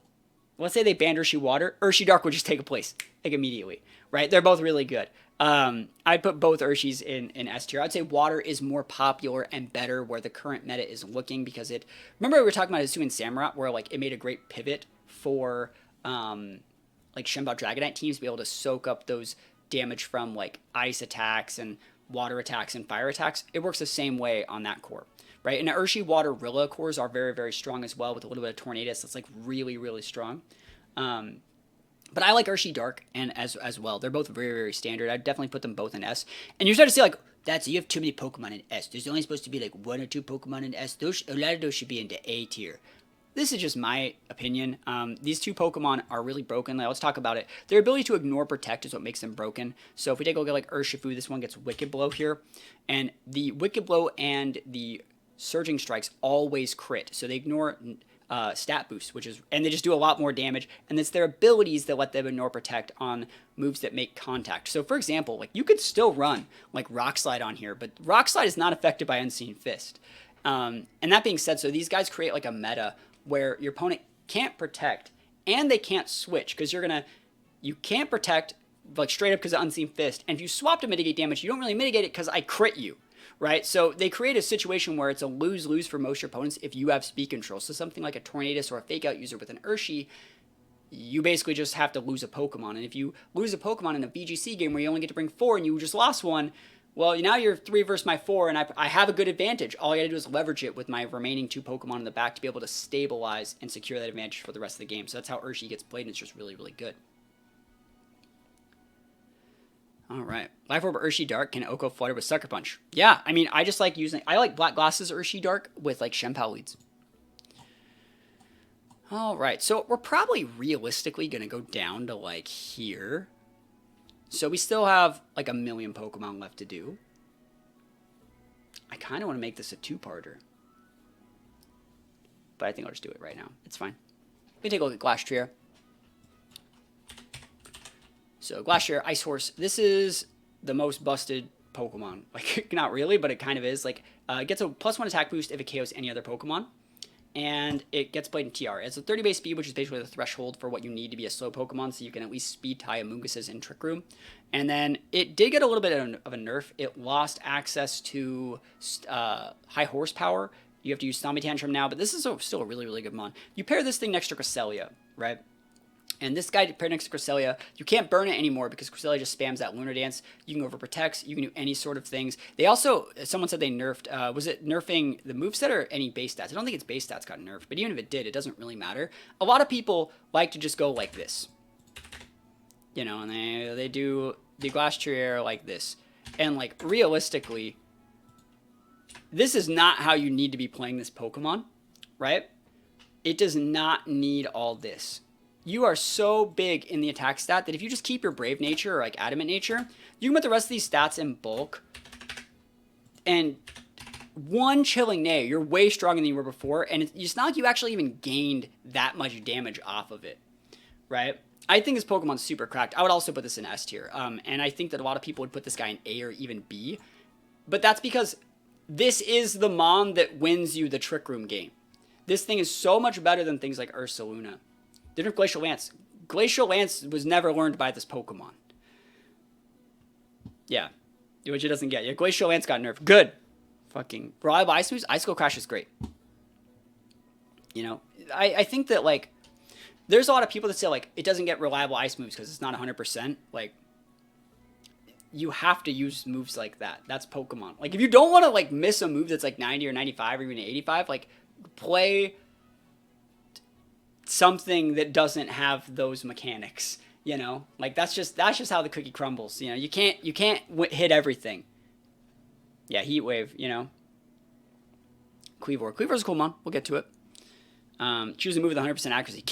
Let's say they banned Urshifu Water. Urshifu Dark would just take a place, like, immediately, right? They're both really good. I'd put both Urshis in S tier. I'd say Water is more popular and better where the current meta is looking, because remember we were talking about Hisuian and Samurott, where, like, it made a great pivot for, like, Shenbao Dragonite teams to be able to soak up those damage from like ice attacks and water attacks and fire attacks. It works the same way on that core, right? And the Urshifu Water Rilla cores are very, very strong as well, with a little bit of Tornadus that's like really, really strong. But I like Urshifu Dark and as well. They're both very, very standard. I'd definitely put them both in S. And you start to see like, you have too many Pokemon in S. There's only supposed to be like 1 or 2 Pokemon in S. A lot of those should be into A tier. This is just my opinion. These 2 Pokemon are really broken. Like, let's talk about it. Their ability to ignore Protect is what makes them broken. So if we take a look at like Urshifu, this one gets Wicked Blow here. And the Wicked Blow and the Surging Strikes always crit. So they ignore Stat Boost, and they just do a lot more damage. And it's their abilities that let them ignore Protect on moves that make contact. So for example, like, you could still run like Rock Slide on here, but Rock Slide is not affected by Unseen Fist. And that being said, so these guys create like a meta where your opponent can't protect and they can't switch, because you can't protect like straight up because of Unseen Fist, and if you swap to mitigate damage, you don't really mitigate it because I crit you, right? So they create a situation where it's a lose-lose for most your opponents if you have speed control. So something like a Tornadus or a Fake Out user with an Urshifu, you basically just have to lose a Pokemon. And if you lose a Pokemon in a VGC game where you only get to bring 4 and you just lost one, well, now you're 3 versus my 4, and I have a good advantage. All I gotta do is leverage it with my remaining 2 Pokemon in the back to be able to stabilize and secure that advantage for the rest of the game. So that's how Urshifu gets played, and it's just really, really good. Alright. Life Orb Urshifu Dark can Oko Flutter with Sucker Punch. Yeah, I mean, I like Black Glasses Urshifu Dark with, like, Shenpao leads. Alright, so we're probably realistically gonna go down to, like, here. So we still have like a million Pokemon left to do. I kind of want to make this a two-parter. But I think I'll just do it right now. It's fine. We can take a look at Glastrier. So Glastrier, Ice Horse. This is the most busted Pokemon. Like, not really, but it kind of is. Like, it gets a +1 attack boost if it KOs any other Pokemon. And it gets played in TR. It's a 30 base speed, which is basically the threshold for what you need to be a slow Pokemon, so you can at least speed tie Amoonguses in Trick Room. And then it did get a little bit of a nerf. It lost access to high horsepower. You have to use Stompy Tantrum now, but this is still a really, really good mon. You pair this thing next to Cresselia, right? And this guy paired next to Cresselia, you can't burn it anymore because Cresselia just spams that Lunar Dance. You can overprotect. You can do any sort of things. They also, someone said they nerfed, was it nerfing the moveset or any base stats? I don't think its base stats got nerfed, but even if it did, it doesn't really matter. A lot of people like to just go like this. You know, and they do the Glastrier like this. And like, realistically, this is not how you need to be playing this Pokemon, right? It does not need all this. You are so big in the attack stat that if you just keep your Brave Nature or like Adamant Nature, you can put the rest of these stats in bulk. And one Chilling Neigh, you're way stronger than you were before. And it's not like you actually even gained that much damage off of it, right? I think this Pokemon's super cracked. I would also put this in S tier. And I think that a lot of people would put this guy in A or even B. But that's because this is the Mon that wins you the Trick Room game. This thing is so much better than things like Ursaluna. Different Glacial Lance. Glacial Lance was never learned by this Pokemon. Yeah. Which it doesn't get. Yeah, Glacial Lance got nerfed. Good. Fucking reliable Ice Moves. Icicle Crash is great. You know, I think that, like, there's a lot of people that say, like, it doesn't get reliable Ice Moves because it's not 100%. Like, you have to use moves like that. That's Pokemon. Like, if you don't want to, like, miss a move that's, like, 90 or 95 or even 85, like, play something that doesn't have those mechanics, you know? Like, that's just how the cookie crumbles, you know? You can't hit everything. Yeah, Heat Wave, you know? Cleavor. Cleavor's a cool mon. We'll get to it. Choose a move with 100% accuracy.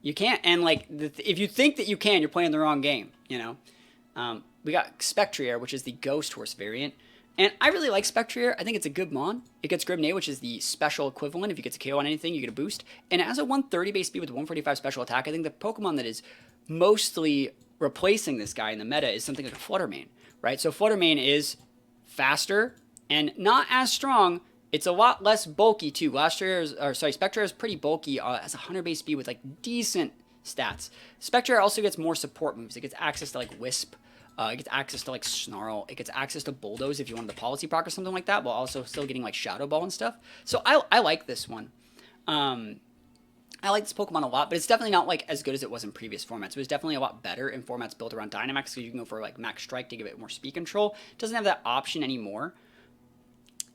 You can't. And, like, if you think that you can, you're playing the wrong game, you know? We got Spectrier, which is the Ghost Horse variant. And I really like Spectrier. I think it's a good mon. It gets Grim Neigh, which is the special equivalent. If you get to KO on anything, you get a boost. And it has a 130 base speed with 145 special attack. I think the Pokemon that is mostly replacing this guy in the meta is something like a Fluttermane, right? So Fluttermane is faster and not as strong. It's a lot less bulky too. Spectrier is pretty bulky. Has a 100 base speed with like decent stats. Spectrier also gets more support moves. It gets access to like Wisp. It gets access to like Snarl. It gets access to Bulldoze if you wanted the Policy Proc or something like that, while also still getting like Shadow Ball and stuff. So I like this one. I like this Pokemon a lot, but it's definitely not like as good as it was in previous formats. It was definitely a lot better in formats built around Dynamax, so you can go for like Max Strike to give it more speed control. It doesn't have that option anymore.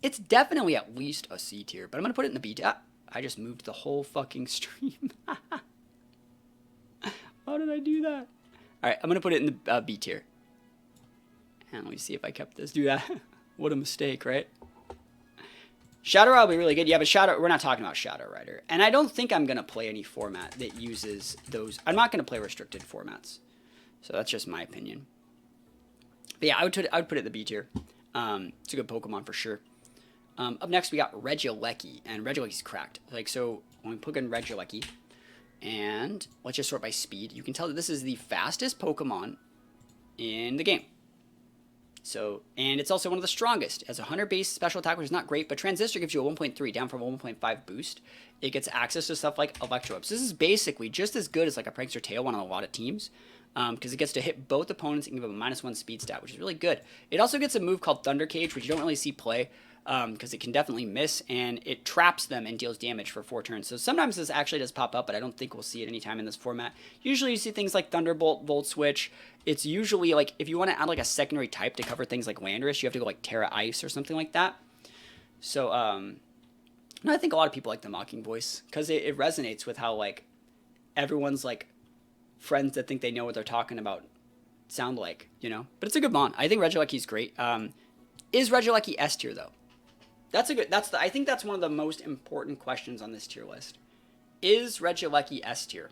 It's definitely at least a C tier, but I'm going to put it in the B tier. I just moved the whole fucking stream. How did I do that? All right, I'm going to put it in the B tier. And let me see if I kept this. Do that. What a mistake, right? Shadow Rider will be really good. Yeah, but we're not talking about Shadow Rider. And I don't think I'm going to play any format that uses those. I'm not going to play restricted formats. So that's just my opinion. But yeah, I would put it in the B tier. It's a good Pokemon for sure. Up next, we got Regieleki. And Regieleki's cracked. Like, so when we put in Regieleki, and let's just sort by speed, you can tell that this is the fastest Pokemon in the game. So, and it's also one of the strongest. It has a 100 base special attack, which is not great, but Transistor gives you a 1.3 down from a 1.5 boost. It gets access to stuff like Electrode. So this is basically just as good as like a Prankster Tailwind on a lot of teams, because it gets to hit both opponents and give them a -1 speed stat, which is really good. It also gets a move called Thunder Cage, which you don't really see play, because it can definitely miss, and it traps them and deals damage for 4 turns. So sometimes this actually does pop up, but I don't think we'll see it anytime in this format. Usually you see things like Thunderbolt, Volt Switch. It's usually like, if you want to add like a secondary type to cover things like Landorus, you have to go like Terra Ice or something like that. So, I think a lot of people like the Mocking Voice, because it resonates with how like everyone's like friends that think they know what they're talking about sound like, you know? But it's a good mon. I think Regieleki's great. Is Regieleki S tier though? I think that's one of the most important questions on this tier list. Is Regieleki S tier?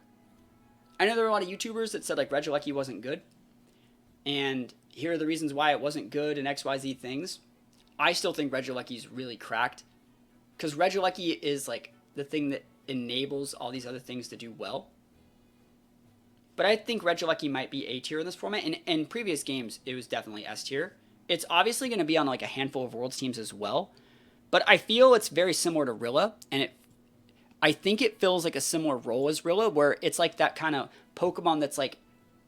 I know there are a lot of YouTubers that said like Regieleki wasn't good. and here are the reasons why it wasn't good and XYZ things, I still think Regieleki is really cracked. Because Regieleki is like the thing that enables all these other things to do well. But I think Regieleki might be A tier in this format. In previous games, it was definitely S tier. It's obviously going to be on like a handful of Worlds teams as well. But I feel it's very similar to Rilla. And I think it fills like a similar role as Rilla, where it's like that kind of Pokemon that's like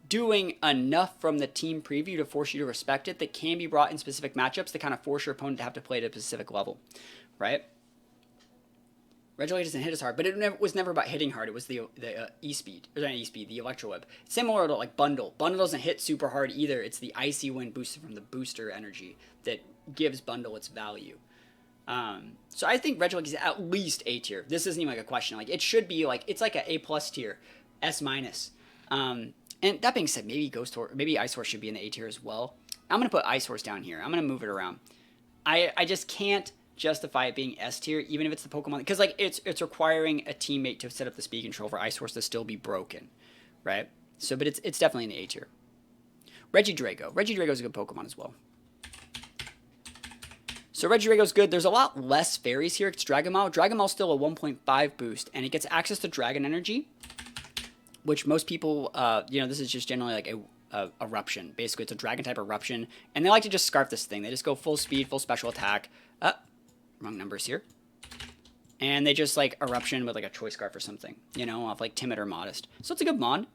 doing enough from the team preview to force you to respect it, that can be brought in specific matchups to kind of force your opponent to have to play at a specific level, right? Regieleki doesn't hit as hard, but it was never about hitting hard. It was the E-Speed, or not E-Speed, the Electroweb. Similar to like Bundle. Bundle doesn't hit super hard either. It's the Icy Wind boosted from the booster energy that gives Bundle its value. So I think Regieleki is at least A tier. This isn't even like a question. Like it should be like, it's like an A+ tier, S-. And that being said, maybe Ice Horse should be in the A tier as well. I'm going to put Ice Horse down here. I'm going to move it around. I just can't justify it being S tier, even if it's the Pokemon, because like it's requiring a teammate to set up the speed control for Ice Horse to still be broken, right? So, but it's definitely in the A tier. Regidrago. Regidrago is a good Pokemon as well. So Regidrago's good. There's a lot less fairies here. It's Dragon Maul. Dragon Maul's still a 1.5 boost, and it gets access to Dragon Energy, which most people, this is just generally like a eruption. Basically, it's a dragon type eruption, and they like to just scarf this thing. They just go full speed, full special attack. Wrong numbers here. And they just like eruption with like a choice scarf or something, off like timid or modest. So it's a good mon.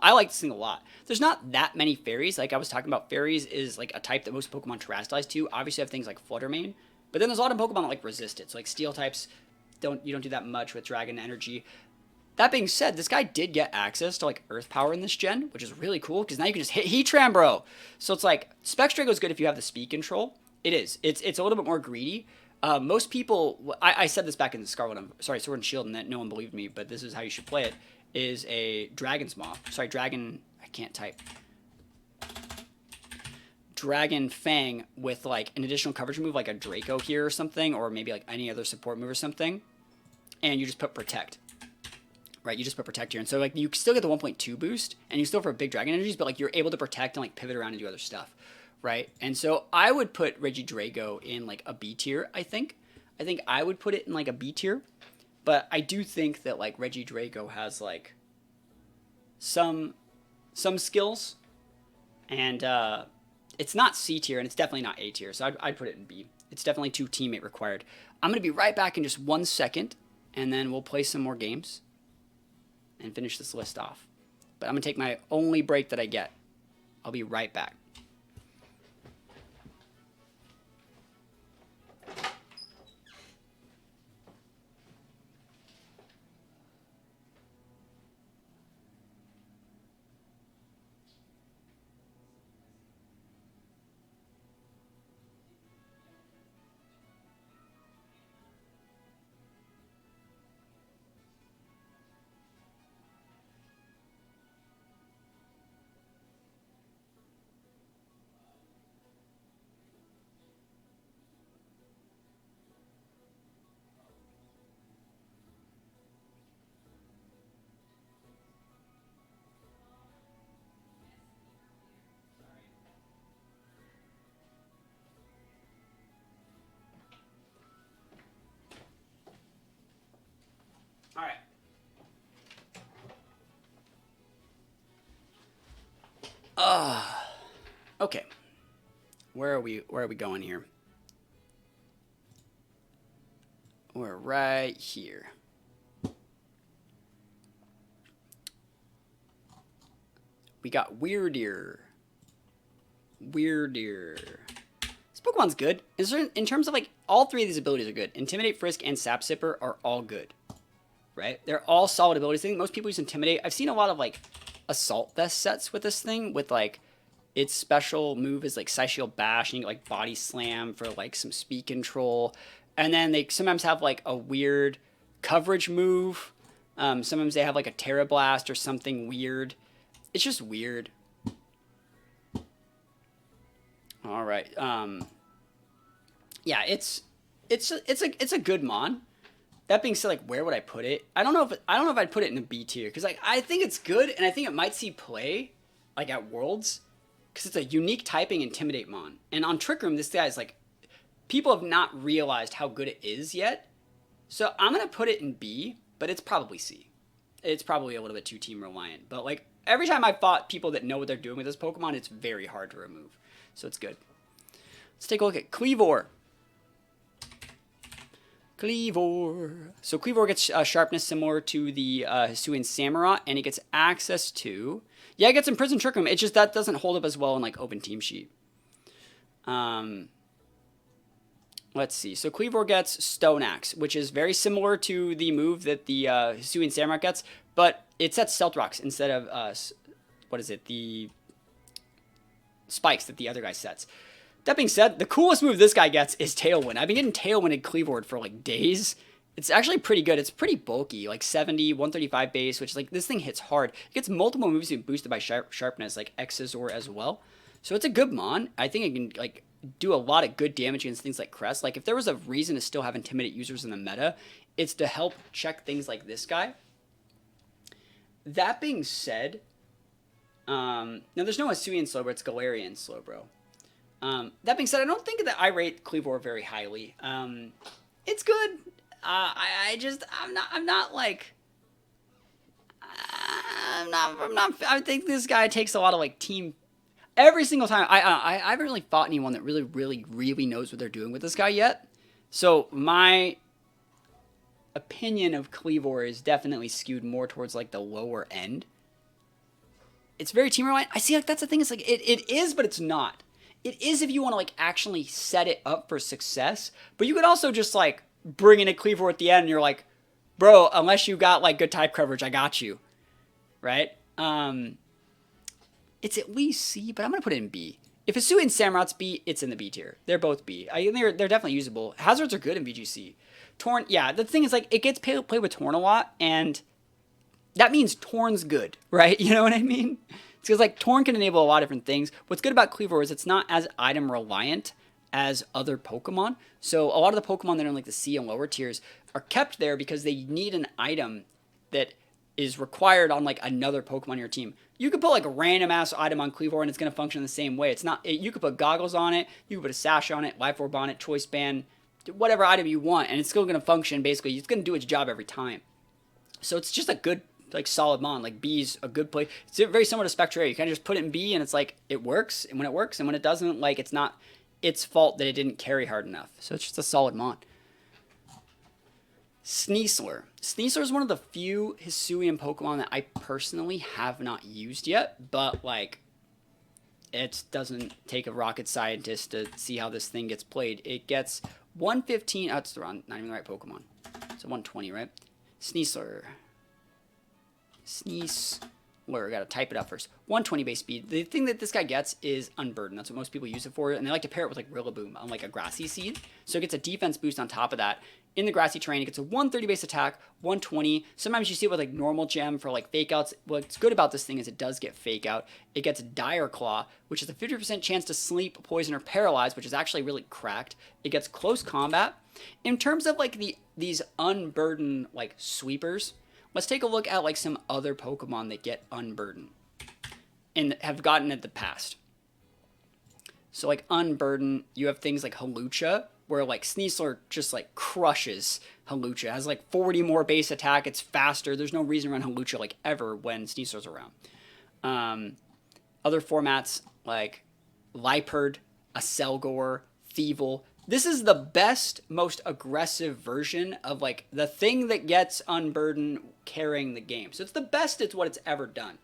I like this thing a lot. There's not that many fairies. Like I was talking about, fairies is like a type that most Pokemon terrestrialize to. Obviously, have things like Flutter Mane, but then there's a lot of Pokemon that like resist it. So like steel types, you don't do that much with Dragon Energy. That being said, this guy did get access to like Earth Power in this gen, which is really cool because now you can just hit Heatran, bro. So it's like Spectrago is good if you have the speed control. It is. It's a little bit more greedy. Most people, I said this back in the Sword and Shield, and that no one believed me, but this is how you should play it, is a Dragon's Maw. I can't type. Dragon Fang with like an additional coverage move like a Draco here or something, or maybe like any other support move or something, and you just put Protect. Right, you just put Protect here, and so like you still get the 1.2 boost, and you still for big Dragon Energies, but like you're able to protect and like pivot around and do other stuff. Right, and so I would put Regidrago in like a B tier. I think I would put it in like a B tier, but I do think that like Regidrago has like some skills, and it's not C tier, and it's definitely not A tier. So I'd put it in B. It's definitely 2 teammate required. I'm gonna be right back in just 1 second, and then we'll play some more games and finish this list off. But I'm gonna take my only break that I get. I'll be right back. All right. Okay. Where are we going here? We're right here. We got Weirdier. This Pokemon's good. In terms of like, all 3 of these abilities are good. Intimidate, Frisk, and Sap Sipper are all good. Right? They're all solid abilities. I think most people use Intimidate. I've seen a lot of like Assault Vest sets with this thing, with like its special move is like Psyshield Bash, and you get like Body Slam for like some speed control. And then they sometimes have like a weird coverage move. Sometimes they have like a Terra Blast or something weird. It's just weird. All right. Yeah, it's a good mon. That being said, like, where would I put it? I don't know if I'd put it in the B tier, because like I think it's good, and I think it might see play like at Worlds, because it's a unique typing Intimidate Mon. And on Trick Room, this guy is like, people have not realized how good it is yet. So I'm going to put it in B, but it's probably C. It's probably a little bit too team reliant. But like every time I've fought people that know what they're doing with this Pokemon, it's very hard to remove. So it's good. Let's take a look at Kleavor. Kleavor. So Kleavor gets sharpness similar to the Hisuian Samurott, and it gets access to... Yeah, it gets Imprisoned Trick Room. It's just that doesn't hold up as well in like Open Team Sheet. Let's see. So Kleavor gets Stone Axe, which is very similar to the move that the Hisuian Samurott gets, but it sets Stealth Rocks instead of, what is it, the spikes that the other guy sets. That being said, the coolest move this guy gets is Tailwind. I've been getting Tailwinded Kleavor for like days. It's actually pretty good. It's pretty bulky, like 70, 135 base, which like this thing hits hard. It gets multiple moves boosted by sharpness, like Exazor as well. So it's a good Mon. I think it can like do a lot of good damage against things like Crest. Like if there was a reason to still have Intimidate users in the meta, it's to help check things like this guy. That being said, now there's no Hisuian Slowbro, it's Galarian Slowbro. That being said, I don't think that I rate Kleavor very highly. It's good. I think this guy takes a lot of like team. Every single time, I haven't really fought anyone that really knows what they're doing with this guy yet. So my opinion of Kleavor is definitely skewed more towards like the lower end. It's very team reliant. I see like that's the thing. It's like it is, but it's not. It is if you want to like actually set it up for success. But you could also just like bring in a Kleavor at the end and you're like, bro, unless you got like good type coverage, I got you. Right? It's at least C, but I'm going to put it in B. If Hisuian Samurott's B, it's in the B tier. They're both B. They're definitely usable. Hazards are good in VGC. Torn, yeah, the thing is like it gets played with Torn a lot, and that means Torn's good, right? You know what I mean? It's because like Torn can enable a lot of different things. What's good about Kleavor is it's not as item reliant as other Pokemon. So a lot of the Pokemon that are in like the C and lower tiers are kept there because they need an item that is required on like another Pokemon on your team. You could put like a random ass item on Kleavor and it's going to function the same way. It's not, you could put Goggles on it, you could put a Sash on it, Life Orb on it, Choice Band, whatever item you want, and it's still going to function basically. It's going to do its job every time. So it's just a good, like solid Mon. Like B's a good play. It's very similar to Spectre. You kind of just put it in B and it's like, it works. And when it works and when it doesn't, like it's not its fault that it didn't carry hard enough. So it's just a solid Mon. Sneasler. Sneasler is one of the few Hisuian Pokemon that I personally have not used yet, but like it doesn't take a rocket scientist to see how this thing gets played. It gets 115. Oh, it's not even the right Pokemon. So 120, right? Sneasler. Gotta type it out first. 120 base speed. The thing that this guy gets is Unburden. That's what most people use it for, and they like to pair it with like Rillaboom on like a Grassy Seed. So it gets a defense boost on top of that. In the grassy terrain, it gets a 130 base attack, 120. Sometimes you see it with like normal gem for like fake outs. What's good about this thing is it does get fake out. It gets Dire Claw, which is a 50% chance to sleep, poison, or paralyze, which is actually really cracked. It gets close combat. In terms of like these unburdened like sweepers, let's take a look at like some other Pokemon that get unburdened and have gotten it in the past. So like unburdened, you have things like Hawlucha, where like Sneasler just like crushes Hawlucha. It has like 40 more base attack. It's faster. There's no reason to run Hawlucha like ever when Sneasler's around. Other formats like Liepard, Aselgor, Thievul. This is the best, most aggressive version of like the thing that gets Unburdened carrying the game. So it's the best it's what it's ever done.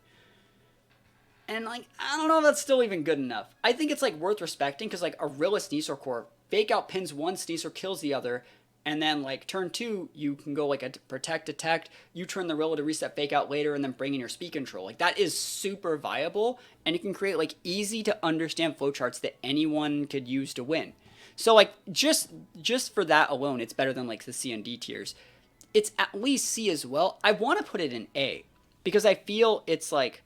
And like, I don't know if that's still even good enough. I think it's like worth respecting because like a Rilla Sneasler core, fake out pins one, Sneasler kills the other, and then like turn 2, you can go like a protect, detect, you turn the Rilla to reset fake out later and then bring in your speed control. Like that is super viable, and you can create like easy to understand flowcharts that anyone could use to win. So like just for that alone, it's better than like the C and D tiers. It's at least C as well. I want to put it in A because I feel it's like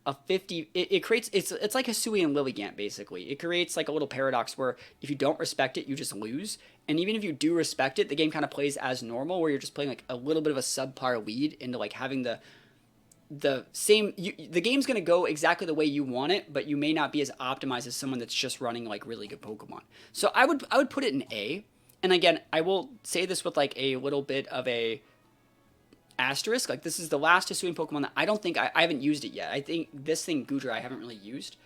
a 50, it creates, it's like Hisuian and Lilligant, basically. It creates like a little paradox where if you don't respect it, you just lose. And even if you do respect it, the game kind of plays as normal, where you're just playing like a little bit of a subpar lead into like having the the same, the game's going to go exactly the way you want it, but you may not be as optimized as someone that's just running like really good Pokemon. So I would put it in A. And again, I will say this with like a little bit of a asterisk. Like, this is the last Hisuian Pokemon that I don't think I haven't used it yet. I think this thing, Goodra, I haven't really used.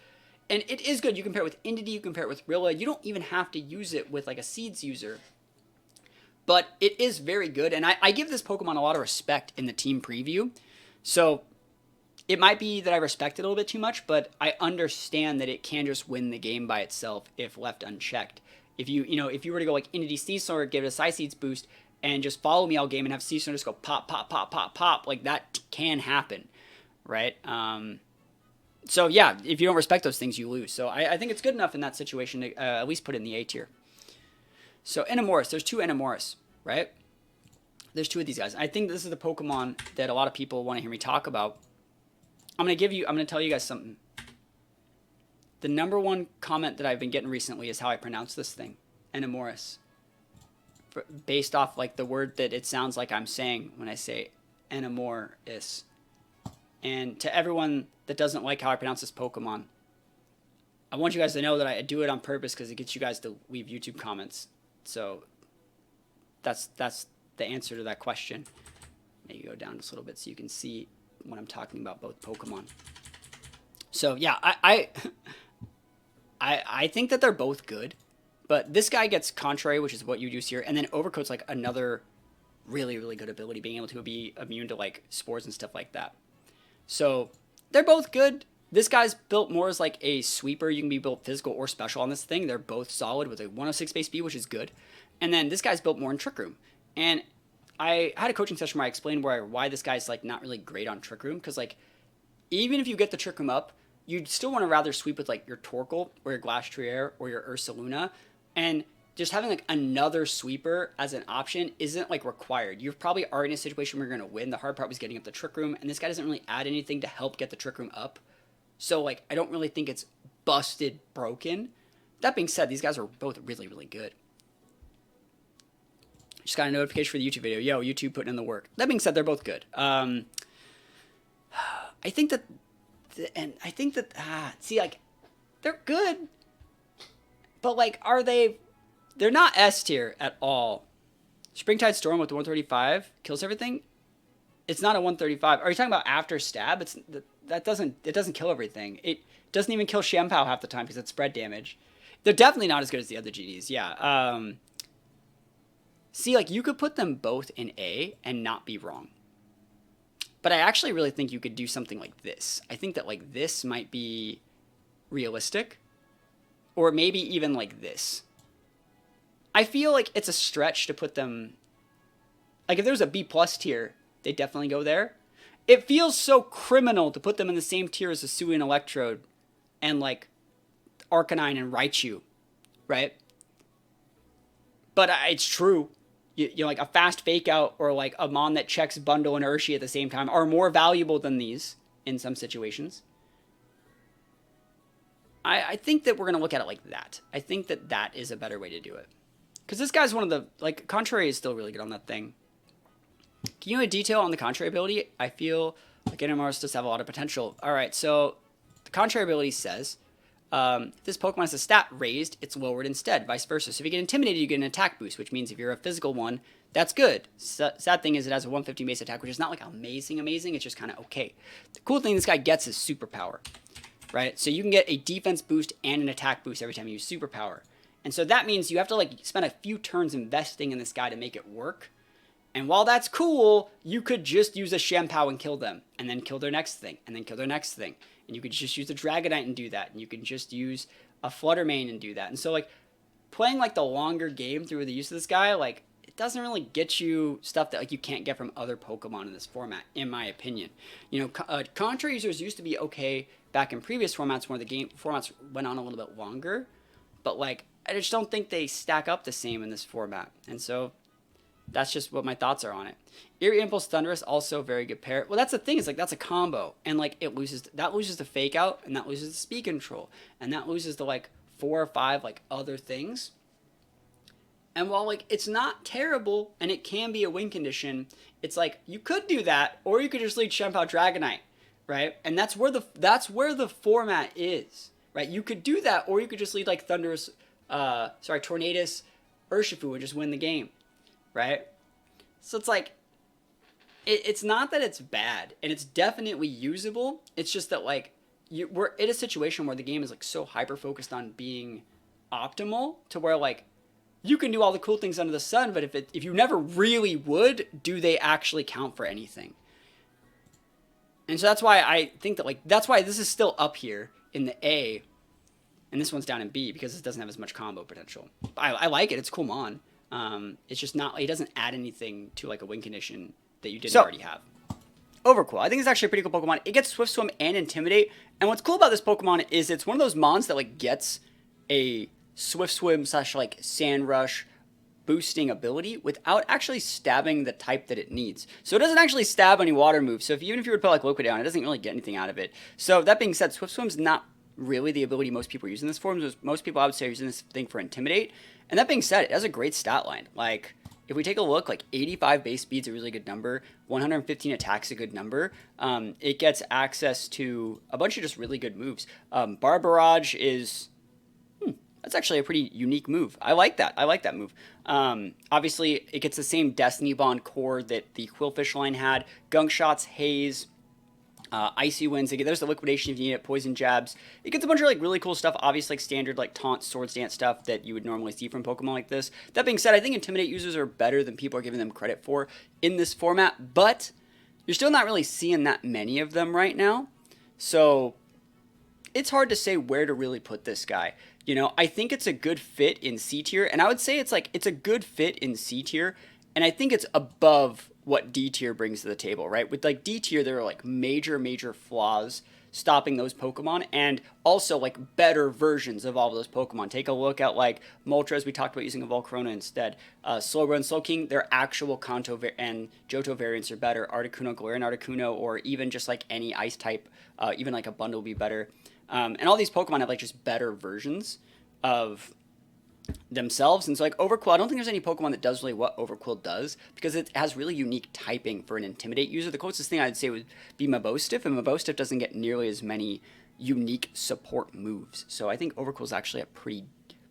And it is good. You compare it with Indeedee, you compare it with Rilla. You don't even have to use it with like a Seeds user. But it is very good. And I give this Pokemon a lot of respect in the team preview. So it might be that I respect it a little bit too much, but I understand that it can just win the game by itself if left unchecked. If you were to go like Indeedee Sneasler, give it a Psy Seeds boost, and just follow me all game and have Sneasler just go pop, pop, pop, pop, pop, like that can happen, right? So yeah, if you don't respect those things, you lose. So I think it's good enough in that situation to at least put it in the A tier. So Enamoris, there's 2 Enamoris, right? There's 2 of these guys. I think this is the Pokemon that a lot of people want to hear me talk about. I'm going to tell you guys something. The number 1 comment that I've been getting recently is how I pronounce this thing, Enamoris. Based off like the word that it sounds like I'm saying when I say Enamoris. And to everyone that doesn't like how I pronounce this Pokemon, I want you guys to know that I do it on purpose because it gets you guys to leave YouTube comments. So that's the answer to that question. Maybe go down just a little bit so you can see when I'm talking about both Pokemon. So yeah, I think that they're both good, but this guy gets Contrary, which is what you use here, and then Overcoat's like another really, really good ability, being able to be immune to like spores and stuff like that. So they're both good. This guy's built more as like a sweeper. You can be built physical or special on this thing. They're both solid with a 106 base speed, which is good. And then this guy's built more in Trick Room. And I had a coaching session where I explained why this guy's like not really great on Trick Room, because like even if you get the Trick Room up, you'd still want to rather sweep with like your Torkoal or your Glastrier or your Ursaluna, and just having like another sweeper as an option isn't like required. You're probably already in a situation where you're going to win. The hard part was getting up the Trick Room, and this guy doesn't really add anything to help get the Trick Room up. So like I don't really think it's busted broken. That being said, these guys are both really, really good. Just got a notification for the YouTube video. Yo, YouTube putting in the work. That being said, they're both good. I think that see, like, they're good, but like, they're not S tier at all. Springtide Storm with the 135 kills everything. It's not a 135. Are you talking about after stab? It doesn't kill everything. It doesn't even kill Shampoo half the time because it's spread damage. They're definitely not as good as the other GDs. Yeah. See, like, you could put them both in A and not be wrong. But I actually really think you could do something like this. I think that like this might be realistic, or maybe even like this. I feel like it's a stretch to put them, like if there was a B+ tier, they'd definitely go there. It feels so criminal to put them in the same tier as Hisuian Electrode and like Arcanine and Raichu, right? But it's true. You know, like a fast fake out or like a Mon that checks Bundle and Urshifu at the same time are more valuable than these in some situations. I think that we're going to look at it like that. I think that that is a better way to do it. Because this guy's one of the, like, Contrary is still really good on that thing. Can you give a detail on the Contrary ability? I feel like Enamoris does have a lot of potential. Alright, so the Contrary ability says, if this Pokemon has a stat raised, it's lowered instead, vice versa. So if you get intimidated, you get an attack boost, which means if you're a physical one, that's good. Sad thing is it has a 150 base attack, which is not like amazing, it's just kind of okay. The cool thing this guy gets is superpower, right? So you can get a defense boost and an attack boost every time you use superpower. And so that means you have to like spend a few turns investing in this guy to make it work. And while that's cool, you could just use a Shampoo and kill them, and then kill their next thing, and then kill their next thing. And you could just use a Dragonite and do that. And you can just use a Fluttermane and do that. And so, like, playing, like, the longer game through the use of this guy, like, it doesn't really get you stuff that, like, you can't get from other Pokemon in this format, in my opinion. You know, Contrary users used to be okay back in previous formats where the game formats went on a little bit longer. But, like, I just don't think they stack up the same in this format. And so that's just what my thoughts are on it. Eerie Impulse Thundurus, also very good pair. Well, that's the thing, is like that's a combo, and like that loses the fake out, and that loses the speed control, and that loses the like 4 or 5 like other things. And while like it's not terrible and it can be a win condition, it's like you could do that, or you could just lead Shampoo Dragonite. right? And that's where the format is, right? You could do that, or you could just lead like Tornadus, Urshifu, and just win the game, right? So it's like, it's not that it's bad, and it's definitely usable. It's just that like we're in a situation where the game is like so hyper focused on being optimal to where like you can do all the cool things under the sun, but if you never really would, do they actually count for anything? And so that's why I think that like that's why this is still up here in the A, and this one's down in B because it doesn't have as much combo potential. I like it. It's cool mon. It's just not. It doesn't add anything to like a win condition that you didn't already have. Overcool. I think it's actually a pretty cool Pokemon. It gets Swift Swim and Intimidate. And what's cool about this Pokemon is it's one of those mons that like gets a Swift Swim / like Sand Rush boosting ability without actually stabbing the type that it needs. So it doesn't actually stab any water moves. So even if you were to put like Liquid down, it doesn't really get anything out of it. So that being said, Swift Swim's not really the ability most people are using this for. Most people I would say are using this thing for Intimidate. And that being said, it has a great stat line. Like, if we take a look, like 85 base speed's a really good number, 115 attack's a good number. It gets access to a bunch of just really good moves. Bar Barrage is, that's actually a pretty unique move. I like that. I like that move. Obviously, it gets the same Destiny Bond core that the Quillfish line had. Gunk Shots, Haze, Icy Winds. There's the Liquidation if you need it, Poison Jabs. It gets a bunch of like really cool stuff, obviously like standard like Taunt, Swords Dance stuff that you would normally see from Pokemon like this. That being said, I think Intimidate users are better than people are giving them credit for in this format, but you're still not really seeing that many of them right now. So it's hard to say where to really put this guy. You know, I think it's a good fit in C tier, and I would say it's a good fit in C tier, and I think it's above what D tier brings to the table, right? With like D tier, there are like major flaws stopping those Pokemon, and also like better versions of all of those Pokemon. Take a look at like Moltres. We talked about using a Volcarona instead. Slowbro and Slowking, their actual Kanto and Johto variants are better. Articuno, Galarian Articuno, or even just like any ice type, even like a bundle would be better. And all these Pokemon have like just better versions of themselves. And so like Overqwil, I don't think there's any Pokemon that does really what Overqwil does, because it has really unique typing for an Intimidate user. The closest thing I'd say would be Mabosstiff, and Mabosstiff doesn't get nearly as many unique support moves. So I think Overqwil is actually a pretty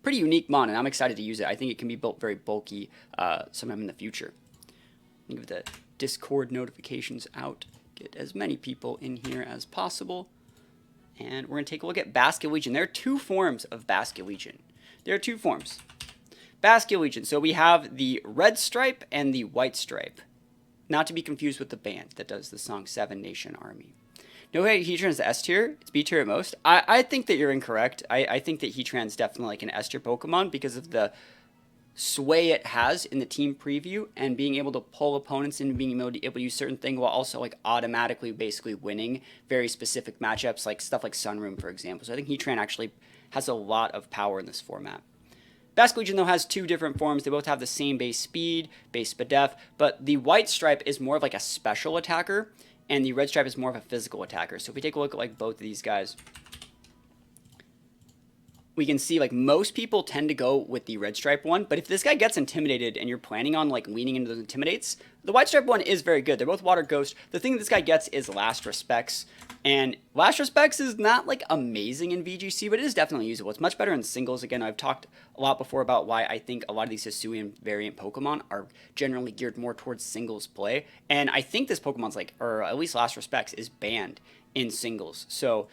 unique mon, and I'm excited to use it. I think it can be built very bulky sometime in the future. Give the Discord notifications out, get as many people in here as possible. And we're going to take a look at Basculegion. There are two forms of Basculegion. There are two forms. Basculegion. So we have the red stripe and the white stripe. Not to be confused with the band that does the song Seven Nation Army. No way Heatran is the S tier. It's B tier at most. I think that you're incorrect. I think that Heatran's definitely like an S tier Pokemon because of the sway it has in the team preview and being able to pull opponents and being able to use certain things while also like automatically basically winning very specific matchups, like stuff like Sunroom, for example. So I think Heatran actually has a lot of power in this format. Basculegion, though, has two different forms. They both have the same base speed, base Spadef, but the white stripe is more of like a special attacker, and the red stripe is more of a physical attacker. So if we take a look at like both of these guys, we can see like most people tend to go with the red stripe one, but if this guy gets intimidated and you're planning on like leaning into those intimidates, the white stripe one is very good. They're both water ghost. The thing this guy gets is Last Respects, and Last Respects is not like amazing in VGC, but it is definitely usable. It's much better in singles. Again, I've talked a lot before about why I think a lot of these Hisuian variant Pokemon are generally geared more towards singles play, and I think this Pokemon's like, or at least Last Respects is banned in singles. So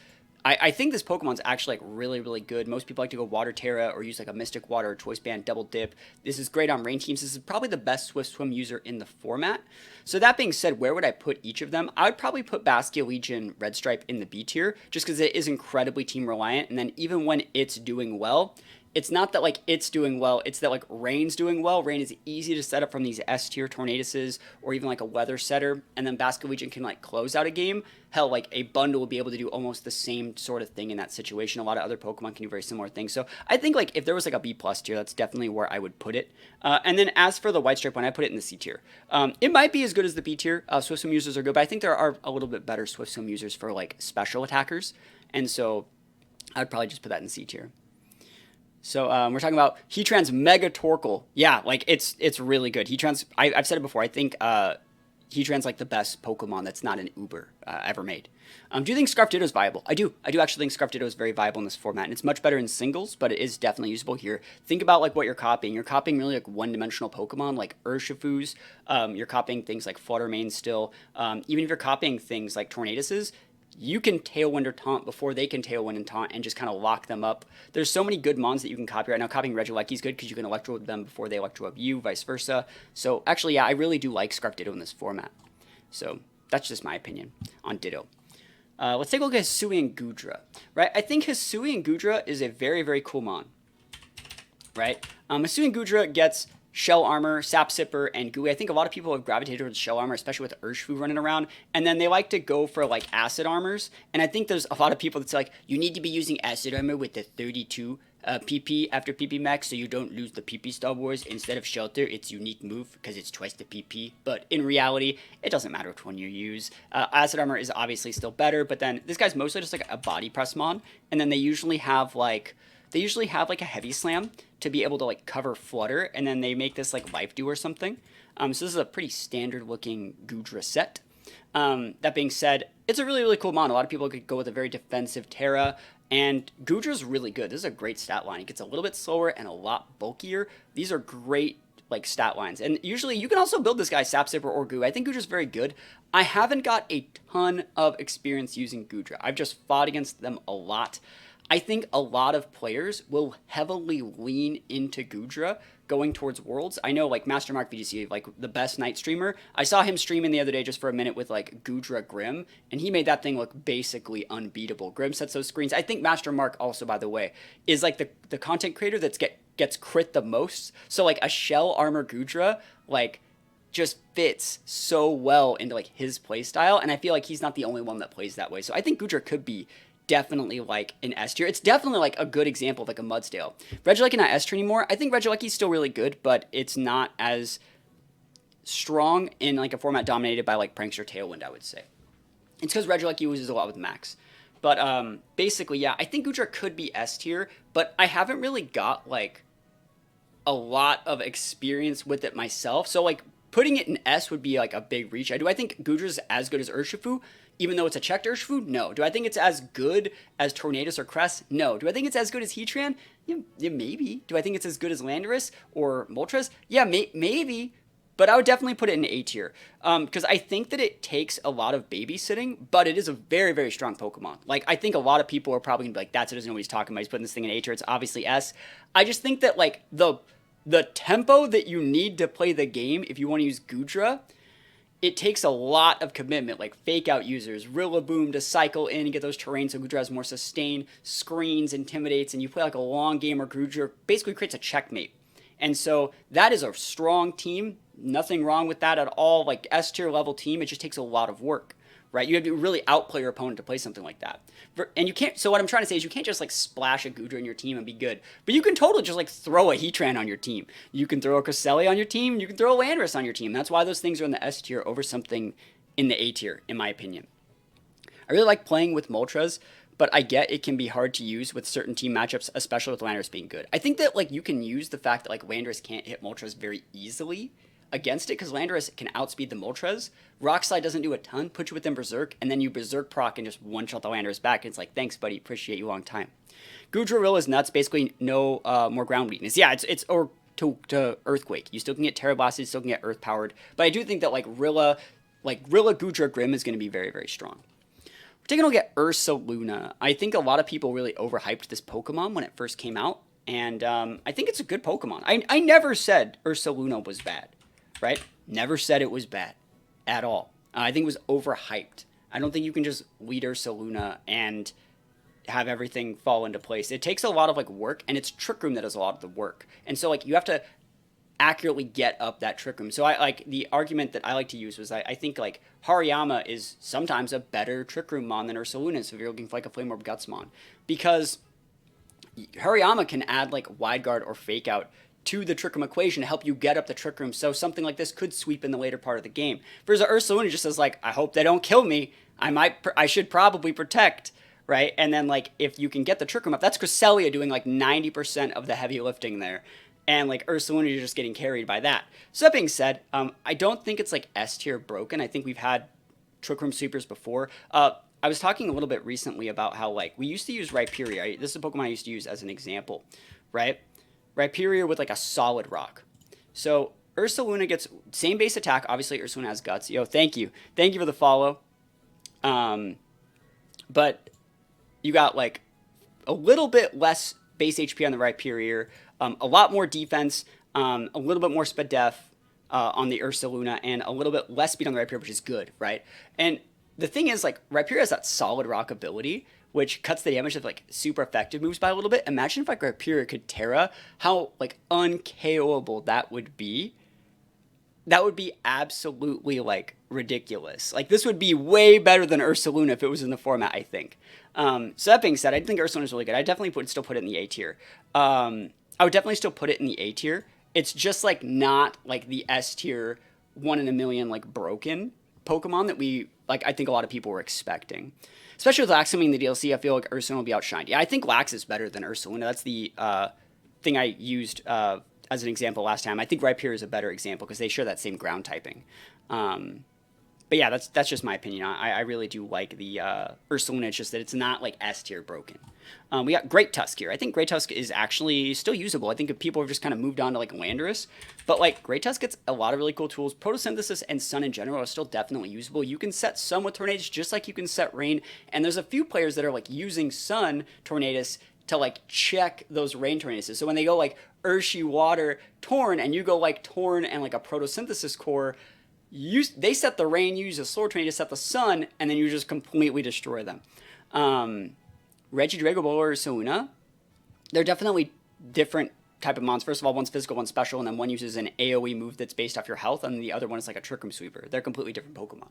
I think this Pokemon's actually like really good. Most people like to go Water Terra or use like a Mystic Water or Choice Band Double Dip. This is great on rain teams. This is probably the best Swift Swim user in the format. So that being said, where would I put each of them? I would probably put Basculegion Red Stripe in the B tier just because it is incredibly team reliant. And then even when it's doing well, it's not that like it's doing well, it's that like Rain's doing well. Rain is easy to set up from these S tier Tornaduses or even like a Weather Setter, and then Basculegion can like close out a game. Hell, like a bundle will be able to do almost the same sort of thing in that situation. A lot of other Pokemon can do very similar things. So I think like if there was like a B plus tier, that's definitely where I would put it. And then as for the white stripe one, I put it in the C tier. It might be as good as the B tier. Swift Swim users are good, but I think there are a little bit better Swift Swim users for like special attackers. And so I'd probably just put that in C tier. So we're talking about Heatran's Mega Torkoal. Yeah, like it's really good. Heatran's, I've said it before, I think Heatran's like the best Pokemon that's not an Uber ever made. Do you think Scarf Ditto is viable? I do. I do actually think Scarf Ditto is very viable in this format, and it's much better in singles, but it is definitely usable here. Think about like what you're copying. You're copying really like one-dimensional Pokemon, like Urshifus. You're copying things like Fluttermane still. Even if you're copying things like Tornadoses, you can Tailwind or Taunt before they can Tailwind and Taunt and just kind of lock them up. There's so many good Mons that you can copy right now. Copying Regieleki is good because you can Electrode them before they Electrode you, vice versa. So actually, yeah, I really do like Scarf Ditto in this format. So that's just my opinion on Ditto. Let's take a look at Hisuian Goodra, right? I think Hisuian Goodra is a very, very cool Mon, right? Hisuian Goodra gets Shell Armor, Sap Sipper, and Gooey. I think a lot of people have gravitated towards Shell Armor, especially with Urshifu running around. And then they like to go for, like, Acid Armors. And I think there's a lot of people that's like, you need to be using Acid Armor with the 32 PP after PP Max so you don't lose the PP Star Wars. Instead of Shelter, it's Unique Move because it's twice the PP. But in reality, it doesn't matter which one you use. Acid Armor is obviously still better, but then this guy's mostly just like a Body Press Mon. And then they usually have, like a Heavy Slam to be able to like cover Flutter, and then they make this like Life Dew or something. So this is a pretty standard looking Goodra set. That being said, it's a really, really cool mon. A lot of people could go with a very defensive Terra, and Goodra's really good. This is a great stat line. It gets a little bit slower and a lot bulkier. These are great like stat lines. And usually you can also build this guy Sap Sipper or Goo. I think Goodra's very good. I haven't got a ton of experience using Goodra. I've just fought against them a lot. I think a lot of players will heavily lean into Goodra going towards Worlds. I know, like, Master Mark VGC, like, the best night streamer. I saw him streaming the other day just for a minute with, like, Goodra Grim, and he made that thing look basically unbeatable. Grim sets those screens. I think Master Mark also, by the way, is, like, the content creator that gets crit the most. So, like, a Shell Armor Goodra, like, just fits so well into, like, his playstyle, and I feel like he's not the only one that plays that way. So I think Goodra could be definitely like an S tier. It's definitely like a good example of like a Mudsdale. Regieleki not S tier anymore. I think Regieleki's still really good, but it's not as strong in like a format dominated by like Prankster Tailwind, I would say. It's because Regieleki uses a lot with Max. But basically, yeah, I think Goodra could be S tier, but I haven't really got like a lot of experience with it myself. So like putting it in S would be like a big reach. I think Goodra's as good as Urshifu, even though it's a checked Urshifu? No. Do I think it's as good as Tornadus or Cress? No. Do I think it's as good as Heatran? Yeah, maybe. Do I think it's as good as Landorus or Moltres? Yeah, maybe. But I would definitely put it in A tier. Because I think that it takes a lot of babysitting, but it is a very, very strong Pokemon. Like, I think a lot of people are probably going to be like, that's it, doesn't know what he's talking about. He's putting this thing in A tier. It's obviously S. I just think that, like, the tempo that you need to play the game if you want to use Goodra, it takes a lot of commitment, like fake out users, Rillaboom to cycle in and get those terrains so Goodra has more sustain, screens, intimidates, and you play like a long game or Goodra basically creates a checkmate. And so that is a strong team. Nothing wrong with that at all. Like S tier level team, it just takes a lot of work, right? You have to really outplay your opponent to play something like that. And you can't, so what I'm trying to say is you can't just like splash a Goodra in your team and be good, but you can totally just like throw a Heatran on your team. You can throw a Cresselia on your team. You can throw a Landorus on your team. That's why those things are in the S tier over something in the A tier, in my opinion. I really like playing with Moltres, but I get it can be hard to use with certain team matchups, especially with Landorus being good. I think that like you can use the fact that like Landorus can't hit Moltres very easily against it, because Landorus can outspeed the Moltres. Rock Slide doesn't do a ton, put you within Berserk, and then you Berserk proc and just one-shot the Landorus back, and it's like, thanks, buddy, appreciate you a long time. Goodra is nuts, basically no more ground weakness. Yeah, it's or to Earthquake. You still can get Terra Blasted, you still can get Earth-powered, but I do think that like Rilla Goodra Grim is going to be very, very strong. We're taking a look at Ursaluna. I think a lot of people really overhyped this Pokemon when it first came out, and I think it's a good Pokemon. I never said Ursaluna was bad. Right? Never said it was bad at all. I think it was overhyped. I don't think you can just lead Ursaluna and have everything fall into place. It takes a lot of like work, and it's Trick Room that does a lot of the work. And so like you have to accurately get up that Trick Room. So I like the argument that I like to use was I think like Hariyama is sometimes a better Trick Room mon than Ursaluna is if you're looking for like a Flame Orb Guts mon, because Hariyama can add like Wide Guard or Fake Out to the Trick Room equation to help you get up the Trick Room, so something like this could sweep in the later part of the game. Versus Ursaluna just says like, I hope they don't kill me. I should probably protect, right? And then like if you can get the Trick Room up, that's Cresselia doing like 90% of the heavy lifting there. and like Ursaluna, you're just getting carried by that. So that being said, I don't think it's like S tier broken. I think we've had Trick Room Sweepers before. I was talking a little bit recently about how like we used to use Rhyperior. Right? This is a Pokemon I used to use as an example, right? Rhyperior with like a solid rock. So Ursaluna gets same base attack. Obviously, Ursaluna has guts. Yo, thank you for the follow. But you got like a little bit less base HP on the Rhyperior, a lot more defense, a little bit more speed def on the Ursaluna, and a little bit less speed on the Rhyperior, which is good, right? And the thing is, like, Rhyperior has that solid rock ability, which cuts the damage of like super effective moves by a little bit. Imagine if like Rhyperior could Terra, how like unKOable that would be. That would be absolutely like ridiculous. Like this would be way better than Ursaluna if it was in the format, I think. So that being said, I think Ursaluna is really good. I definitely would still put it in the A tier. I would definitely still put it in the A tier. It's just like not like the S tier 1 in a million like broken Pokemon that we like. I think a lot of people were expecting, especially with Lax coming in the DLC. I feel like Ursaluna will be outshined. Yeah, I think Lax is better than Ursaluna. That's the thing I used as an example last time. I think Rhyperior is a better example because they share that same ground typing. But yeah, that's just my opinion. I really do like the Ursaluna. It's just that it's not like S tier broken. We got Great Tusk here. I think Great Tusk is actually still usable. I think if people have just kind of moved on to like Landorus, but like Great Tusk gets a lot of really cool tools. Photosynthesis and Sun in general are still definitely usable. You can set Sun with Tornadus just like you can set Rain, and there's a few players that are like using Sun Tornadus to like check those Rain Tornaduses. So when they go like Urshifu, Water, Torn, and you go like Torn and like a Photosynthesis core, they set the Rain, you use a Solar Tornado to set the Sun, and then you just completely destroy them. Regidrago or Ursaluna, they're definitely different type of mons. First of all, one's physical, one's special, and then one uses an AoE move that's based off your health, and the other one is like a Trick Room Sweeper. They're completely different Pokemon.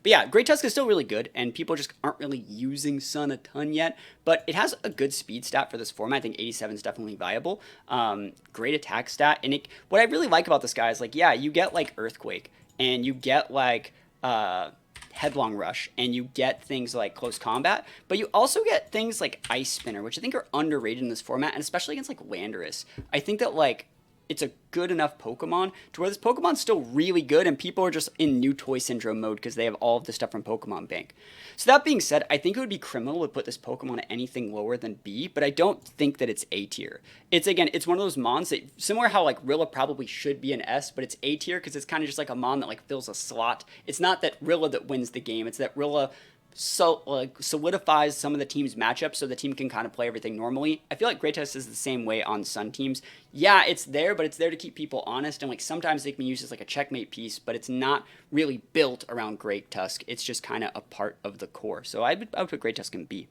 But yeah, Great Tusk is still really good, and people just aren't really using Sun a ton yet, but it has a good speed stat for this format. I think 87 is definitely viable. Great attack stat, and what I really like about this guy is like, yeah, you get like Earthquake, and you get like Headlong Rush, and you get things like Close Combat, but you also get things like Ice Spinner, which I think are underrated in this format, and especially against like Landorus. I think that like it's a good enough Pokemon to where this Pokemon's still really good, and people are just in new toy syndrome mode because they have all of the stuff from Pokemon Bank. So that being said, I think it would be criminal to put this Pokemon at anything lower than B, but I don't think that it's A tier. It's one of those mons that, similar how like Rilla probably should be an S, but it's A tier because it's kind of just like a mon that like fills a slot. It's not that Rilla that wins the game, it's that Rilla solidifies some of the team's matchups so the team can kind of play everything normally. I feel like Great Tusk is the same way on Sun teams. Yeah, it's there, but it's there to keep people honest, and like sometimes they can be used as like a checkmate piece, but it's not really built around Great Tusk. It's just kind of a part of the core. So I would put Great Tusk in B.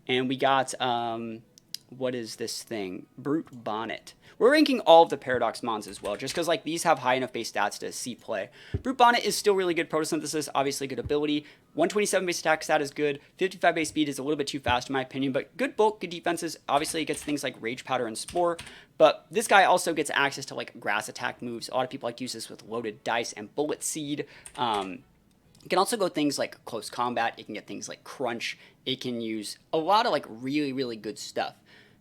And we got what is this thing? Brute Bonnet. We're ranking all of the Paradox Mons as well, just because like these have high enough base stats to see play. Brute Bonnet is still really good Photosynthesis, obviously good ability. 127 base attack stat is good. 55 base speed is a little bit too fast in my opinion, but good bulk, good defenses. Obviously it gets things like Rage Powder and Spore, but this guy also gets access to like grass attack moves. A lot of people like to use this with Loaded Dice and Bullet Seed. It can also go things like Close Combat. It can get things like Crunch. It can use a lot of like really, really good stuff.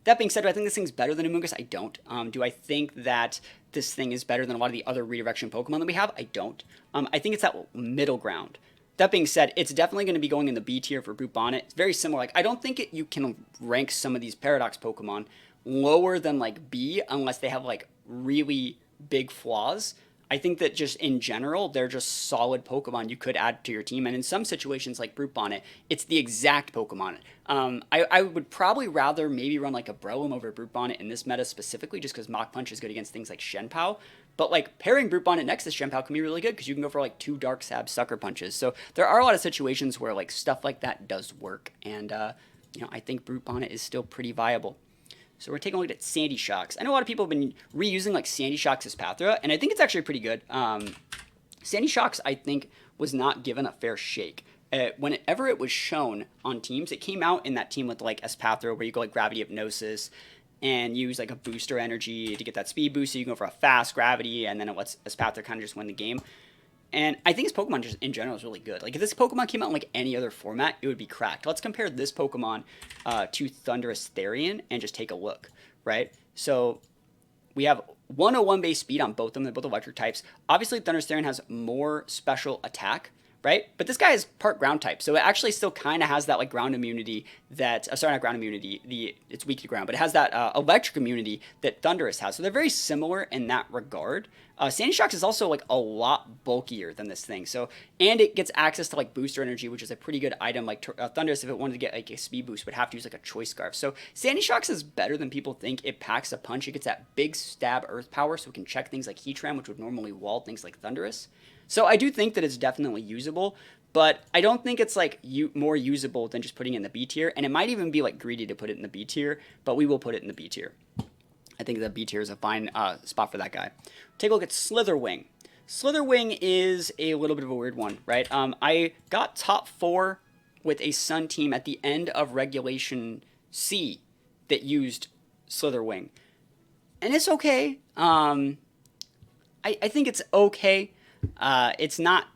That being said, do I think this thing's better than Amoonguss? I don't. Do I think that this thing is better than a lot of the other redirection Pokemon that we have? I don't. I think it's that middle ground. That being said, it's definitely going to be going in the B tier for Brute Bonnet. It's very similar. Like, I don't think you can rank some of these Paradox Pokemon lower than like B unless they have like really big flaws. I think that just in general, they're just solid Pokemon you could add to your team. And in some situations like Brute Bonnet, it's the exact Pokemon. I would probably rather maybe run like a Breloom over Brute Bonnet in this meta specifically, just because Mach Punch is good against things like Shenpao. But like pairing Brute Bonnet next to Shenpao can be really good because you can go for like 2 Dark Stab Sucker Punches. So there are a lot of situations where like stuff like that does work. And, I think Brute Bonnet is still pretty viable. So we're taking a look at Sandy Shocks. I know a lot of people have been reusing like Sandy Shocks as Pathra, and I think it's actually pretty good. Sandy Shocks, I think, was not given a fair shake. Whenever it was shown on teams, it came out in that team with like Espathra, where you go like Gravity Hypnosis and use like a booster energy to get that speed boost, so you can go for a fast Gravity, and then it lets Espathra kind of just win the game. And I think his Pokemon just in general is really good. Like if this Pokemon came out in like any other format, it would be cracked. Let's compare this Pokemon to Thundurus Therian and just take a look, right? So we have 101 base speed on both of them. They're both electric types. Obviously, Thunderstone has more special attack, right? But this guy is part ground type, so it actually still kind of has that like ground immunity that, sorry, not ground immunity, it's weak to ground, but it has that electric immunity that Thundurus has. So they're very similar in that regard. Sandy Shocks is also like a lot bulkier than this thing, so, and it gets access to like booster energy, which is a pretty good item. Like Thundurus, if it wanted to get like a speed boost, would have to use like a choice scarf. So Sandy Shocks is better than people think. It packs a punch. It gets that big stab earth power, so it can check things like Heatran, which would normally wall things like Thundurus. So I do think that it's definitely usable, but I don't think it's like more usable than just putting it in the B tier, and it might even be like greedy to put it in the B tier, but we will put it in the B tier. I think the B tier is a fine spot for that guy. Take a look at Slitherwing. Slitherwing is a little bit of a weird one, right? I got top 4 with a Sun team at the end of Regulation C that used Slitherwing, and it's okay. I think it's okay. It's not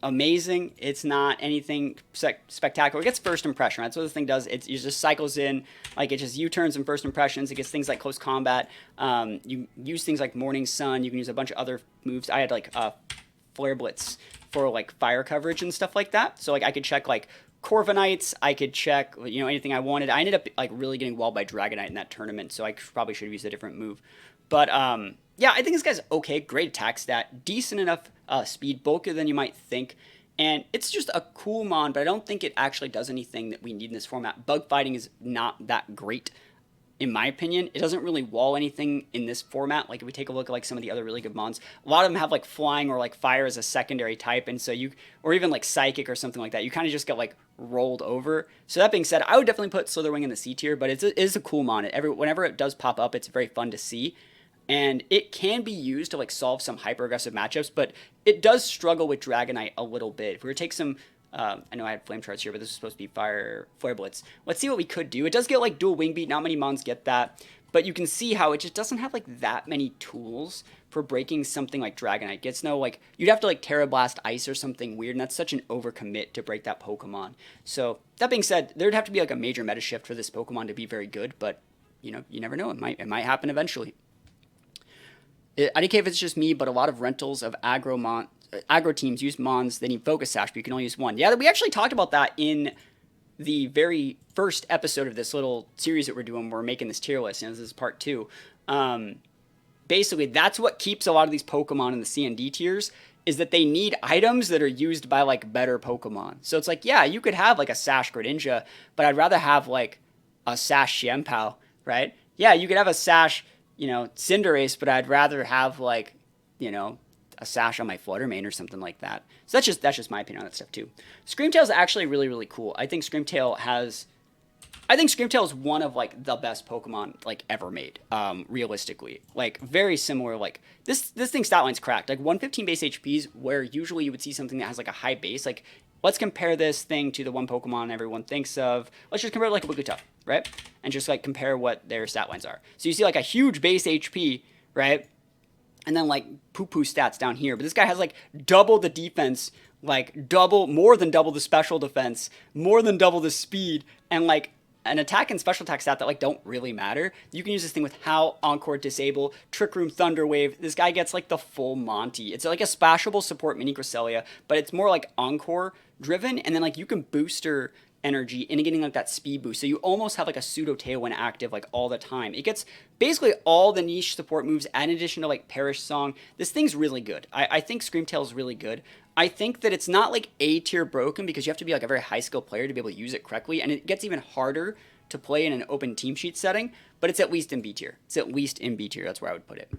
amazing. It's not anything spectacular. It gets first impression. That's what this thing does. It just cycles in, like it just U-turns and first impressions. It gets things like close combat. You use things like Morning Sun. You can use a bunch of other moves. I had like Flare Blitz for like fire coverage and stuff like that. So like I could check like Corviknights. I could check, you know, anything I wanted. I ended up like really getting walled by Dragonite in that tournament, so I probably should have used a different move. But yeah, I think this guy's okay. Great attack stat, decent enough speed, bulkier than you might think, and it's just a cool mon. But I don't think it actually does anything that we need in this format. Bug fighting is not that great, in my opinion. It doesn't really wall anything in this format. Like if we take a look at like some of the other really good mons, a lot of them have like flying or like fire as a secondary type, and so you, or even like psychic or something like that, you kind of just get like rolled over. So that being said, I would definitely put Slitherwing in the C tier, but it is a cool mon. Whenever it does pop up, it's very fun to see. And it can be used to like solve some hyper aggressive matchups, but it does struggle with Dragonite a little bit. If we were to take some, I know I had flame charts here, but this is supposed to be Flare Blitz. Let's see what we could do. It does get like dual wing beat. Not many mons get that, but you can see how it just doesn't have like that many tools for breaking something like Dragonite. Gets no like, you'd have to like Terra Blast Ice or something weird, and that's such an overcommit to break that Pokemon. So that being said, there'd have to be like a major meta shift for this Pokemon to be very good, but you know, you never know. It might happen eventually. I don't care if it's just me, but a lot of rentals of aggro teams use mons. They need Focus Sash, but you can only use one. Yeah, we actually talked about that in the very first episode of this little series that we're doing. We're making this tier list, and this is part 2. Basically, that's what keeps a lot of these Pokemon in the C and D tiers, is that they need items that are used by like better Pokemon. So it's like, yeah, you could have like a Sash Greninja, but I'd rather have like a Sash Xianpao, right? Yeah, you could have a Sash, you know, Cinderace, but I'd rather have like, you know, a Sash on my Fluttermane or something like that. So that's just my opinion on that stuff too. Screamtail is actually really, really cool. I think Screamtail is one of like the best Pokemon like ever made. Realistically, like very similar. Like this thing's stat line's cracked. Like 115 base HPs, where usually you would see something that has like a high base. Like let's compare this thing to the one Pokemon everyone thinks of. Let's just compare it like a Wigglytuff, right? And just like compare what their stat lines are. So you see like a huge base HP, right? And then like poo-poo stats down here. But this guy has like double the defense, like more than double the special defense, more than double the speed, and like an attack and special attack stat that like don't really matter. You can use this thing with Howl, Encore, Disable, Trick Room, Thunder Wave. This guy gets like the full Monty. It's like a splashable support mini Cresselia, but it's more like Encore driven, and then like you can booster energy into getting like that speed boost. So you almost have like a pseudo Tailwind active like all the time. It gets basically all the niche support moves in addition to like Perish Song. This thing's really good. I think Screamtail is really good. I think that it's not like A tier broken, because you have to be like a very high skill player to be able to use it correctly, and it gets even harder to play in an open team sheet setting, but it's at least in B tier. That's where I would put it.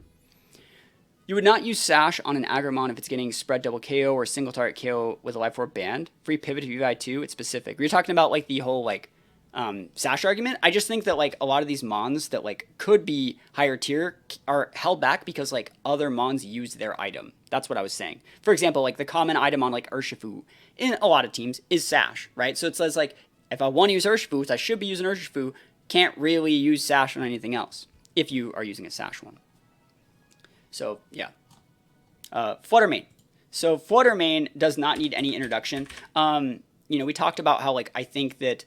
You would not use Sash on an Agramon if it's getting spread double KO or single target KO with a Life Orb banned. Free pivot if you buy 2, it's specific. We're talking about like the whole like Sash argument. I just think that like a lot of these mons that like could be higher tier are held back because like other mons use their item. That's what I was saying. For example, like the common item on like Urshifu in a lot of teams is Sash, right? So it says like, if I want to use Urshifu, which I should be using Urshifu, can't really use Sash on anything else if you are using a Sash one. So, yeah. Fluttermane. So, Fluttermane does not need any introduction. You know, we talked about how, like, I think that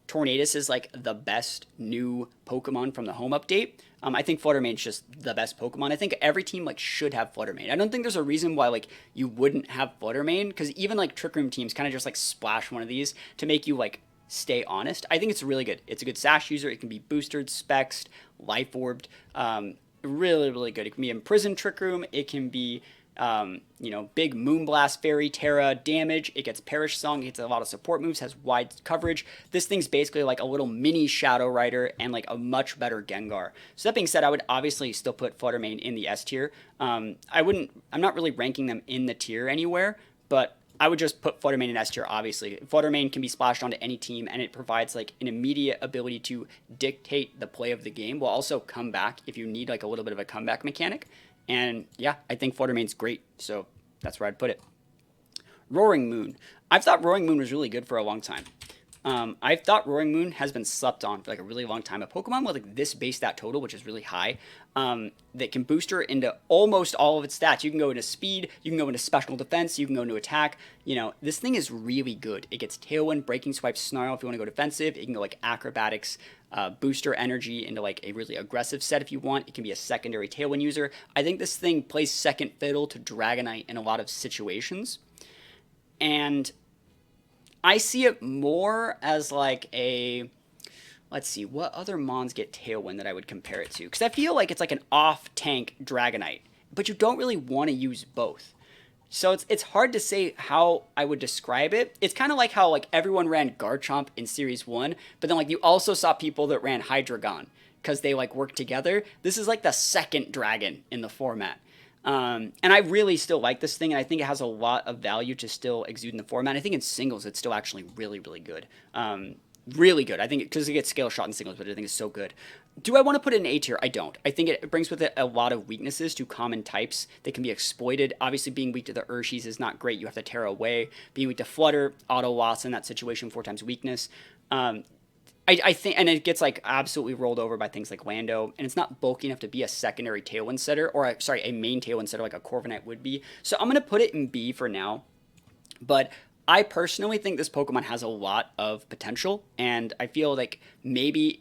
Tornadus is like the best new Pokemon from the home update. I think Flutter Mane's just the best Pokemon. I think every team like should have Flutter Mane. I don't think there's a reason why like you wouldn't have Flutter Mane, because even like Trick Room teams kind of just like splash one of these to make you like stay honest. I think it's really good. It's a good Sash user. It can be boosted, spexed, life orbed. Really, really good. It can be imprisoned Trick Room. It can be big Moonblast, Fairy, Terra damage. It gets Perish Song. It gets a lot of support moves, has wide coverage. This thing's basically like a little mini Shadow Rider and like a much better Gengar. So that being said, I would obviously still put Flutter Mane in the S tier. I'm not really ranking them in the tier anywhere, but I would just put Flutter Mane in S tier, obviously. Flutter Mane can be splashed onto any team, and it provides like an immediate ability to dictate the play of the game, while also come back if you need like a little bit of a comeback mechanic. And yeah, I think Flutter Mane's great, so that's where I'd put it. Roaring Moon. I've thought Roaring Moon was really good for a long time. I've thought Roaring Moon has been slept on for like a really long time. A Pokemon with like this base stat total, which is really high, that can boost her into almost all of its stats. You can go into speed, you can go into special defense, you can go into attack. This thing is really good. It gets Tailwind, Breaking Swipe, Snarl if you want to go defensive. It can go like Acrobatics, booster energy into like a really aggressive set if you want. It can be a secondary Tailwind user. I think this thing plays second fiddle to Dragonite in a lot of situations. And I see it more as like a, let's see, what other Mons get Tailwind that I would compare it to? Because I feel like it's like an off-tank Dragonite, but you don't really want to use both. So it's hard to say how I would describe it. It's kind of like how like everyone ran Garchomp in Series 1, but then like you also saw people that ran Hydreigon because they like worked together. This is like the second dragon in the format. And I really still like this thing, and I think it has a lot of value to still exude in the format. I think in singles, it's still actually really, really good. Really good. I think because it gets scale shot in singles, but I think it's so good. Do I want to put it in A tier? I don't. I think it brings with it a lot of weaknesses to common types that can be exploited. Obviously, being weak to the Urshis is not great. You have to tear away. Being weak to Flutter, auto loss in that situation, 4 times weakness. I think, and it gets like absolutely rolled over by things like Lando, and it's not bulky enough to be a secondary Tailwind setter, or a main Tailwind setter like a Corviknight would be. So I'm going to put it in B for now, but I personally think this Pokemon has a lot of potential, and I feel like maybe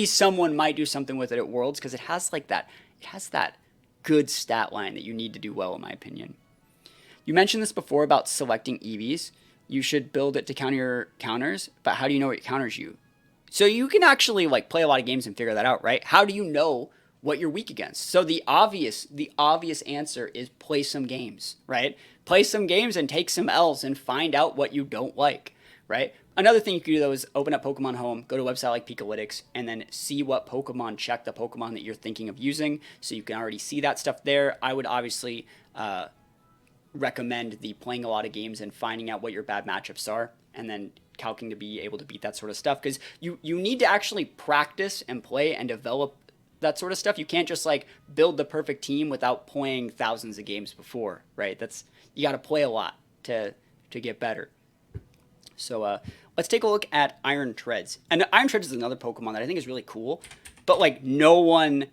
someone might do something with it at Worlds, because it has that good stat line that you need to do well, in my opinion. You mentioned this before about selecting EVs. You should build it to counter your counters, but how do you know what counters you? So you can actually like play a lot of games and figure that out, right? How do you know what you're weak against? So the obvious answer is play some games, right? Play some games and take some L's and find out what you don't like, right? Another thing you can do though is open up Pokemon Home, go to a website like Pikalytics, and then see what Pokemon check the Pokemon that you're thinking of using, so you can already see that stuff there. I would obviously recommend the playing a lot of games and finding out what your bad matchups are, and then calcing to be able to beat that sort of stuff, because you need to actually practice and play and develop that sort of stuff. You can't just like build the perfect team without playing thousands of games before, right? You got to play a lot to get better. So let's take a look at Iron Treads. And Iron Treads is another Pokemon that I think is really cool, but like no one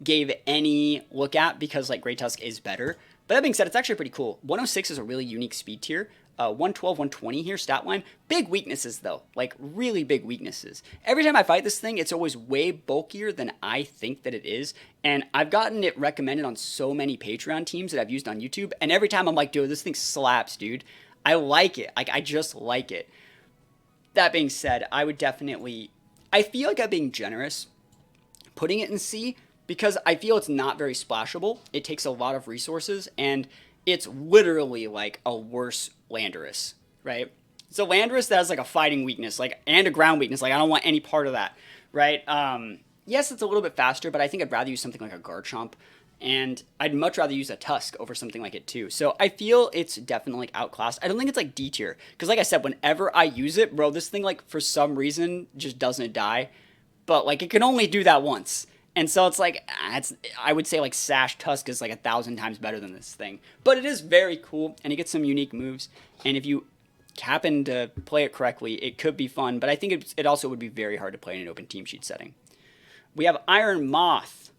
gave any look at because like Great Tusk is better. But that being said, it's actually pretty cool. 106 is a really unique speed tier. 112, 120 here, stat line. Big weaknesses, though. Like, really big weaknesses. Every time I fight this thing, it's always way bulkier than I think that it is. And I've gotten it recommended on so many Patreon teams that I've used on YouTube. And every time I'm like, dude, this thing slaps, dude. I like it. Like, I just like it. That being said, I feel like I'm being generous putting it in C, because I feel it's not very splashable. It takes a lot of resources, and it's literally like a worse Landorus, right? It's a Landorus that has like a fighting weakness, like, and a ground weakness. Like, I don't want any part of that, right? Yes, it's a little bit faster, but I think I'd rather use something like a Garchomp, and I'd much rather use a Tusk over something like it too. So I feel it's definitely outclassed. I don't think it's like D tier, because like I said, whenever I use it, bro, this thing like for some reason just doesn't die, but like it can only do that once. And so it's like, I would say like Sash Tusk is like 1,000 times better than this thing. But it is very cool, and it gets some unique moves. And if you happen to play it correctly, it could be fun. But I think it also would be very hard to play in an open team sheet setting. We have Iron Moth.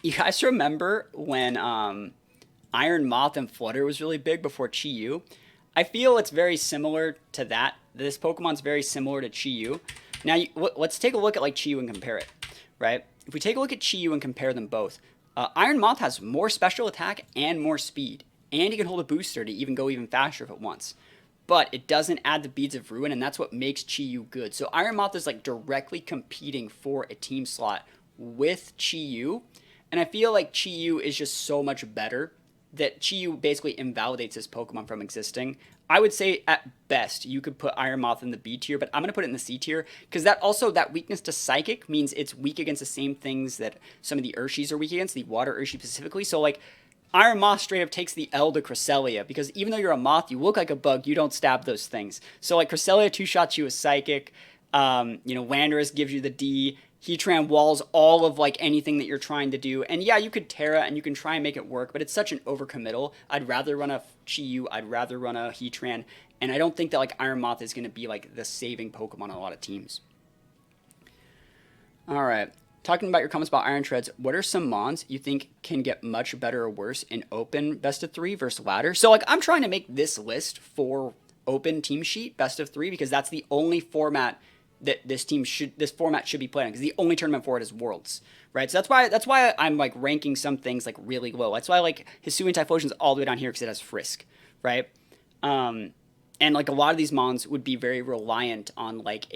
You guys remember when Iron Moth and Flutter was really big before Chi-Yu? I feel it's very similar to that this Pokemon's very similar to Chi-Yu. Now, let's take a look at like Chi-Yu and compare it, right? If we take a look at Chi-Yu and compare them both, Iron Moth has more special attack and more speed, and he can hold a booster to even go even faster if it wants. But it doesn't add the Beads of Ruin, and that's what makes Chi-Yu good. So Iron Moth is like directly competing for a team slot with Chi-Yu, and I feel like Chi-Yu is just so much better that Chi-Yu basically invalidates this Pokemon from existing. I would say at best you could put Iron Moth in the B tier, but I'm going to put it in the C tier because that weakness to Psychic means it's weak against the same things that some of the Urshies are weak against, the Water Urshie specifically. So like Iron Moth straight up takes the L to Cresselia because even though you're a moth, you look like a bug, you don't stab those things. So like Cresselia two-shots you with Psychic, Landorus gives you the D, Heatran walls all of like anything that you're trying to do. And yeah, you could Terra and you can try and make it work, but it's such an overcommittal. I'd rather run a Chi-Yu, I'd rather run a Heatran, and I don't think that like Iron Moth is going to be like the saving Pokemon on a lot of teams. All right, talking about your comments about Iron Treads, what are some Mons you think can get much better or worse in open best of 3 versus ladder? So like I'm trying to make this list for open team sheet best of 3 because that's the only format that this format should be playing because the only tournament for it is Worlds, right? So that's why I'm like ranking some things like really low. That's why like Hisuian Typhlosion's all the way down here because it has Frisk, right? And like a lot of these Mons would be very reliant on like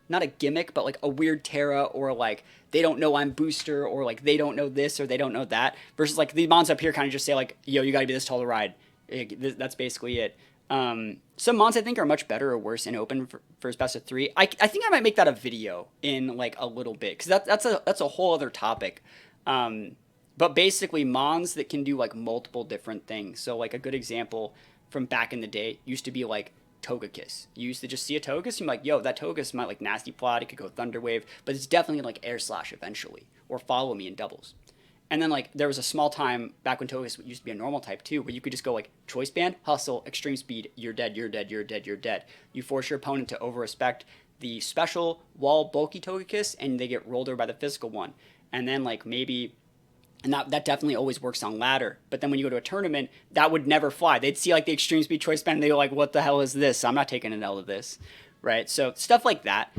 not a gimmick, but like a weird Terra or like they don't know I'm booster or like they don't know this or they don't know that versus like the Mons up here kind of just say like, yo, you got to be this tall to ride. That's basically it. Some Mons I think are much better or worse in open for best of 3. I think I might make that a video in like a little bit because that's a whole other topic. But basically Mons that can do like multiple different things. So like a good example from back in the day used to be like Togekiss. You used to just see a Togekiss and you're like, yo, that Togekiss might like Nasty Plot, it could go Thunder Wave, but it's definitely like Air Slash eventually or Follow Me in doubles. And then, like, there was a small time back when Togekiss used to be a normal type, too, where you could just go, like, Choice Band, Hustle, Extreme Speed, you're dead, you're dead, you're dead, you're dead. You force your opponent to over-respect the special wall bulky Togekiss, and they get rolled over by the physical one. And then, like, maybe... And that definitely always works on ladder. But then when you go to a tournament, that would never fly. They'd see, like, the Extreme Speed Choice Band, and they'd go, like, what the hell is this? I'm not taking an L of this, right? So stuff like that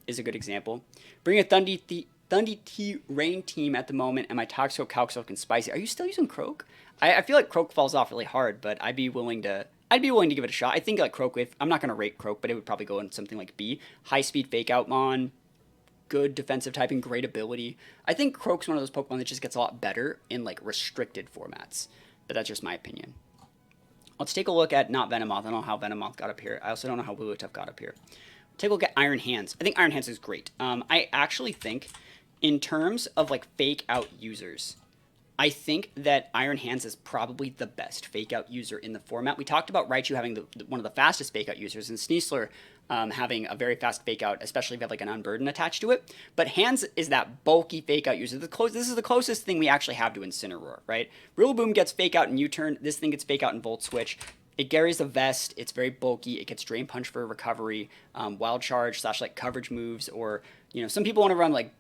is a good example. Bring a Thundy T Rain team at the moment, and my Toxo, Calxilk, and Spicy. Are you still using Croak? I feel like Croak falls off really hard, but I'd be willing to give it a shot. I think like Croak with, I'm not going to rate Croak, but it would probably go in something like B. High speed fake out Mon, good defensive typing, great ability. I think Croak's one of those Pokemon that just gets a lot better in like restricted formats, but that's just my opinion. Let's take a look at not Venomoth. I don't know how Venomoth got up here. I also don't know how Wilutuff got up here. Take a look at Iron Hands. I think Iron Hands is great. I actually think in terms of like fake out users, I think that Iron Hands is probably the best fake out user in the format. We talked about Raichu having one of the fastest fake out users and Sneasler having a very fast fake out, especially if you have like an Unburden attached to it. But Hands is that bulky fake out user. This is the closest thing we actually have to Incineroar, right? Rillaboom gets fake out in U-turn. This thing gets fake out in Volt Switch. It carries the vest. It's very bulky. It gets Drain Punch for recovery, Wild Charge / like coverage moves, or some people want to run like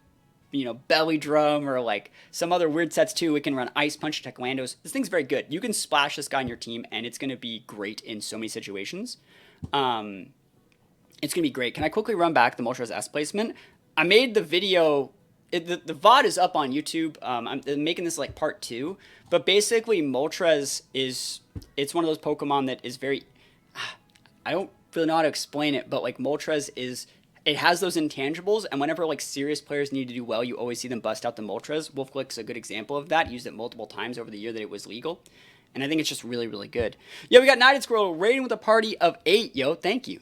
Belly Drum or like some other weird sets too. It can run Ice Punch, Tech Landos. This thing's very good. You can splash this guy on your team and it's going to be great in so many situations. It's going to be great. Can I quickly run back the Moltres S placement? I made the video, the VOD is up on YouTube. I'm making this like part 2, but basically Moltres it's one of those Pokemon that is very, I don't really know how to explain it, but like Moltres it has those intangibles, and whenever like serious players need to do well, you always see them bust out the Moltres. Wolfglick's a good example of that. Used it multiple times over the year that it was legal, and I think it's just really, really good. Yo, we got Knighted Squirrel raiding with a party of 8. Yo, thank you.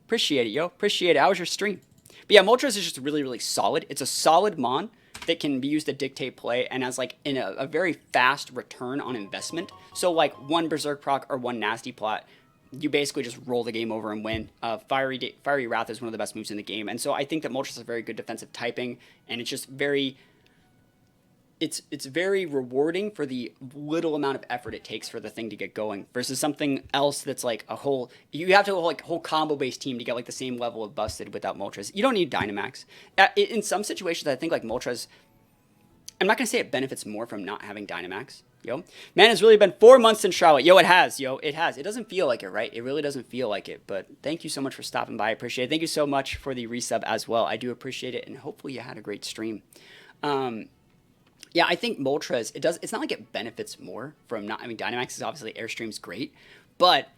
Appreciate it, yo. Appreciate it. How was your stream? But yeah, Moltres is just really, really solid. It's a solid Mon that can be used to dictate play and has like a very fast return on investment. So like one Berserk proc or one Nasty Plot, you basically just roll the game over and win. Fiery Wrath is one of the best moves in the game, and so I think that Moltres is a very good defensive typing, and it's just very, it's very rewarding for the little amount of effort it takes for the thing to get going versus something else that's like you have to have like a whole combo based team to get like the same level of busted without Moltres. You don't need Dynamax. In some situations, I think like Moltres, I'm not going to say it benefits more from not having Dynamax, Yo, man, it's really been 4 months since Charlotte. Yo, it has. Yo, it has. It doesn't feel like it, right? It really doesn't feel like it. But thank you so much for stopping by. I appreciate it. Thank you so much for the resub as well. I do appreciate it, and hopefully you had a great stream. Yeah, I think Moltres, it's not like it benefits more from not, I mean, Dynamax is obviously Airstream's great, but,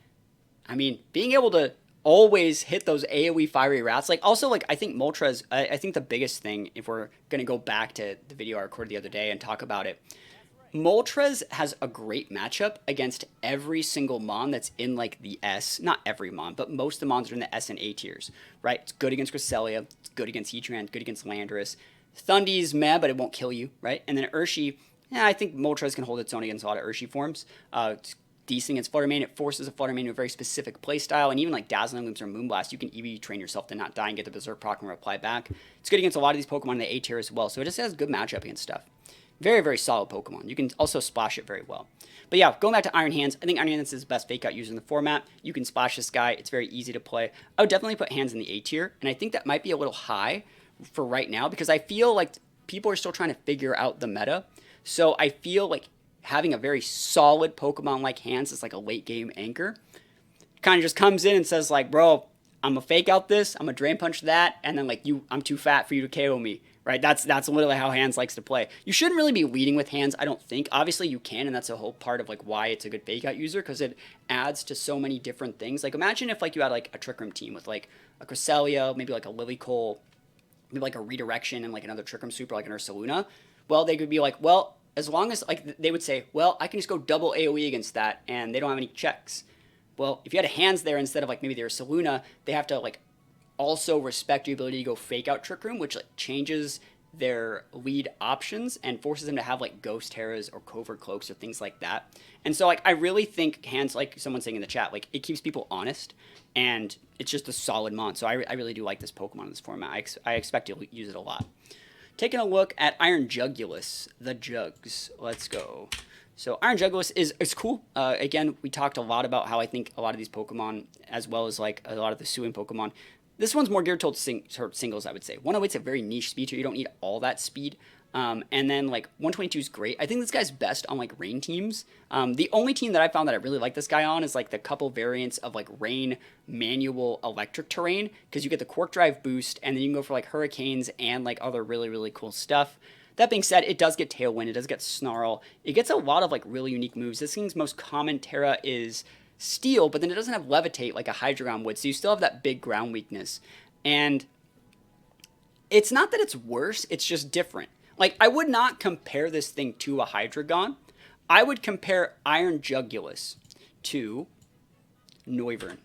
I mean, being able to always hit those AoE fiery rats, like, also, like, I think Moltres, I think the biggest thing, if we're going to go back to the video I recorded the other day and talk about it, Moltres has a great matchup against every single Mon that's in, like, the S, not every Mon, but most of the Mons are in the S and A tiers, right? It's good against Cresselia, it's good against Heatran, good against Landorus. Thundy's meh, but it won't kill you, right? And then Urshifu, yeah, I think Moltres can hold its own against a lot of Urshifu forms. It's decent against Flutter Mane. It forces a Flutter Mane to a very specific playstyle, and even like Dazzling Loops or Moonblast, you can EV train yourself to not die and get the Berserk proc and reply back. It's good against a lot of these Pokemon in the A tier as well, so it just has good matchup against stuff. Very, very solid Pokemon. You can also splash it very well. But yeah, going back to Iron Hands, I think Iron Hands is the best fake out user in the format. You can splash this guy. It's very easy to play. I would definitely put Hands in the A tier, and I think that might be a little high for right now because I feel like people are still trying to figure out the meta. So I feel like having a very solid Pokemon like Hands is like a late game anchor. Kind of just comes in and says like, bro, I'm gonna fake out this, I'm gonna Drain Punch that, and then like I'm too fat for you to KO me, right? That's literally how Hands likes to play. You shouldn't really be leading with Hands, I don't think. Obviously you can, and that's a whole part of like why it's a good fake out user, because it adds to so many different things. Like imagine if like you had like a Trick Room team with like a Cresselia, maybe like a Lilycole, maybe like a Redirection and like another Trick Room Super like an Ursaluna. Well, they could be like, well, as long as like they would say, well, I can just go double AoE against that, and they don't have any checks. Well, if you had a Hands there instead of like maybe their Saluna, they have to like also respect your ability to go fake out Trick Room, which like changes their lead options and forces them to have like Ghost Terras or Covert Cloaks or things like that. And so like I really think Hands, like someone's saying in the chat, like it keeps people honest and it's just a solid mon. So I really do like this Pokemon in this format. I expect to use it a lot. Taking a look at Iron Jugulis, the Jugs. Let's go. So Iron Jugulis is cool. Again, we talked a lot about how I think a lot of these Pokemon, as well as like a lot of the Hisuian Pokemon, this one's more geared towards singles, I would say. 108's a very niche speed tier. You don't need all that speed. And then like 122 is great. I think this guy's best on like rain teams. The only team that I found that I really like this guy on is like the couple variants of like rain manual electric terrain, because you get the Quark Drive boost and then you can go for like hurricanes and like other really, really cool stuff. That being said, it does get Tailwind, it does get Snarl, it gets a lot of like really unique moves. This thing's most common Terra is Steel, but then it doesn't have Levitate like a Hydreigon would, so you still have that big ground weakness. And it's not that it's worse, it's just different. Like, I would not compare this thing to a Hydreigon. I would compare Iron Jugulis to Noivern.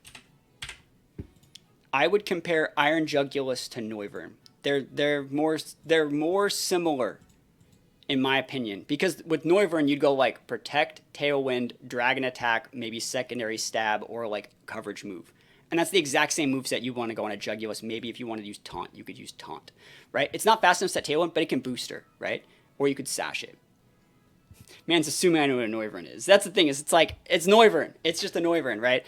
I would compare Iron Jugulis to Noivern. They're more similar, in my opinion, because with Noivern you'd go like Protect, Tailwind, Dragon Attack, maybe Secondary Stab, or like Coverage move, and that's the exact same moveset you want to go on a Jugulis. Maybe if you want to use Taunt, you could use Taunt, right? It's not fast enough to set Tailwind, but it can booster, right? Or you could Sash it. Man's assuming I know what a Noivern is. That's the thing, is it's like, it's Noivern. It's just a Noivern, right?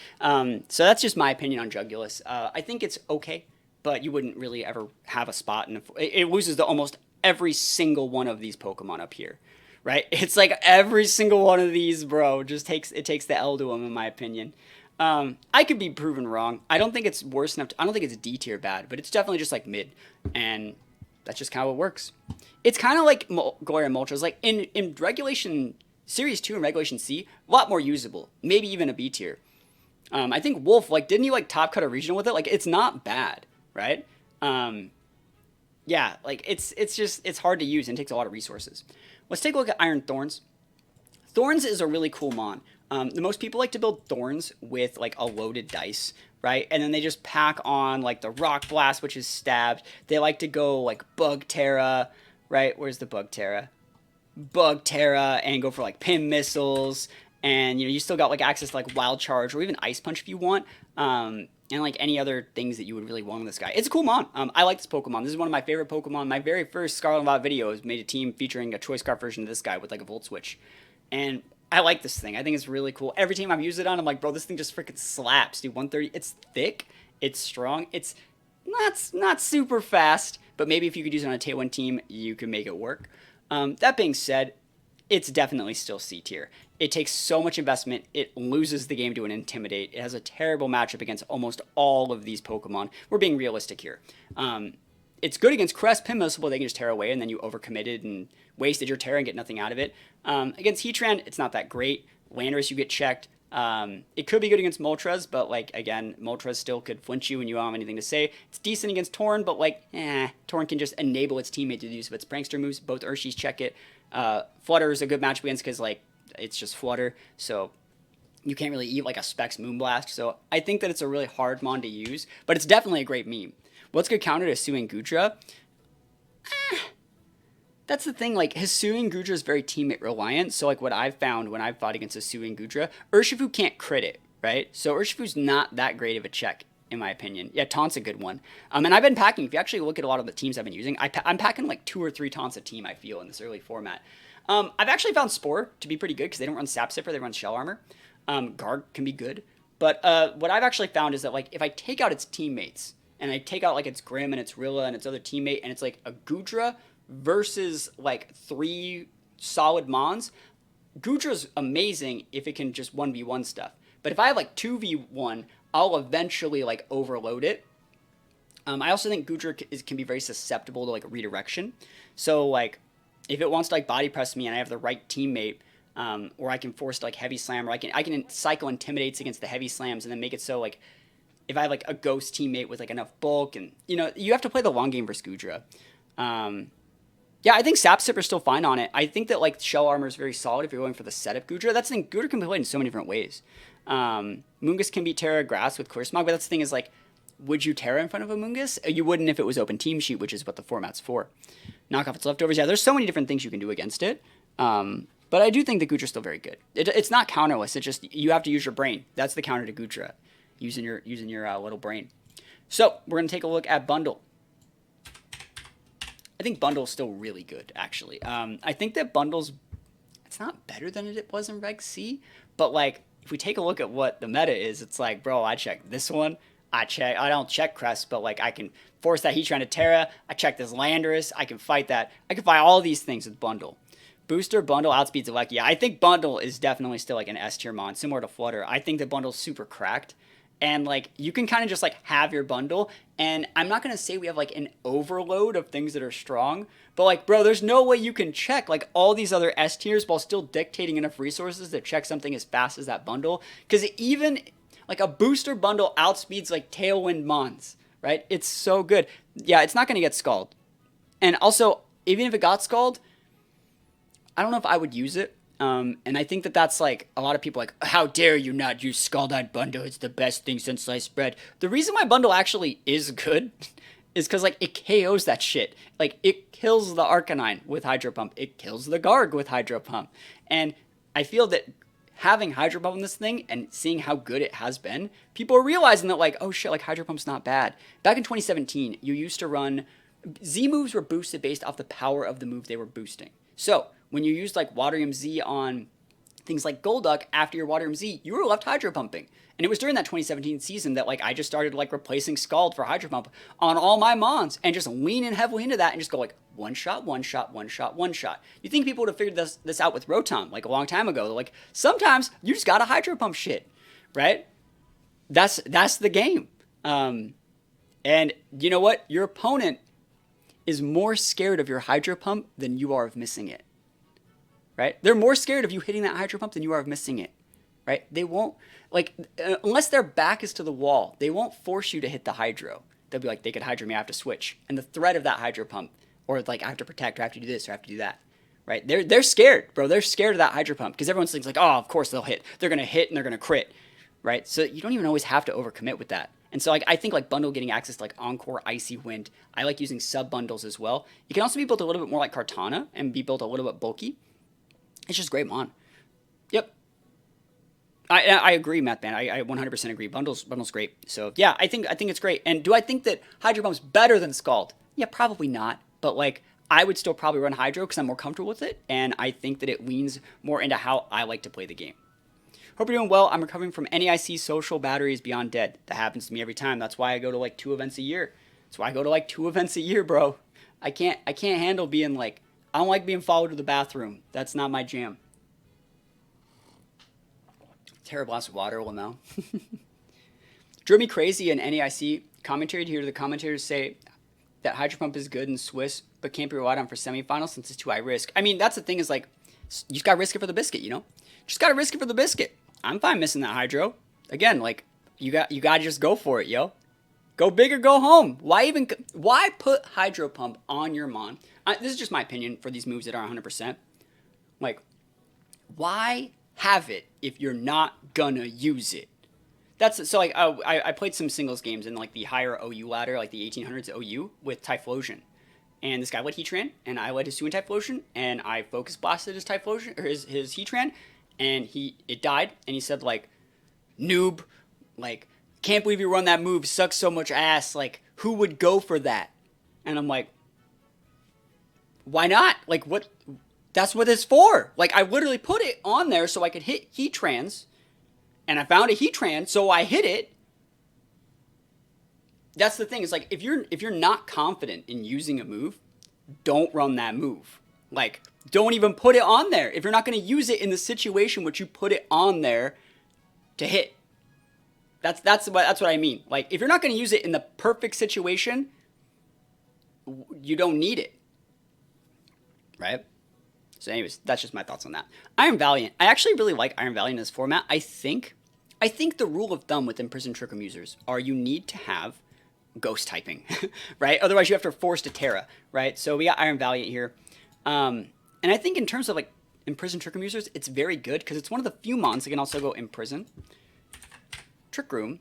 So that's just my opinion on Jugulis. I think it's okay, but you wouldn't really ever have a spot in it loses to almost every single one of these Pokemon up here, right? It's like every single one of these, bro, just takes the L to them, in my opinion. I could be proven wrong. I don't think it's worse enough. I don't think it's D tier bad, but it's definitely just like mid, and that's just kind of how it works. It's kind of like Galarian Moltres. Like in Regulation Series 2 and Regulation C, a lot more usable. Maybe even a B tier. I think Wolf, like, didn't you like top cut a regional with it? Like, it's not bad, right? Yeah, like it's hard to use and takes a lot of resources. Let's take a look at Iron Thorns. Thorns is a really cool mon. The most people like to build Thorns with like a loaded dice, right? And then they just pack on like the Rock Blast, which is stabbed. They like to go like Bug Terra, right? Where's the Bug Terra? Bug Terra, and go for like Pin Missiles. And you know, you still got like access to like Wild Charge or even Ice Punch if you want. And like any other things that you would really want on this guy. It's a cool mon. I like this Pokemon. This is one of my favorite Pokemon. My very first Scarlet and Violet video made a team featuring a Choice Scarf version of this guy with like a Volt Switch. And I like this thing. I think it's really cool. Every team I've used it on, I'm like, bro, this thing just freaking slaps, dude. 130. It's thick. It's strong. It's not super fast, but maybe if you could use it on a Tailwind team, you can make it work. That being said, it's definitely still C tier. It takes so much investment. It loses the game to an Intimidate. It has a terrible matchup against almost all of these Pokemon. We're being realistic here. It's good against Crest, Pinmussable, they can just tear away, and then you overcommitted and wasted your Terra and get nothing out of it. Against Heatran, it's not that great. Landorus, you get checked. It could be good against Moltres, but, like, again, Moltres still could flinch you when you don't have anything to say. It's decent against Torn, but, like, Torn can just enable its teammate to use its prankster moves. Both Urshies check it. Flutter is a good match against because, like, it's just Flutter, so you can't really eat, like, a Specs Moonblast. So I think that it's a really hard mon to use, but it's definitely a great meme. What's good counter to Hisuian Goodra? That's the thing, like, Hisuian Goodra is very teammate reliant, so, like, what I've found when I've fought against Hisuian Goodra, Urshifu can't crit it, right? So Urshifu's not that great of a check, in my opinion. Yeah, Taunt's a good one. And I've been packing, if you actually look at a lot of the teams I've been using, I'm packing, like, 2 or 3 Taunts a team, I feel, in this early format. I've actually found Spore to be pretty good, because they don't run Sap Sipper, they run Shell Armor. Guard can be good. But what I've actually found is that, like, if I take out its teammates, and I take out, like, its Grim and its Rilla and its other teammate, and it's, like, a Goodra versus, like, 3 solid Mons, Goodra's amazing if it can just 1v1 stuff. But if I have, like, 2v1, I'll eventually, like, overload it. I also think Goodra can be very susceptible to, like, redirection. So, like, if it wants to, like, body press me and I have the right teammate, or I can force, like, Heavy Slam, or I can cycle Intimidates against the Heavy Slams and then make it so, like, if I have, like, a Ghost teammate with, like, enough bulk, and, you know, you have to play the long game versus Goodra. Yeah, I think Sap Sipper's still fine on it. I think that, like, Shell Armor is very solid if you're going for the setup Goodra. That's the thing, Goodra can be played in so many different ways. Moongus can beat Terra Grass with Clear Smog, but that's the thing is, like, would you Terra in front of a Moongus? You wouldn't if it was open team sheet, which is what the format's for. Knock off its leftovers. Yeah, there's so many different things you can do against it. But I do think the Goodra's still very good. It's not counterless. It's just you have to use your brain. That's the counter to Goodra, using your little brain. So we're gonna take a look at Bundle. I think Bundle's still really good, actually. I think that Bundle's, it's not better than it was in Reg C, but, like, if we take a look at what the meta is, it's like, bro, I check this one, I don't check Crest, but, like, I can force that Heatran to Terra, I check this Landorus, I can fight that, I can fight all these things with Bundle. Booster, Bundle, outspeeds Alekia. I think Bundle is definitely still, like, an S tier mon, similar to Flutter. I think that Bundle's super cracked. And, like, you can kind of just, like, have your bundle. And I'm not going to say we have, like, an overload of things that are strong. But, like, bro, there's no way you can check, like, all these other S tiers while still dictating enough resources to check something as fast as that bundle. Because even, like, a booster bundle outspeeds, like, Tailwind Mons, right? It's so good. Yeah, it's not going to get Scald. And also, even if it got Scald, I don't know if I would use it. And I think that that's, like, a lot of people like, how dare you not use Scald-Eyed Bundle? It's the best thing since sliced bread. The reason why Bundle actually is good is because, like, it KOs that shit. Like, it kills the Arcanine with Hydro Pump. It kills the Garg with Hydro Pump. And I feel that having Hydro Pump in this thing and seeing how good it has been, people are realizing that, like, oh shit, like, Hydro Pump's not bad. Back in 2017, you used to run... Z moves were boosted based off the power of the move they were boosting. So, when you used, like, Waterium Z on things like Golduck, after your Waterium Z, you were left Hydro Pumping. And it was during that 2017 season that, like, I just started, like, replacing Scald for Hydro Pump on all my Mons and just lean in heavily into that and just go, like, one shot, one shot, one shot, one shot. You think people would have figured this out with Rotom, like, a long time ago. They're like, sometimes you just gotta Hydro Pump shit, right? That's the game. And you know what? Your opponent is more scared of your Hydro Pump than you are of missing it. Right? They're more scared of you hitting that Hydro Pump than you are of missing it. Right? They won't, like, unless their back is to the wall, they won't force you to hit the Hydro. They'll be like, they could Hydro me, I have to switch. And the threat of that Hydro Pump, or, like, I have to protect, or I have to do this, or I have to do that. Right? They're scared, bro. They're scared of that Hydro Pump. Because everyone thinks, like, oh, of course they'll hit. They're going to hit and they're going to crit. Right? So you don't even always have to overcommit with that. And so, like, I think, like, Bundle getting access to, like, Encore, Icy Wind. I like using sub-bundles as well. It can also be built a little bit more like Kartana and be built a little bit bulky. It's just great mon. Yep. I agree, Matt Man. I 100% agree. Bundle's great. So, yeah, I think it's great. And do I think that Hydro Pump's better than Scald? Yeah, probably not. But, like, I would still probably run Hydro because I'm more comfortable with it. And I think that it leans more into how I like to play the game. Hope you're doing well. I'm recovering from NEIC social batteries beyond dead. That happens to me every time. That's why I go to, like, 2 events a year. That's why I go to, like, 2 events a year, bro. I can't handle being, like, I don't like being followed to the bathroom. That's not my jam. Terrible glass of water, well, no. Drove me crazy in NAIC commentary to hear the commentators say that Hydro Pump is good in Swiss, but can't be relied on for semifinals since it's too high risk. I mean, that's the thing is, like, you just got to risk it for the biscuit, you know? Just got to risk it for the biscuit. I'm fine missing that Hydro. Again, like, you got to just go for it, yo. Go big or go home. Why put Hydro Pump on your Mon? This is just my opinion for these moves that are 100%. Like, why have it if you're not gonna use it? That's so, like, I played some singles games in, like, the higher OU ladder, like the 1800s OU with Typhlosion. And this guy led Heatran, and I led Hisuian Typhlosion, and I focus blasted his Typhlosion, or his Heatran, and it died, and he said, like, noob, like, can't believe you run that move, sucks so much ass, like, who would go for that? And I'm like, why not? Like, what? That's what it's for. Like, I literally put it on there so I could hit Heatrans, and I found a Heatran, so I hit it. That's the thing. It's like, if you're not confident in using a move, don't run that move. Like, don't even put it on there. If you're not going to use it in the situation which you put it on there to hit. That's what I mean. Like, if you're not going to use it in the perfect situation, you don't need it. Right? So anyways, that's just my thoughts on that. Iron Valiant. I actually really like Iron Valiant in this format. I think the rule of thumb with Imprisoned Trick Room users are you need to have Ghost typing, right? Otherwise you have to force to Terra, right? So we got Iron Valiant here. And I think in terms of, like, Imprisoned Trick Room users, it's very good because it's one of the few mons that can also go Imprison, Trick Room,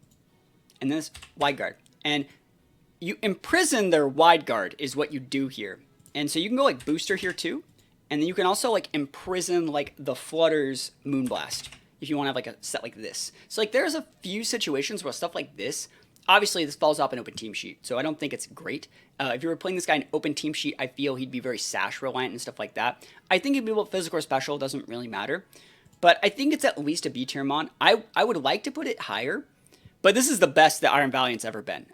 and then this Wide Guard. And you imprison their Wide Guard is what you do here. And so you can go, like, Booster here too. And then you can also, like, imprison, like, the Flutter's Moonblast if you want to have, like, a set like this. So, like, there's a few situations where stuff like this, obviously this falls off an open team sheet, so I don't think it's great. If you were playing this guy in open team sheet, I feel he'd be very sash reliant and stuff like that. I think he'd be able to physical or special, doesn't really matter. But I think it's at least a B tier mon. I would like to put it higher, but this is the best that Iron Valiant's ever been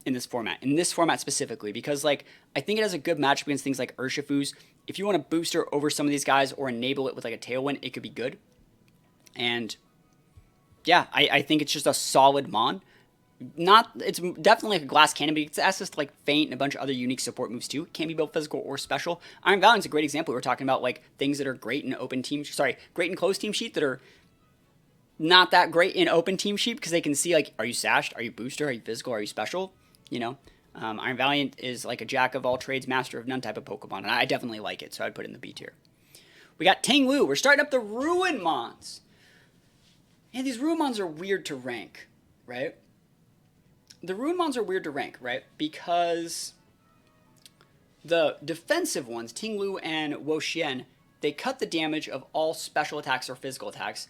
in this format specifically, because, like, I think it has a good matchup against things like Urshifu's. If you want to booster over some of these guys or enable it with, like, a Tailwind, it could be good. And yeah, I think it's just a solid mon. It's definitely like a glass cannon, but it's access to, like, Feint and a bunch of other unique support moves too. It can be built physical or special. Iron Valiant's a great example. We're talking about, like, things that are great in great in closed team sheet that are not that great in open team sheet because they can see, like, are you sashed? Are you booster? Are you physical? Are you special? You know? Iron Valiant is like a jack of all trades, master of none type of Pokemon, and I definitely like it, so I'd put it in the B tier. We got Tinglu. We're starting up the Ruin Mons. And these Ruin Mons are weird to rank, right? The Ruin Mons are weird to rank, right? Because the defensive ones, Tinglu and Woxian, they cut the damage of all special attacks or physical attacks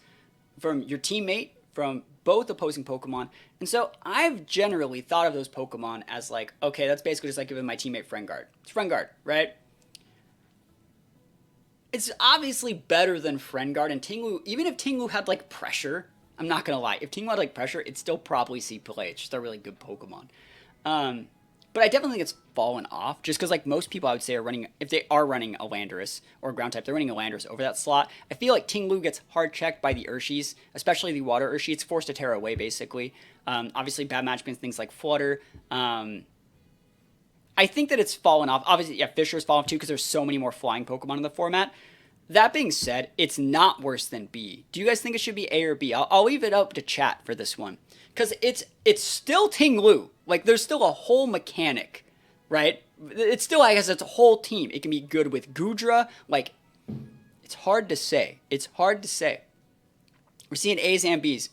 from your teammate, from both opposing Pokemon. And so I've generally thought of those Pokemon as, like, okay, that's basically just like giving my teammate Friend Guard. It's Friend Guard, right? It's obviously better than Friend Guard, and Tinglu, even if Tinglu had, like, pressure, I'm not gonna lie, if Tinglu had, like, pressure, it'd still probably see play. It's just a really good Pokemon. But I definitely think it's fallen off, just because, like, most people I would say are running, if they are running a Landorus or ground type, they're running a Landorus over that slot. I feel like Tinglu gets hard checked by the Urshies, especially the Water Urshie. It's forced to Terra away, basically. Obviously, bad match against things like Flutter. I think that it's fallen off. Obviously, yeah, Fisher's fallen off too, because there's so many more flying Pokemon in the format. That being said, it's not worse than B. Do you guys think it should be A or B? I'll leave it up to chat for this one. Because it's still Tinglu. Like, there's still a whole mechanic, right? It's still, I guess, it's a whole team. It can be good with Goodra. Like, it's hard to say. It's hard to say. We're seeing A's and B's.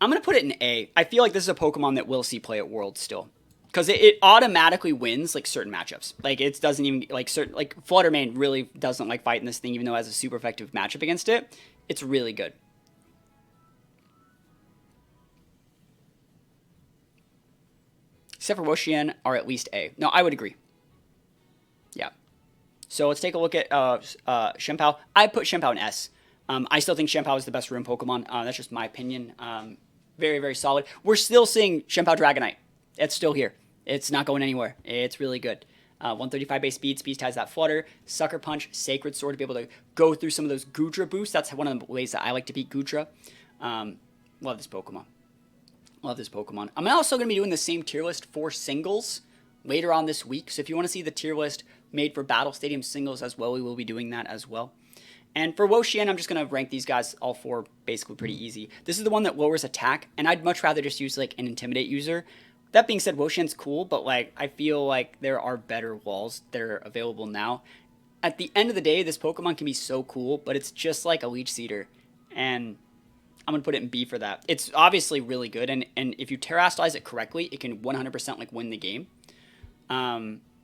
I'm going to put it in A. I feel like this is a Pokemon that will see play at Worlds still. Because it automatically wins, like, certain matchups. Like, it doesn't even, like, certain, like, Fluttermane really doesn't like fighting this thing, even though it has a super effective matchup against it. It's really good. Except for Woxian are at least A. No, I would agree. Yeah. So let's take a look at Shempao. I put Shempao in S. I still think Shempao is the best room Pokemon. That's just my opinion. Very, very solid. We're still seeing Shempao Dragonite. It's still here. It's not going anywhere. It's really good. 135 base speed. Speed has that flutter. Sucker Punch. Sacred Sword to be able to go through some of those Goodra boosts. That's one of the ways that I like to beat Goodra. Love this Pokemon. Love this Pokemon. I'm also going to be doing the same tier list for singles later on this week. So if you want to see the tier list made for Battle Stadium singles as well, we will be doing that as well. And for Wo-Chien, I'm just going to rank these guys all four basically pretty easy. This is the one that lowers attack, and I'd much rather just use like an Intimidate user. That being said, Wo-Chien's cool, but like I feel like there are better walls that are available now. At the end of the day, this Pokemon can be so cool, but it's just like a Leech Seeder, and I'm going to put it in B for that. It's obviously really good, and if you Terrastallize it correctly, it can 100% like win the game.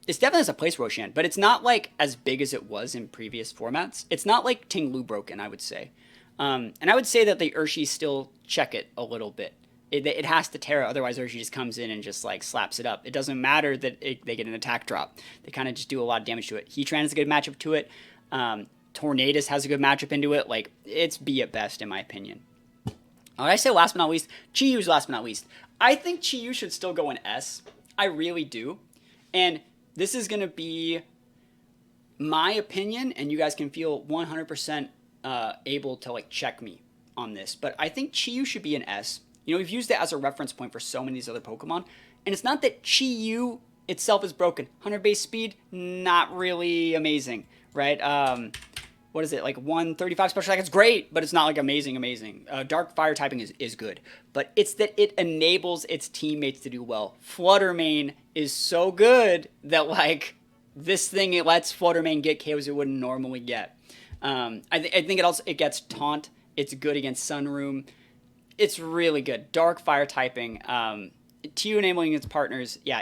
It's definitely has a place for Wo-Chien, but it's not like as big as it was in previous formats. It's not like Ting-Lu broken, I would say. And I would say that the Urshi still check it a little bit. It has to Terra, otherwise Urshi just comes in and just like slaps it up. It doesn't matter that they get an attack drop. They kind of just do a lot of damage to it. Heatran is a good matchup to it. Tornadus has a good matchup into it. Like, it's B at best, in my opinion. I say last but not least, Chi-Yu's last but not least. I think Chi-Yu should still go in S. I really do. And this is going to be my opinion, and you guys can feel 100% able to like check me on this. But I think Chi-Yu should be an S. You know, we've used it as a reference point for so many of these other Pokemon. And it's not that Chi-Yu itself is broken. 100 base speed, not really amazing, right? What is it, like 135 special attack? It's great, but it's not like amazing. Dark Fire typing is good. But it's that it enables its teammates to do well. Flutter Mane is so good that like this thing, it lets Flutter Mane get KOs it wouldn't normally get. I think it gets Taunt. It's good against Sunroom. It's really good. Dark Fire typing. Chi-Yu enabling its partners. Yeah,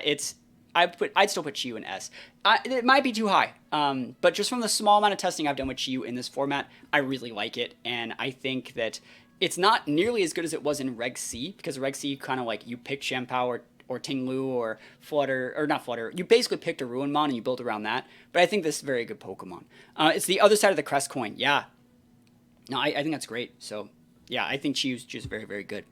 I'd still put Chi-Yu in S. It might be too high, but just from the small amount of testing I've done with Chi-Yu in this format, I really like it, and I think that it's not nearly as good as it was in Reg C, because Reg C kind of like you picked Shampoo or Ting-Lu or Flutter, or not Flutter. You basically picked a Ruinmon and you built around that, but I think this is a very good Pokemon. It's the other side of the Crest coin. Yeah. No, I think that's great. So yeah, I think Chi-Yu's just very, very good.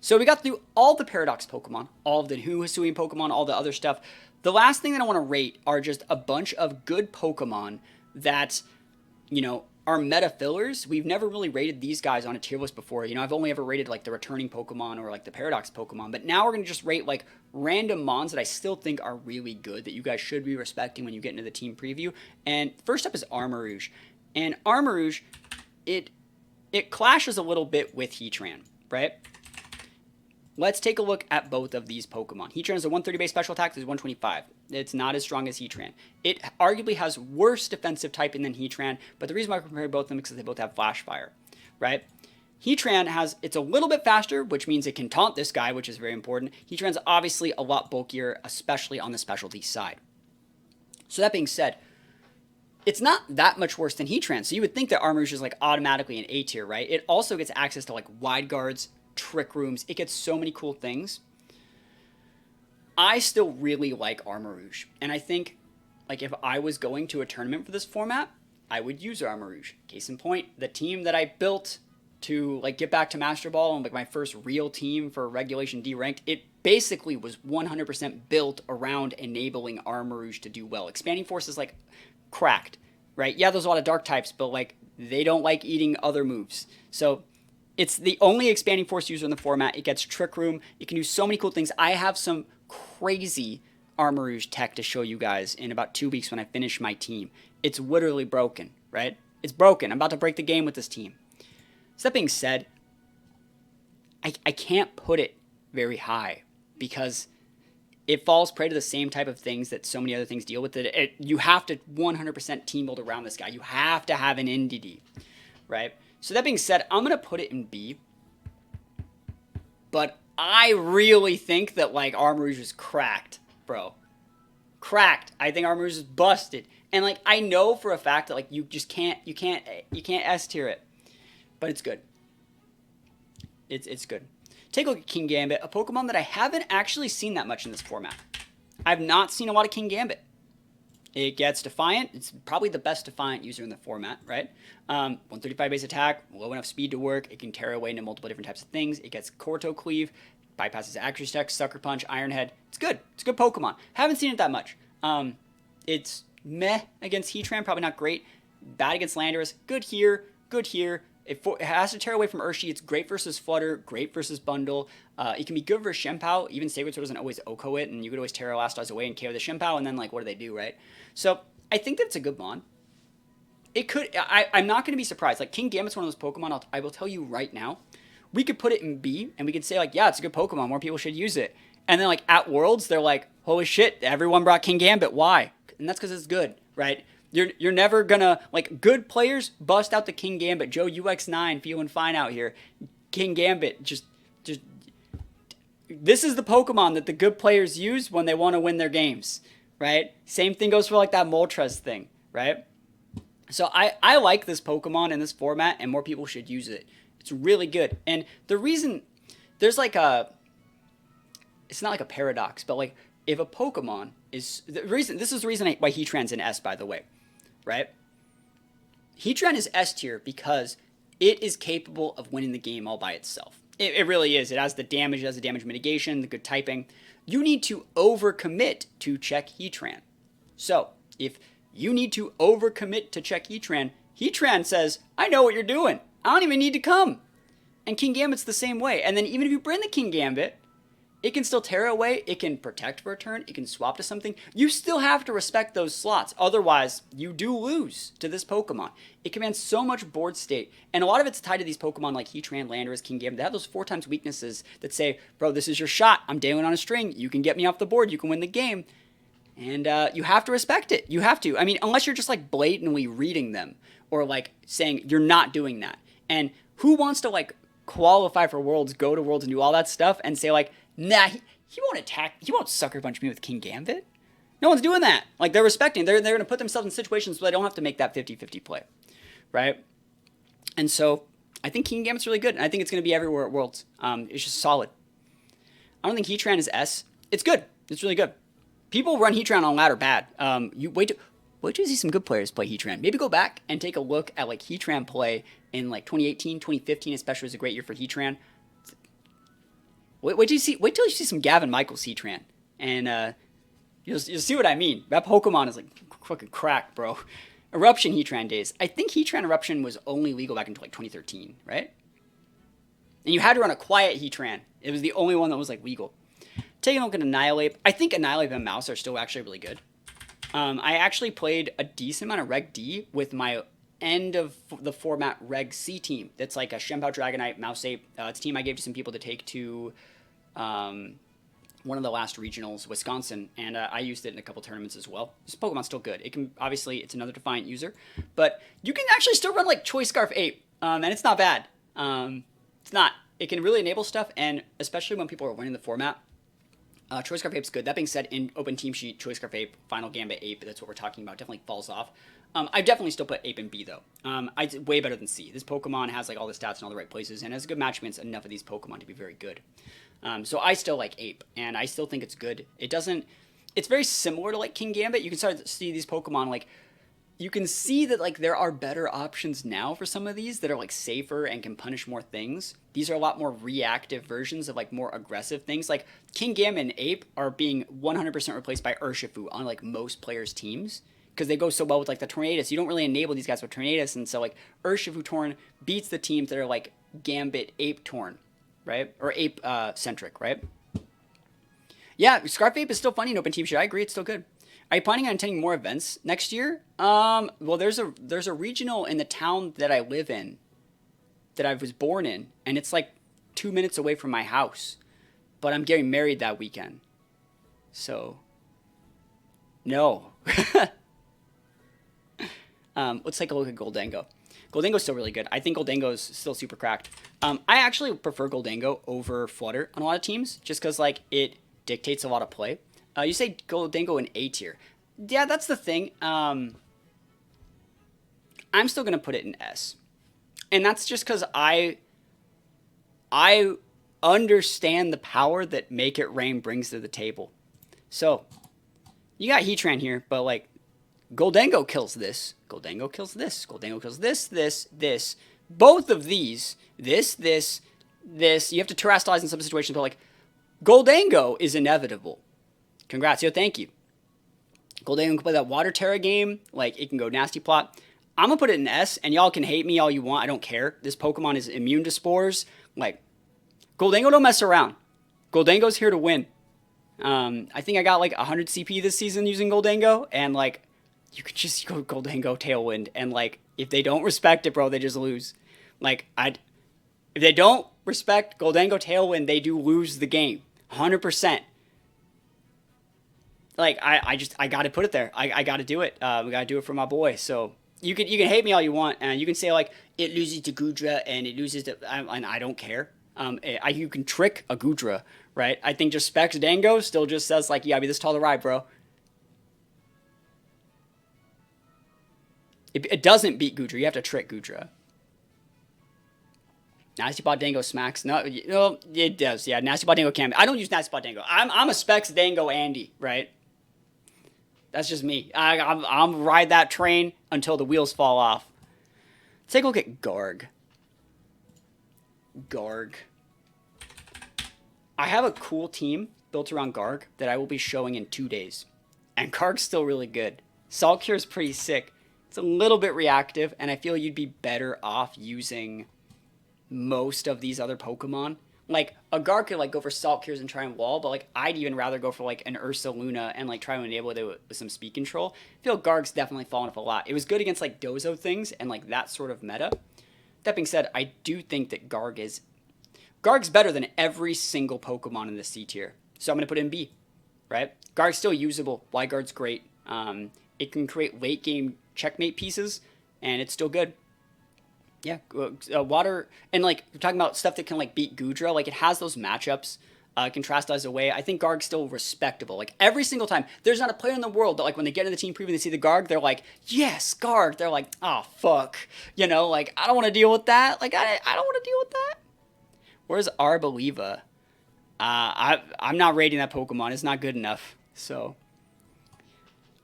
So we got through all the Paradox Pokemon, all of the Hisuian Pokemon, all the other stuff. The last thing that I want to rate are just a bunch of good Pokemon that, you know, are meta fillers. We've never really rated these guys on a tier list before. You know, I've only ever rated like the returning Pokemon or like the Paradox Pokemon, but now we're going to just rate like random Mons that I still think are really good that you guys should be respecting when you get into the team preview. And first up is Armarouge. And Armarouge, it clashes a little bit with Heatran, right? Let's take a look at both of these Pokemon. Heatran is a 130 base special attack, this is 125. It's not as strong as Heatran. It arguably has worse defensive typing than Heatran, but the reason why I compare both of them is because they both have Flash Fire, right? Heatran it's a little bit faster, which means it can taunt this guy, which is very important. Heatran's obviously a lot bulkier, especially on the specialty side. So that being said, it's not that much worse than Heatran, so you would think that Armarouge is like automatically an A tier, right? It also gets access to like Wide Guards, Trick Rooms. It gets so many cool things. I still really like Armarouge, and I think like if I was going to a tournament for this format, I would use Armarouge. Case in point, the team that I built to like get back to Master Ball and like my first real team for Regulation D ranked, it basically was 100% built around enabling Armarouge to do well. Expanding Force is like cracked, right? Yeah, there's a lot of dark types, but like they don't like eating other moves. So it's the only Expanding Force user in the format. It gets Trick Room. It can do so many cool things. I have some crazy Armarouge tech to show you guys in about 2 weeks when I finish my team. It's literally broken, right? It's broken. I'm about to break the game with this team. So that being said, I can't put it very high because it falls prey to the same type of things that so many other things deal with. You have to 100% team build around this guy. You have to have an NDD, right? So that being said, I'm going to put it in B. But I really think that like Armarouge is cracked, bro. Cracked. I think Armarouge is busted. And like I know for a fact that like you can't S tier it. But it's good. It's good. Take a look at King Gambit, a Pokemon that I haven't actually seen that much in this format. I've not seen a lot of King Gambit. It gets Defiant. It's probably the best Defiant user in the format, right? 135 base attack, low enough speed to work. It can tear away into multiple different types of things. It gets Corto Cleave, bypasses Accuracy Check, Sucker Punch, Iron Head. It's good. It's a good Pokemon. Haven't seen it that much. It's meh against Heatran, probably not great. Bad against Landorus. Good here, good here. It has to tear away from Urshifu. It's great versus Flutter, great versus Bundle. It can be good versus Shempao. Even Sabretooth doesn't always OHKO it, and you could always tear Elastos away and KO the Shempao, and then, like, what do they do, right? So, I think that it's a good Mon. It could... I'm not going to be surprised. Like, King Gambit's one of those Pokemon, I will tell you right now, we could put it in B, and we could say, like, yeah, it's a good Pokemon. More people should use it. And then, like, at Worlds, they're like, holy shit, everyone brought King Gambit. Why? And that's because it's good, right? You're never gonna, like, good players bust out the King Gambit. Joe UX9 feeling fine out here. King Gambit, just this is the Pokemon that the good players use when they want to win their games, right? Same thing goes for, like, that Moltres thing, right? So I like this Pokemon in this format, and more people should use it. It's really good. And the reason, there's like it's not like a paradox, but, like, if a Pokemon is, this is the reason why Heatran's in S, by the way. Right? Heatran is S tier because it is capable of winning the game all by itself. It really is. It has the damage, it has the damage mitigation, the good typing. You need to overcommit to check Heatran. So, if you need to overcommit to check Heatran, Heatran says, I know what you're doing. I don't even need to come. And King Gambit's the same way. And then even if you bring the King Gambit, it can still tear away, it can protect for a turn, it can swap to something. You still have to respect those slots. Otherwise, you do lose to this Pokemon. It commands so much board state. And a lot of it's tied to these Pokemon like Heatran, Landorus, King Gambit. They have those 4 times weaknesses that say, bro, this is your shot. I'm dangling on a string. You can get me off the board. You can win the game. And you have to respect it. You have to. I mean, unless you're just, like, blatantly reading them. Or, like, saying you're not doing that. And who wants to, like, qualify for Worlds, go to Worlds, and do all that stuff and say, like, nah, he won't attack. He won't sucker punch me with King Gambit. No one's doing that. Like, they're respecting. They're going to put themselves in situations where they don't have to make that 50-50 play, right? And so I think King Gambit's really good, and I think it's going to be everywhere at Worlds. It's just solid. I don't think Heatran is S. It's good. It's really good. People run Heatran on ladder bad. You wait till you see some good players play Heatran. Maybe go back and take a look at, like, Heatran play in, like, 2018, 2015 especially was a great year for Heatran. Wait till you see some Gavin Michaels Heatran, and you'll see what I mean. That Pokemon is, like, fucking crack, bro. Eruption Heatran days. I think Heatran Eruption was only legal back into, like, 2013, right? And you had to run a quiet Heatran. It was the only one that was, like, legal. Taking a look at Annihilate. I think Annihilate and Mouse are still actually really good. I actually played a decent amount of Reg D with my end of the format Reg C team. That's like a Shempao, Dragonite, Mouse Ape. It's a team I gave to some people to take to one of the last regionals, Wisconsin, and I used it in a couple tournaments as well. This Pokemon's still good. It can, obviously, it's another Defiant user, but you can actually still run, like, Choice Scarf Ape, and it's not bad. It's not. It can really enable stuff, and especially when people are winning the format, Choice Scarf Ape's good. That being said, in Open Team Sheet, Choice Scarf Ape, Final Gambit Ape, that's what we're talking about, definitely falls off. I definitely still put Ape in B, though. It's way better than C. This Pokemon has, like, all the stats in all the right places, and has a good match against enough of these Pokemon to be very good. So I still like Ape, and I still think it's good. It's very similar to, like, King Gambit. You can start to see these Pokemon, like, you can see that, like, there are better options now for some of these that are, like, safer and can punish more things. These are a lot more reactive versions of, like, more aggressive things. Like, King Gambit and Ape are being 100% replaced by Urshifu on, like, most players' teams, because they go so well with, like, the Tornadus. You don't really enable these guys with Tornadus, and so, like, Urshifu Torn beats the teams that are, like, Gambit Ape Torn, right? Or Ape centric, right? Yeah, Scarf Ape is still funny in Open Team Shit. I agree, it's still good. Are you planning on attending more events next year? Well, there's a regional in the town that I live in, that I was born in, and it's like 2 minutes away from my house. But I'm getting married that weekend. So, no. Let's take a look at Goldango. Goldango's still really good. I think Goldango's still super cracked. I actually prefer Goldango over Flutter on a lot of teams, just because, like, it dictates a lot of play. You say Goldango in A tier. Yeah, that's the thing. I'm still going to put it in S. And that's just because I understand the power that Make It Rain brings to the table. So, you got Heatran here, but, like, Goldango kills this. Goldango kills this. Goldango kills this, this. Both of these. This. You have to terrestrialize in some situations, but like, Goldango is inevitable. Congrats, yo, thank you. Goldango can play that Water Terra game. Like, it can go Nasty Plot. I'm going to put it in S, and y'all can hate me all you want. I don't care. This Pokemon is immune to spores. Like, Goldango don't mess around. Goldango's here to win. I think I got like 100 CP this season using Goldango, and like, you could just go Goldango Tailwind, and like, if they don't respect it, bro, they just lose. Like, if they don't respect Goldango Tailwind, they do lose the game. 100%. Like, I gotta put it there. I gotta do it. We gotta do it for my boy. So you can hate me all you want, and you can say like it loses to Goodra and it loses to, and I don't care. You can trick a Goodra, right? I think just Specs Dango still just says like, yeah, be this tall to ride, bro. It doesn't beat Goodra. You have to trick Goodra. Nasty Bot Dango smacks. No, it does. Yeah, Nasty Bot Dango can. I don't use Nasty Bot Dango. I'm a Specs Dango Andy, right? That's just me. I'm ride that train until the wheels fall off. Let's take a look at Garg. I have a cool team built around Garg that I will be showing in 2 days. And Garg's still really good. Salt Cure is pretty sick. It's a little bit reactive, and I feel you'd be better off using most of these other Pokemon. Like, a Garg could, like, go for Salt Cures and try and wall, but, like, I'd even rather go for, like, an Ursaluna and, like, try to enable it with some speed control. I feel Garg's definitely fallen off a lot. It was good against, like, Dozo things and, like, that sort of meta. That being said, I do think that Garg's better than every single Pokemon in the C tier. So I'm going to put it in B, right? Garg's still usable. Guard's great. It can create late-game checkmate pieces, and it's still good. Yeah, water, and like, we're talking about stuff that can like beat Goodra, like it has those matchups, contrast us away. I think Garg's still respectable. Like every single time, there's not a player in the world that like when they get in the team preview and they see the Garg, they're like, yes, Garg. They're like, oh, fuck. You know, like, I don't want to deal with that. Like, I don't want to deal with that. Where's Arboliva? I'm not rating that Pokemon. It's not good enough. So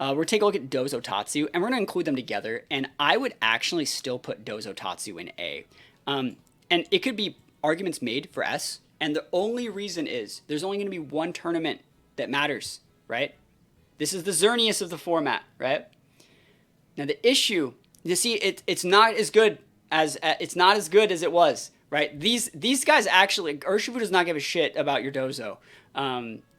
we're taking a look at Dozo Tatsu, and we're going to include them together, and I would actually still put Dozo Tatsu in A. And it could be arguments made for S, and the only reason is there's only going to be one tournament that matters, right? This is the Xerneas of the format, right? Now the issue, you see, it's not as good as it was, right? These guys actually, Urshifu does not give a shit about your Dozo.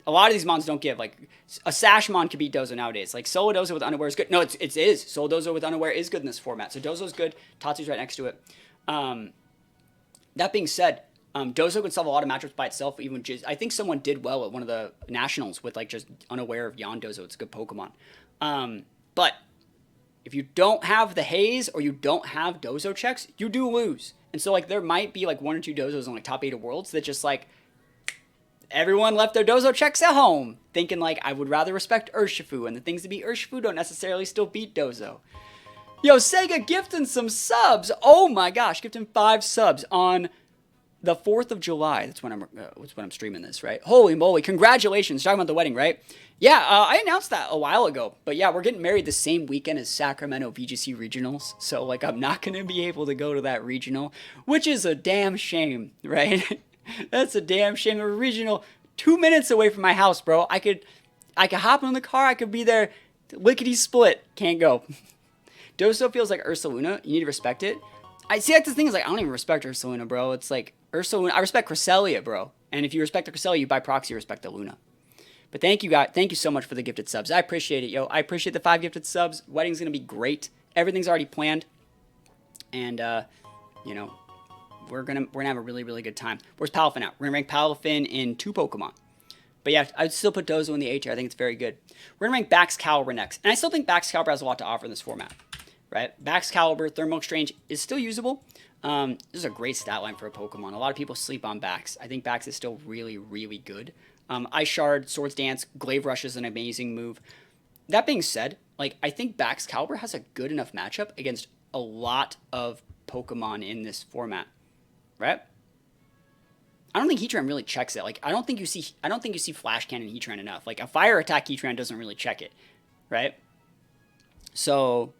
A lot of these mons don't give. Like, a Sashmon can beat Dozo nowadays. Like, Solo Dozo with Unaware is good. No, it is. Solo Dozo with Unaware is good in this format. So Dozo's good. Tatsu's right next to it. That being said, Dozo can solve a lot of matchups by itself. Even just, I think someone did well at one of the nationals with, like, just Unaware of Yondozo. It's a good Pokemon. But if you don't have the Haze or you don't have Dozo checks, you do lose. And so, like, there might be, like, 1 or 2 Dozos on, like, top 8 of Worlds that just, like, everyone left their Dozo checks at home, thinking, like, I would rather respect Urshifu, and the things that beat Urshifu don't necessarily still beat Dozo. Yo, Sega gifting some subs! Oh my gosh, gifting 5 subs on the 4th of July. That's when I'm streaming this, right? Holy moly, congratulations. Talking about the wedding, right? Yeah, I announced that a while ago. But yeah, we're getting married the same weekend as Sacramento VGC Regionals. So, like, I'm not going to be able to go to that regional, which is a damn shame, right? That's a damn shame. The regional 2 minutes away from my house, bro. I could hop in the car. I could be there. Lickety split. Can't go. Dozo feels like Ursaluna. You need to respect it. I see, like, the thing is, like, I don't even respect Ursaluna, bro. It's like Ursaluna. I respect Cresselia, bro. And if you respect the Cresselia, you by proxy respect the Luna. But thank you, guys. Thank you so much for the gifted subs. I appreciate it, yo. I appreciate the 5 gifted subs. Wedding's gonna be great. Everything's already planned. And you know, we're gonna have a really, really good time. Where's Palafin at? We're gonna rank Palafin in 2 Pokemon. But yeah, I'd still put Dozo in the A tier. I think it's very good. We're gonna rank Baxcalibur next. And I still think Baxcalibur has a lot to offer in this format. Right? Baxcalibur, Thermal Exchange is still usable. This is a great stat line for a Pokemon. A lot of people sleep on Bax. I think Bax is still really, really good. Ice Shard, Swords Dance, Glaive Rush is an amazing move. That being said, like, I think Baxcalibur has a good enough matchup against a lot of Pokemon in this format. Right? I don't think Heatran really checks it. Like, I don't think you see Flash Cannon Heatran enough. Like, a Fire Attack Heatran doesn't really check it. Right? So,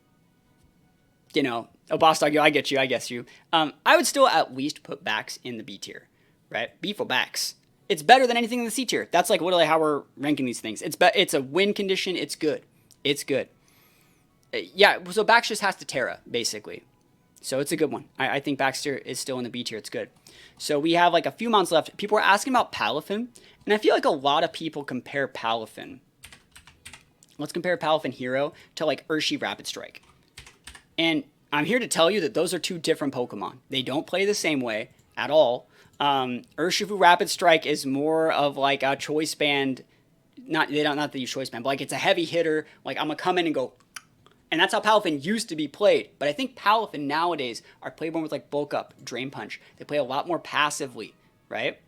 you know, oh, boss dog, I get you, I guess you. I would still at least put Bax in the B tier, right? B for Bax. It's better than anything in the C tier. That's like literally how we're ranking these things. It's a win condition. It's good. It's good. Yeah, so Bax just has to Terra, basically. So it's a good one. I think Baxter is still in the B tier. It's good. So we have like a few months left. People are asking about Palafin, and I feel like a lot of people compare Palafin. Let's compare Palafin Hero to like Urshifu Rapid Strike. And I'm here to tell you that those are two different Pokemon. They don't play the same way at all. Urshifu Rapid Strike is more of like a choice band. Not that you choice band, but like it's a heavy hitter. Like I'm gonna come in and go. And that's how Palafin used to be played. But I think Palafin nowadays are played more with like Bulk Up, Drain Punch. They play a lot more passively, right?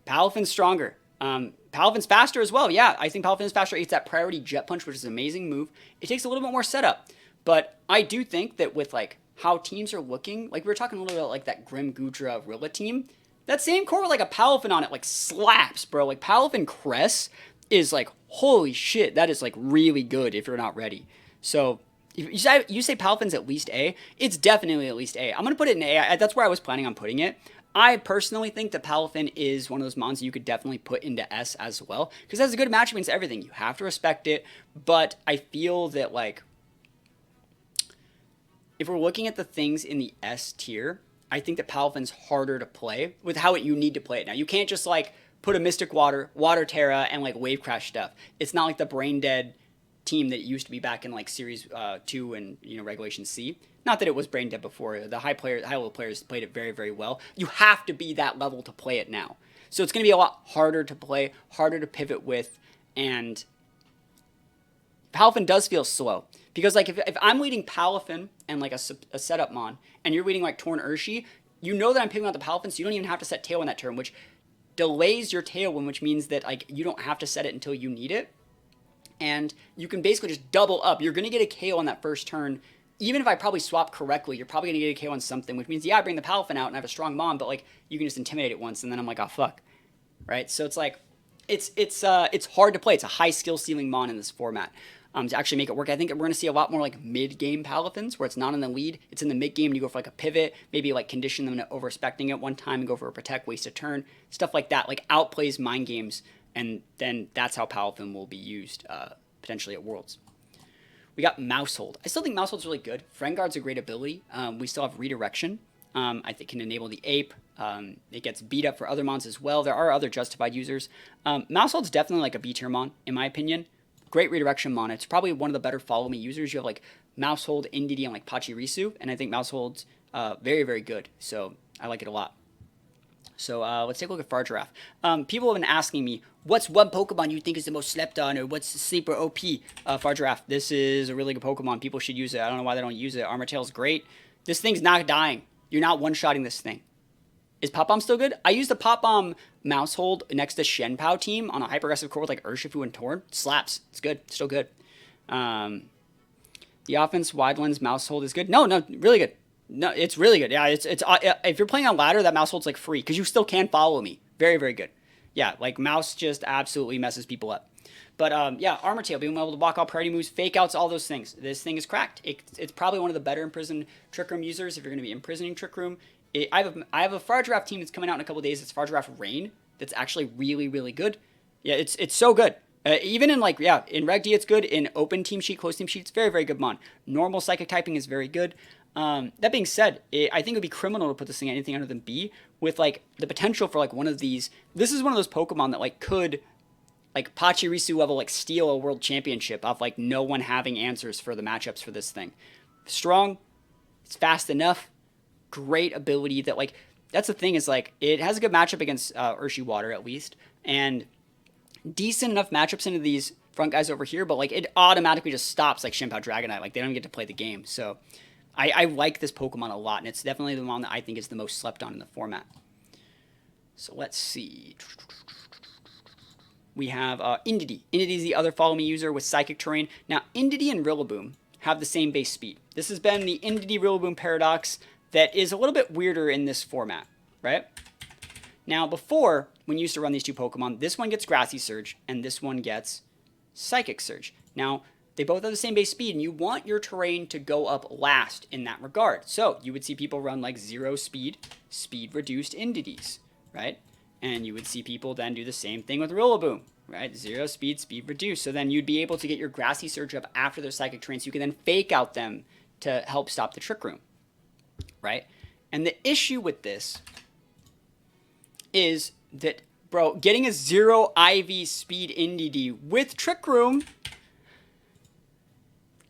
Palafin's stronger. Palafin's faster as well. Yeah, I think Palafin is faster. It's that priority Jet Punch, which is an amazing move. It takes a little bit more setup. But I do think that with like how teams are looking, like we were talking a little bit about like that Grim Gudra Rilla team, that same core with like a Palafin on it like slaps, bro. Like Palafin Cress is like, holy shit, that is like really good if you're not ready. So if you say Palafin's at least A, it's definitely at least A. I'm going to put it in A. That's where I was planning on putting it. I personally think that Palafin is one of those mons you could definitely put into S as well, because that's a good matchup against everything. You have to respect it, but I feel that like if we're looking at the things in the S tier, I think that Palafin's harder to play with how you need to play it now. You can't just like put a Mystic Water, Water Terra, and like Wave Crash stuff. It's not like the Brain Dead team that it used to be back in like Series 2 and Regulation C. Not that it was brain dead before. The high level players played it very, very well. You have to be that level to play it now. So it's going to be a lot harder to play, harder to pivot with, and Palafin does feel slow. Because like if I'm leading Palafin and like a setup mon, and you're leading like Torn Urshi, you know that I'm picking out the Palafin, so you don't even have to set Tailwind that turn, which delays your Tailwind, which means that like you don't have to set it until you need it. And you can basically just double up. You're going to get a KO on that first turn. Even if I probably swap correctly, you're probably going to get a KO on something, which means, yeah, I bring the Palafin out and I have a strong Mon, but like you can just intimidate it once, and then I'm like, oh, fuck. Right? So it's like, it's hard to play. It's a high skill ceiling Mon in this format. To actually make it work, I think we're going to see a lot more like mid-game Palafins, where it's not in the lead, it's in the mid-game, and you go for like a pivot, maybe like condition them to over-respecting it one time and go for a protect, waste a turn, stuff like that, like outplays mind games, and then that's how Palafin will be used potentially at Worlds. We got Mousehold. I still think Mousehold's really good. Friend Guard's a great ability. We still have Redirection. I think can enable the Ape. It gets beat up for other mons as well. There are other justified users. Mousehold's definitely like a B tier mon, in my opinion. Great Redirection mon. It's probably one of the better Follow Me users. You have like Mousehold, Indeedee, and like Pachirisu, and I think Mousehold's very, very good. So I like it a lot. So let's take a look at Fargiraffe. People have been asking me, what's one Pokemon you think is the most slept on, or what's the sleeper OP? Fargiraffe, this is a really good Pokemon. People should use it. I don't know why they don't use it. Armortail's great. This thing's not dying. You're not one-shotting this thing. Is Pop Bomb still good? I used the Pop Bomb Mousehold next to Shenpao team on a hyper-aggressive core with like Urshifu and Torn. Slaps. It's good. Still good. The offense Wide Lens Mousehold is good. No, really good. No, it's really good. Yeah, it's if you're playing on ladder, that Mousehold's like free because you still can follow me. Very, very good. Yeah, like Mouse just absolutely messes people up. But yeah, Armortail, being able to block all priority moves, fake outs, all those things. This thing is cracked. It's probably one of the better imprisoned Trick Room users if you're going to be imprisoning Trick Room. I have a Fargiraffe team that's coming out in a couple days. It's Fargiraffe Rain. That's actually really, really good. Yeah, it's so good. Even in like, yeah, in Reg D it's good. In open team sheet, closed team sheet, it's very, very good mon. Normal psychic typing is very good. That being said, I think it would be criminal to put this thing at anything other than B, with like the potential for like one of these. This is one of those Pokemon that like could like Pachirisu level like steal a world championship off like no one having answers for the matchups for this thing. Strong, it's fast enough, great ability that like that's the thing is like it has a good matchup against Urshifu Water at least, and decent enough matchups into these front guys over here, but like it automatically just stops like Shenpao Dragonite. Like they don't get to play the game. So I like this Pokemon a lot, and it's definitely the one that I think is the most slept on in the format. So let's see. We have Indeedee. Indeedee is the other Follow Me user with Psychic Terrain. Now, Indeedee and Rillaboom have the same base speed. This has been the Indeedee-Rillaboom paradox that is a little bit weirder in this format, right? Now, before, when you used to run these two Pokemon, this one gets Grassy Surge, and this one gets Psychic Surge. Now, They both have the same base speed, and you want your terrain to go up last in that regard. So you would see people run like 0 speed, speed reduced Indeedees, right? And you would see people then do the same thing with Rillaboom, right? 0 speed, speed reduced. So then you'd be able to get your Grassy Surge up after their Psychic Terrain, so you can then fake out them to help stop the Trick Room, right? And the issue with this is that, bro, getting a 0 IV speed Indeedee with Trick Room,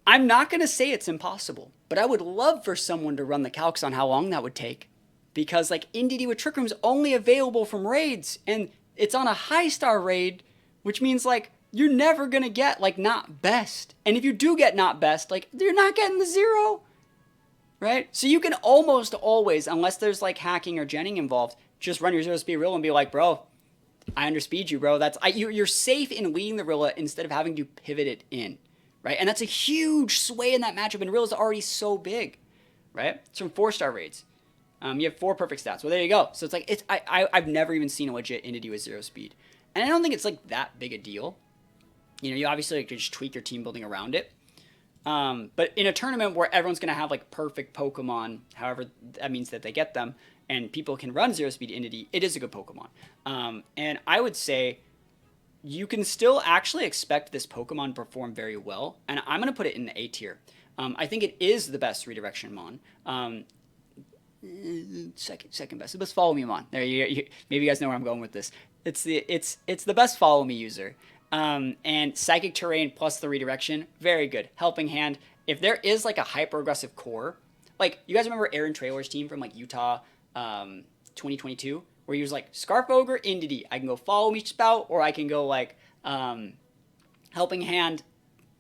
I'm not going to say it's impossible, but I would love for someone to run the calcs on how long that would take. Because, like, Indeedee with Trick Room is only available from raids, and it's on a high star raid, which means, like, you're never going to get, like, not best. And if you do get not best, like, you're not getting the 0, right? So you can almost always, unless there's, like, hacking or genning involved, just run your 0 speed Rilla and be like, bro, I underspeed you, bro. You're safe in leading the Rilla instead of having to pivot it in, right? And that's a huge sway in that matchup, and Rilla's already so big, right? It's from 4-star raids. You have 4 perfect stats. Well, there you go. So it's like, I've never even seen a legit Indeedee with 0 speed. And I don't think it's like that big a deal. You know, you obviously like, just tweak your team building around it. But in a tournament where everyone's going to have like perfect Pokemon, however that means that they get them, and people can run 0 speed Indeedee, it is a good Pokemon. And I would say you can still actually expect this Pokemon to perform very well. And I'm going to put it in the A tier. I think it is the best redirection Mon. Second best. The best follow me Mon. There you maybe you guys know where I'm going with this. It's the best follow me user. And Psychic Terrain plus the redirection, very good. Helping Hand. If there is like a hyper aggressive core, like you guys remember Aaron Traylor's team from like Utah 2022, where he was like Scarf Ogre Indeedee. I can go follow me Spout, or I can go like Helping Hand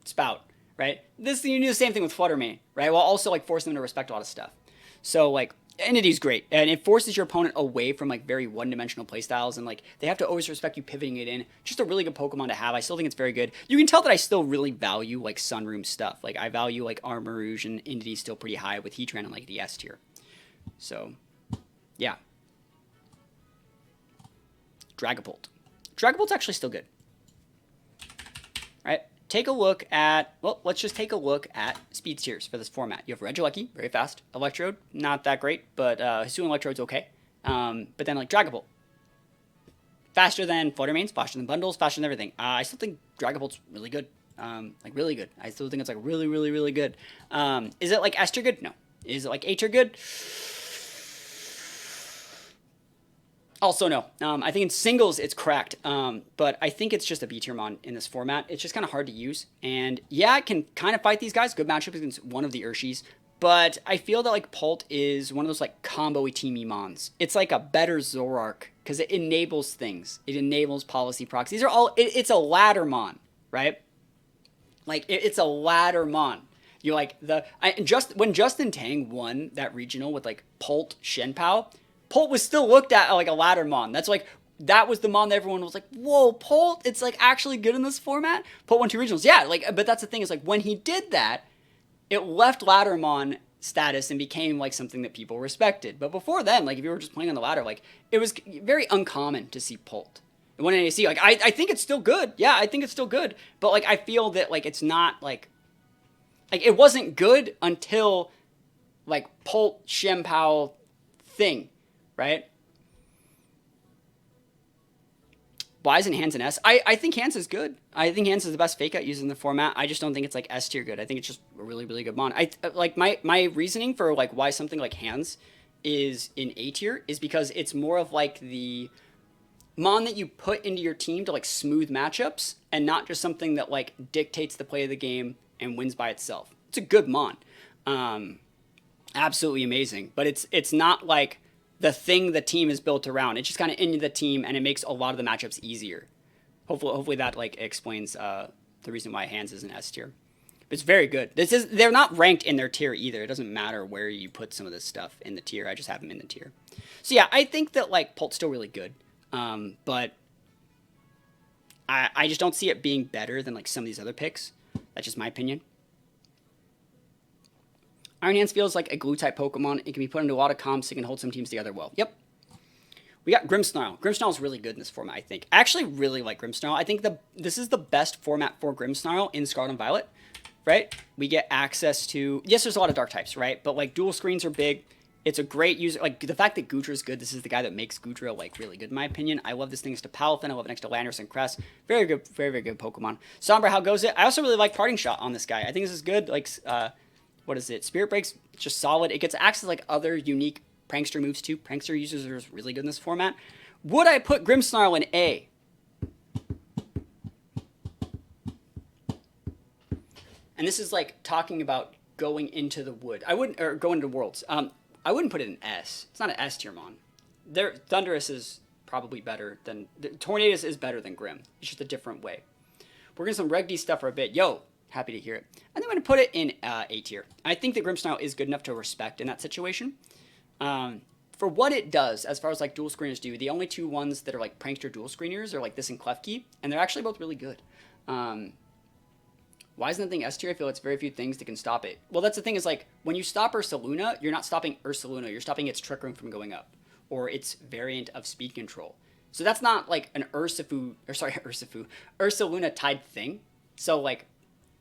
Spout, right? You do the same thing with Flutter Mane, right? While also like forcing them to respect a lot of stuff. So like Entity's great, and it forces your opponent away from like very one-dimensional playstyles, and like they have to always respect you pivoting it in. Just a really good Pokemon to have. I still think it's very good. You can tell that I still really value like Sunroom stuff. Like I value like Armarouge and Entity still pretty high with Heatran and like the S tier. So yeah, Dragapult. Dragapult's actually still good. All right. Take a look at, well, let's just take a look at speed tiers for this format. You have Regieleki, very fast. Electrode, not that great, but Hisuian Electrode's okay. But then, like, Dragapult. Faster than Flutter Manes, faster than Bundles, faster than everything. I still think Dragapult's really good. Like, really good. I still think it's, like, really, really, really good. Is it, like, S tier good? No. Is it, like, A tier good? Also, no. I think in singles, it's cracked. But I think it's just a B tier Mon in this format. It's just kind of hard to use. And yeah, it can kind of fight these guys. Good matchup against one of the Urshies. But I feel that like Pult is one of those like combo-y teamy Mons. It's like a better Zoroark because it enables things. It enables policy procs. These are all, it's a ladder Mon, right? Like it's a ladder Mon. You like when Justin Tang won that regional with like Pult Shenpao, Pult was still looked at like a ladder Mon. That's like, that was the Mon that everyone was like, whoa, Pult, it's like actually good in this format? Pult won 2 regionals. Yeah, like, but that's the thing is like when he did that, it left ladder Mon status and became like something that people respected. But before then, like if you were just playing on the ladder, like it was very uncommon to see Pult. And when NAC, like I think it's still good. Yeah, I think it's still good. But like I feel that like it's not like it wasn't good until like Pult Shenpao thing. Right? Why isn't Hands an S? I think Hands is good. I think Hands is the best fake out used in the format. I just don't think it's like S tier good. I think it's just a really, really good Mon. Like my reasoning for like why something like Hands is in A tier is because it's more of like the Mon that you put into your team to like smooth matchups and not just something that like dictates the play of the game and wins by itself. It's a good Mon. Absolutely amazing. But it's not like the thing the team is built around. It's just kind of into the team, and it makes a lot of the matchups easier. Hopefully that like explains the reason why Hands is an S tier. But it's very good. They're not ranked in their tier either. It doesn't matter where you put some of this stuff in the tier. I just have them in the tier. So yeah, I think that like Pult's still really good, but I just don't see it being better than like some of these other picks. That's just my opinion. Iron Hands feels like a glue-type Pokemon. It can be put into a lot of comps. It can hold some teams together well. Yep. We got Grimmsnarl. Grimmsnarl is really good in this format, I think. I actually really like Grimmsnarl. I think this is the best format for Grimmsnarl in Scarlet and Violet. right? We get access to, yes, there's a lot of dark types, right? But like dual screens are big. It's a great user. Like the fact that Goodra is good. This is the guy that makes Goodra like really good in my opinion. I love this thing next to Palafin. I love it next to Landorus and Cress. Very good, very, very good Pokemon. Sombra, how goes it? I also really like Parting Shot on this guy. I think this is good. Like, what is it? Spirit Break's just solid. It gets access to like other unique Prankster moves too. Prankster users are really good in this format. Would I put Grimmsnarl in A? And this is like talking about going into the wood. I wouldn't, or going into worlds. I wouldn't put it in S. It's not an S tier mon. Thundurus is probably better than, Tornadus is better than Grimm. It's just a different way. We're getting some Reg D stuff for a bit. Yo, happy to hear it. I think I'm going to put it in A tier. I think that Grimmsnarl is good enough to respect in that situation. For what it does, as far as like dual screeners do, the only two ones that are like prankster dual screeners are like this and Klefki, and they're actually both really good. Why isn't the thing S tier? I feel it's very few things that can stop it. Well, that's the thing is like, when you stop Ursaluna, you're not stopping Ursaluna, you're stopping its Trick Room from going up, or its variant of speed control. So that's not like an Ursaluna tied thing. So like,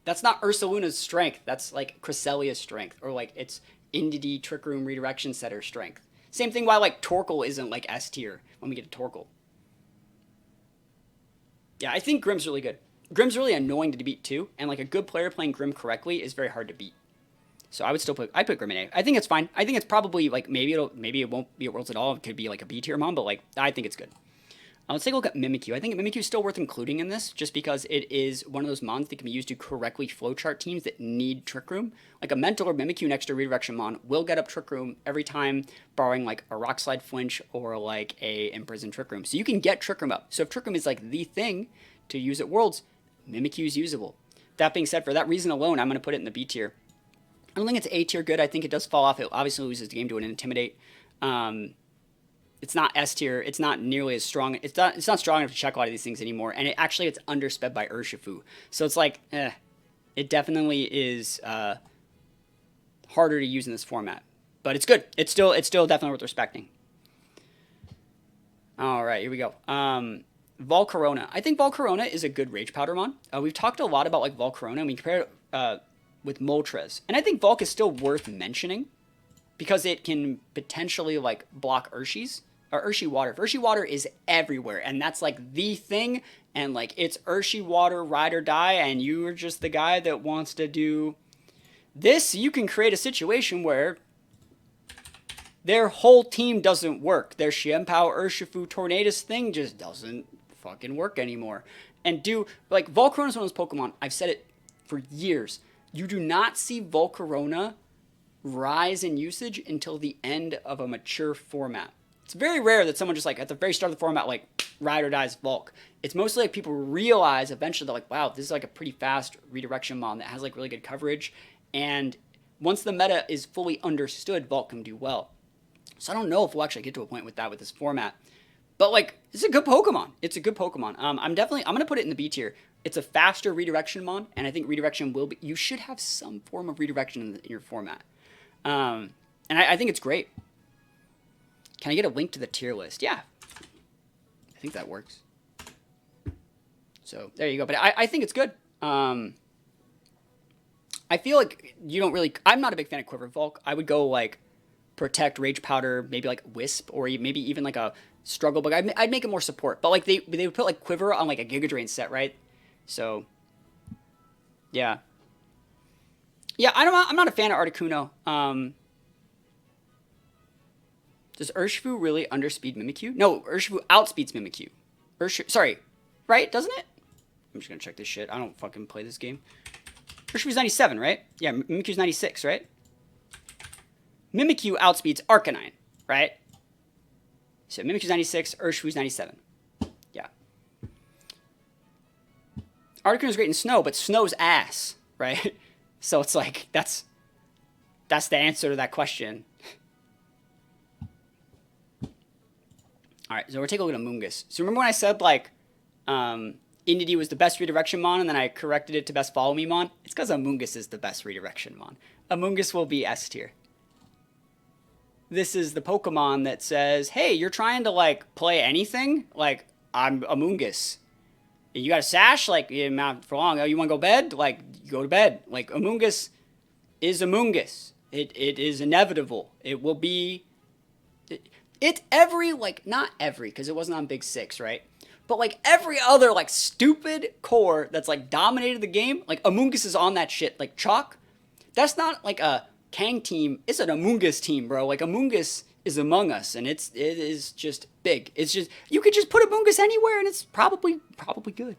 that's not Ursaluna's strength, that's like Cresselia's strength, or like its Indeedee Trick Room Redirection Setter strength. Same thing why like Torkoal isn't like S tier when we get to Torkoal. Yeah, I think Grimm's really good. Grimm's really annoying to beat too, and like a good player playing Grimm correctly is very hard to beat. So I would still I put Grimm in A. I think it's fine. I think it's probably like maybe it won't be at Worlds at all. It could be like a B tier mon, but like I think it's good. Let's take a look at Mimikyu. I think Mimikyu is still worth including in this, just because it is one of those mons that can be used to correctly flowchart teams that need Trick Room. Like a Mental or Mimikyu next to Redirection Mon will get up Trick Room every time, barring like a Rock Slide Flinch or like a Imprisoned Trick Room. So you can get Trick Room up. So if Trick Room is like the thing to use at Worlds, Mimikyu is usable. That being said, for that reason alone, I'm going to put it in the B tier. I don't think it's A tier good. I think it does fall off. It obviously loses the game to an Intimidate. It's not S tier. It's not nearly as strong. It's not strong enough to check a lot of these things anymore. And it actually gets undersped by Urshifu. So it's like, it definitely is harder to use in this format. But it's good. It's still definitely worth respecting. All right, here we go. Volcarona. I think Volcarona is a good Rage Powder mon. We've talked a lot about like Volcarona, and we compare it with Moltres. And I think Volk is still worth mentioning because it can potentially like block Urshie's. Or Urshie Water. Urshie Water is everywhere, and that's like the thing, and like it's Urshie Water, ride or die, and you're just the guy that wants to do this. You can create a situation where their whole team doesn't work. Their Xianpao, Urshifu, Tornadus thing just doesn't fucking work anymore. And like Volcarona is one of those Pokemon, I've said it for years, you do not see Volcarona rise in usage until the end of a mature format. It's very rare that someone just like at the very start of the format like ride or dies Volk. It's mostly like people realize eventually they're like, wow, this is like a pretty fast redirection mon that has like really good coverage, and once the meta is fully understood, Volk can do well. So I don't know if we'll actually get to a point with that with this format, but like it's a good Pokemon. It's a good Pokemon. I'm gonna put it in the B tier. It's a faster redirection mon, and I think redirection will be. You should have some form of redirection in your format, and I think it's great. Can I get a link to the tier list? Yeah. I think that works. So, there you go. But I think it's good. I feel like you don't really... I'm not a big fan of Quiver Volk. I would go, like, Protect, Rage Powder, maybe, like, Wisp, or maybe even, like, a Struggle Bug. I'd make it more support. But, like, they would put, like, Quiver on, like, a Giga Drain set, right? So, yeah. Yeah, I'm not a fan of Articuno. Does Urshifu really underspeed Mimikyu? No, Urshifu outspeeds Mimikyu. Sorry, right? Doesn't it? I'm just gonna check this shit. I don't fucking play this game. Urshifu's 97, right? Yeah, Mimikyu's 96, right? Mimikyu outspeeds Arcanine, right? So Mimikyu's 96, Urshifu's 97. Yeah. Articuno's great in snow, but snow's ass, right? So it's like, that's the answer to that question. Alright, so we're taking a look at Amoonguss. So remember when I said, like, Indeedee was the best redirection mon, and then I corrected it to best follow me mon? It's because Amoonguss is the best redirection mon. Amoonguss will be S tier. This is the Pokemon that says, hey, you're trying to, like, play anything? Like, I'm Amoonguss. You got a sash, like, not for long. Oh, you want to go to bed? Like, you go to bed. Like, Amoonguss is Amoonguss. It is inevitable. It will be... It's every, like, not every, because it wasn't on Big 6, right? But, like, every other, like, stupid core that's, like, dominated the game, like, Amoonguss is on that shit. Like, Chalk, that's not, like, a Kang team. It's an Amoonguss team, bro. Like, Amoonguss is among us, and it is just big. It's just, you could just put Amoonguss anywhere, and it's probably good,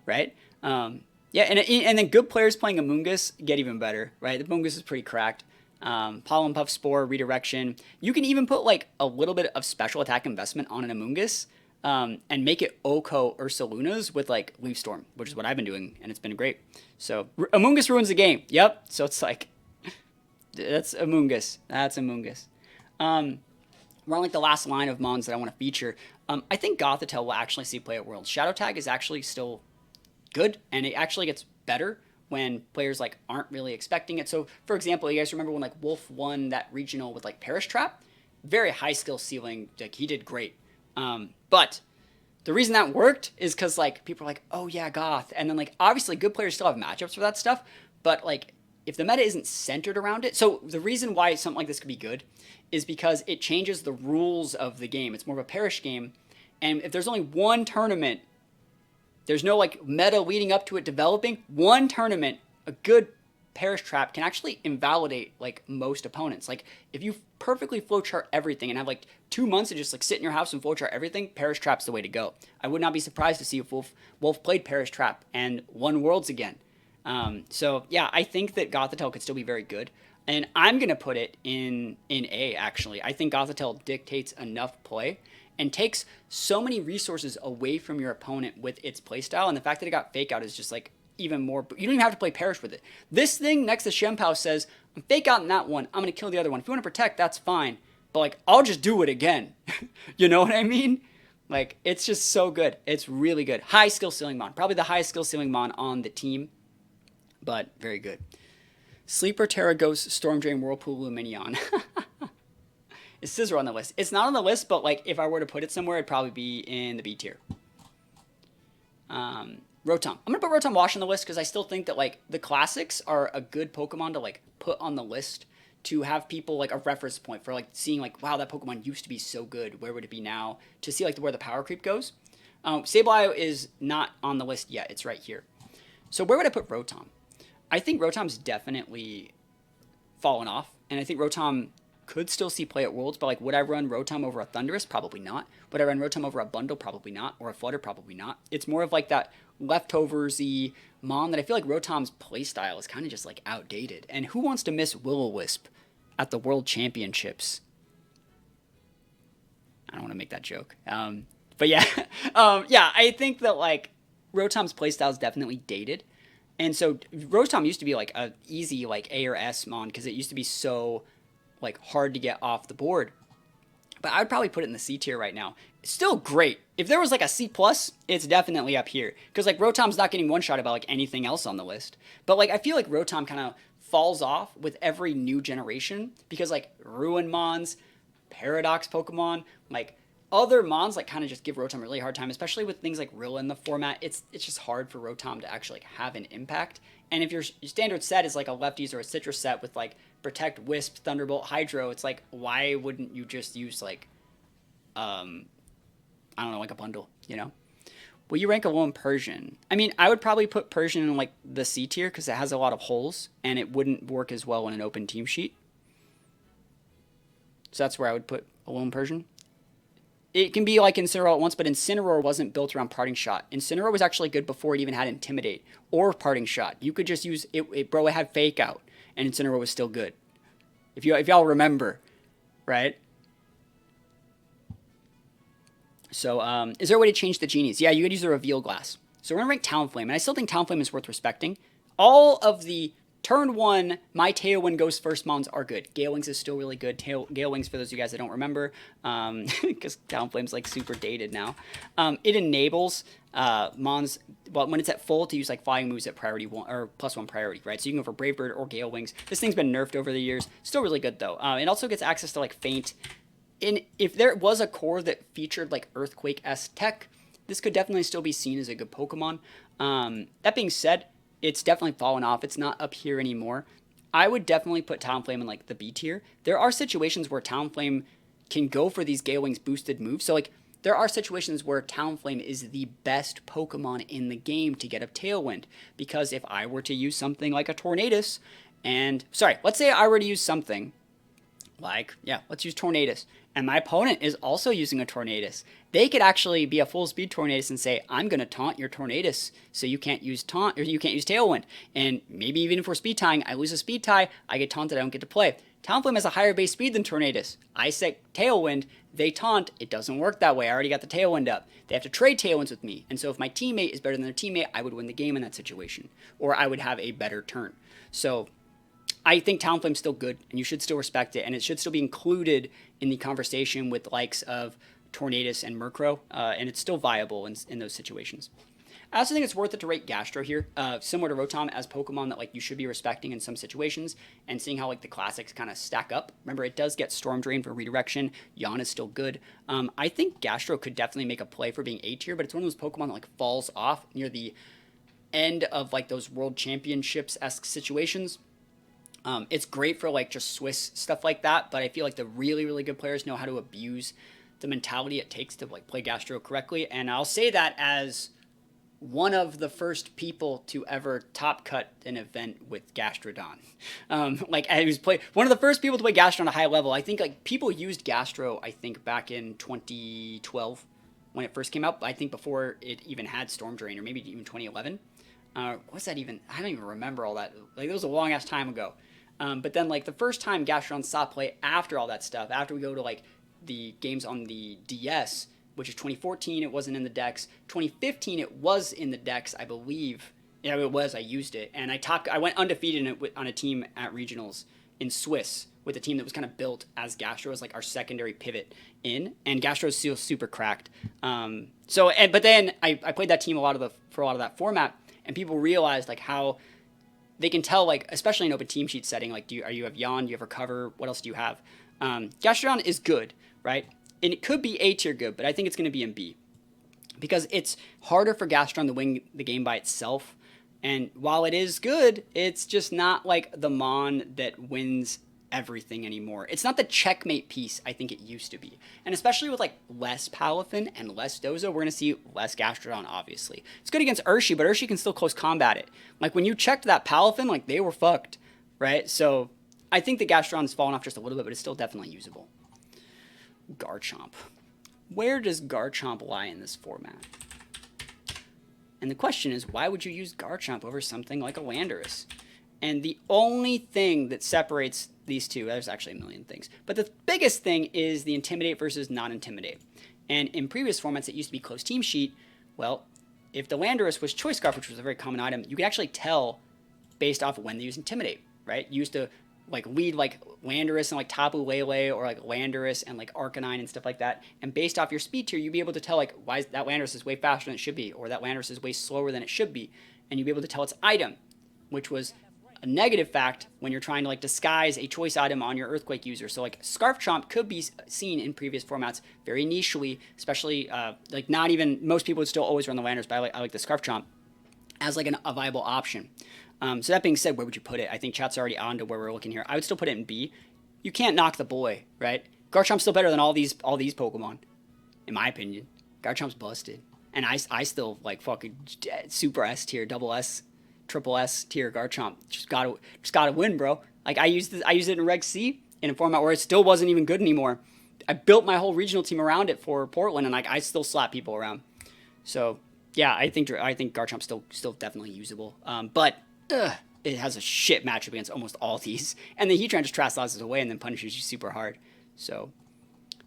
right? Yeah, and then good players playing Amoonguss get even better, right? The Amoonguss is pretty cracked. Pollen Puff Spore, Redirection. You can even put like a little bit of special attack investment on an Amoonguss, and make it Oko Ursaluna's with like Leaf Storm, which is what I've been doing, and it's been great. So Amoonguss ruins the game. Yep. So it's like, that's Amoonguss. That's Amoonguss. We're on like the last line of Mons that I want to feature. I think Gothitelle will actually see play at Worlds. Shadow Tag is actually still good, and it actually gets better when players like aren't really expecting it. So, for example, you guys remember when like Wolf won that regional with like Perish Trap? Very high skill ceiling. Like, he did great. But the reason that worked is because like people are like, oh yeah, Goth, and then like obviously good players still have matchups for that stuff, but like if the meta isn't centered around it. So the reason why something like this could be good is because it changes the rules of the game. It's more of a Perish game, and if there's only one tournament, there's no like meta leading up to it developing. One tournament, a good Perish Trap can actually invalidate like most opponents. Like if you perfectly flowchart everything and have like 2 months to just like sit in your house and flowchart everything, Perish Trap's the way to go. I would not be surprised to see if Wolf played Perish Trap and won Worlds again. So yeah, I think that Gothitelle could still be very good. And I'm going to put it in A, actually. I think Gothitelle dictates enough play and takes so many resources away from your opponent with its playstyle. And the fact that it got Fake Out is just like even more. You don't even have to play Perish with it. This thing next to Shempao says, I'm Fake Out in that one. I'm going to kill the other one. If you want to protect, that's fine. But like, I'll just do it again. You know what I mean? Like, it's just so good. It's really good. High skill ceiling Mon. Probably the highest skill ceiling Mon on the team. But very good. Sleeper, Terra Ghost, Storm Drain, Whirlpool, Luminion. Is Scizor on the list? It's not on the list, but like if I were to put it somewhere, it'd probably be in the B tier. Rotom. I'm gonna put Rotom Wash on the list because I still think that like the classics are a good Pokemon to like put on the list to have people like a reference point for like seeing like, wow, that Pokemon used to be so good. Where would it be now? To see like where the power creep goes. Sableye is not on the list yet. It's right here. So where would I put Rotom? I think Rotom's definitely fallen off, and I think Rotom could still see play at Worlds, but like, would I run Rotom over a Thundurus? Probably not. Would I run Rotom over a Bundle? Probably not. Or a Flutter? Probably not. It's more of like that leftovers-y Mon that I feel like Rotom's playstyle is kind of just like outdated. And who wants to miss Will-O-Wisp at the World Championships? I don't want to make that joke. But yeah, yeah, I think that like Rotom's playstyle is definitely dated. And so Rotom used to be like a easy like A or S Mon because it used to be so like hard to get off the board. But I'd probably put it in the C tier right now. It's still great. If there was like a C plus, it's definitely up here. Because like Rotom's not getting one shot about like anything else on the list. But like I feel like Rotom kind of falls off with every new generation because like Ruin Mons, Paradox Pokemon, like other Mons like kind of just give Rotom a really hard time, especially with things like Rilla in the format. It's just hard for Rotom to actually like, have an impact. And if your standard set is like a Lefties or a Citrus set with like Protect, Wisp, Thunderbolt, Hydro, it's like, why wouldn't you just use like, I don't know, like a bundle, you know? Will you rank Alolan Persian? I mean, I would probably put Persian in like the C tier because it has a lot of holes and it wouldn't work as well in an open team sheet. So that's where I would put Alolan Persian. It can be like Incineroar all at once, but Incineroar wasn't built around Parting Shot. Incineroar was actually good before it even had Intimidate or Parting Shot. You could just use it. Bro, it had Fake Out, and Incineroar was still good. If y'all remember, right? So, is there a way to change the genies? Yeah, you could use the Reveal Glass. So we're gonna rank Talonflame, and I still think Talonflame is worth respecting. All of the Turn 1, my Tailwind goes first Mons are good. Gale Wings is still really good. Gale Wings, for those of you guys that don't remember, because Talonflame's like super dated now. It enables Mons, well, when it's at full, to use like flying moves at priority 1 or +1 priority, right? So you can go for Brave Bird or Gale Wings. This thing's been nerfed over the years. Still really good though. It also gets access to like Feint. If there was a core that featured like Earthquake-esque tech, this could definitely still be seen as a good Pokemon. That being said, it's definitely fallen off. It's not up here anymore. I would definitely put Talonflame in like the B tier. There are situations where Talonflame can go for these Gale Wings boosted moves. So like there are situations where Talonflame is the best Pokemon in the game to get a Tailwind. Because if I were to use something like a Tornadus, and sorry, let's say I were to use something like, yeah, let's use Tornadus, and my opponent is also using a Tornadus, they could actually be a full speed Tornadus and say, I'm going to taunt your Tornadus, so you can't use taunt, or you can't use Tailwind. And maybe even if we're speed tying, I lose a speed tie, I get taunted, I don't get to play. Talonflame has a higher base speed than Tornadus. I set Tailwind, they taunt, it doesn't work that way, I already got the Tailwind up. They have to trade Tailwinds with me, and so if my teammate is better than their teammate, I would win the game in that situation, or I would have a better turn. So I think Talonflame's still good, and you should still respect it, and it should still be included in the conversation with the likes of Tornadus and Murkrow, and it's still viable in those situations. I also think it's worth it to rate Gastro here, similar to Rotom, as Pokemon that like you should be respecting in some situations, and seeing how like the classics kind of stack up. Remember, it does get Storm Drain for redirection. Yawn is still good. I think Gastro could definitely make a play for being A tier, but it's one of those Pokemon that like falls off near the end of like those World Championships-esque situations. It's great for like just Swiss stuff like that, but I feel like the really, really good players know how to abuse the mentality it takes to like play Gastro correctly. And I'll say that as one of the first people to ever top cut an event with Gastrodon. Like I was one of the first people to play Gastro on a high level. I think like people used Gastro, I think back in 2012 when it first came out. I think before it even had Storm Drain, or maybe even 2011. What's that even? I don't even remember all that. Like it was a long ass time ago. But then like the first time Gastrodon saw play after all that stuff, after we go to like the games on the DS, which is 2014, it wasn't in the decks. 2015, it was in the decks, I believe. Yeah, it was. I used it, and I went undefeated on a team at regionals in Swiss with a team that was kind of built as Gastro as like our secondary pivot in, and Gastro is still super cracked. But then I played that team for a lot of that format, and people realized like how they can tell, like especially in open team sheet setting, like do you have Yawn, do you have Recover, what else do you have? Gastrodon is good, right? And it could be A tier good, but I think it's going to be in B. Because it's harder for Gastrodon to win the game by itself. And while it is good, it's just not like the Mon that wins everything anymore. It's not the checkmate piece I think it used to be. And especially with like less Palafin and less Dozo, we're going to see less Gastrodon, obviously. It's good against Urshifu, but Urshifu can still close combat it. Like when you checked that Palafin, like they were fucked, right? So I think the Gastrodon's fallen off just a little bit, but it's still definitely usable. Garchomp. Where does Garchomp lie in this format? And the question is, why would you use Garchomp over something like a Landorus? And the only thing that separates these two, there's actually a million things, but the biggest thing is the Intimidate versus non-Intimidate. And in previous formats, it used to be closed team sheet. Well, if the Landorus was Choice Scarf, which was a very common item, you could actually tell based off of when they use Intimidate, right? You used to like lead like Landorus and like Tapu Lele, or like Landorus and like Arcanine and stuff like that. And based off your speed tier, you'd be able to tell like why that Landorus is way faster than it should be, or that Landorus is way slower than it should be. And you'd be able to tell its item, which was a negative fact when you're trying to like disguise a choice item on your Earthquake user. So like Scarf Chomp could be seen in previous formats very nichely, especially like not even, most people would still always run the Landorus, but I like the Scarf Chomp as like a viable option. So that being said, where would you put it? I think chat's already on to where we're looking here. I would still put it in B. You can't knock the boy, right? Garchomp's still better than all these Pokemon, in my opinion. Garchomp's busted, and I still like fucking super S tier, double S, triple S tier Garchomp. Just gotta win, bro. Like I used it in Reg C in a format where it still wasn't even good anymore. I built my whole regional team around it for Portland, and like I still slap people around. So yeah, I think Garchomp's still definitely usable, but. It has a shit matchup against almost all these. And the Heatran just Trastlauses away and then punishes you super hard. So,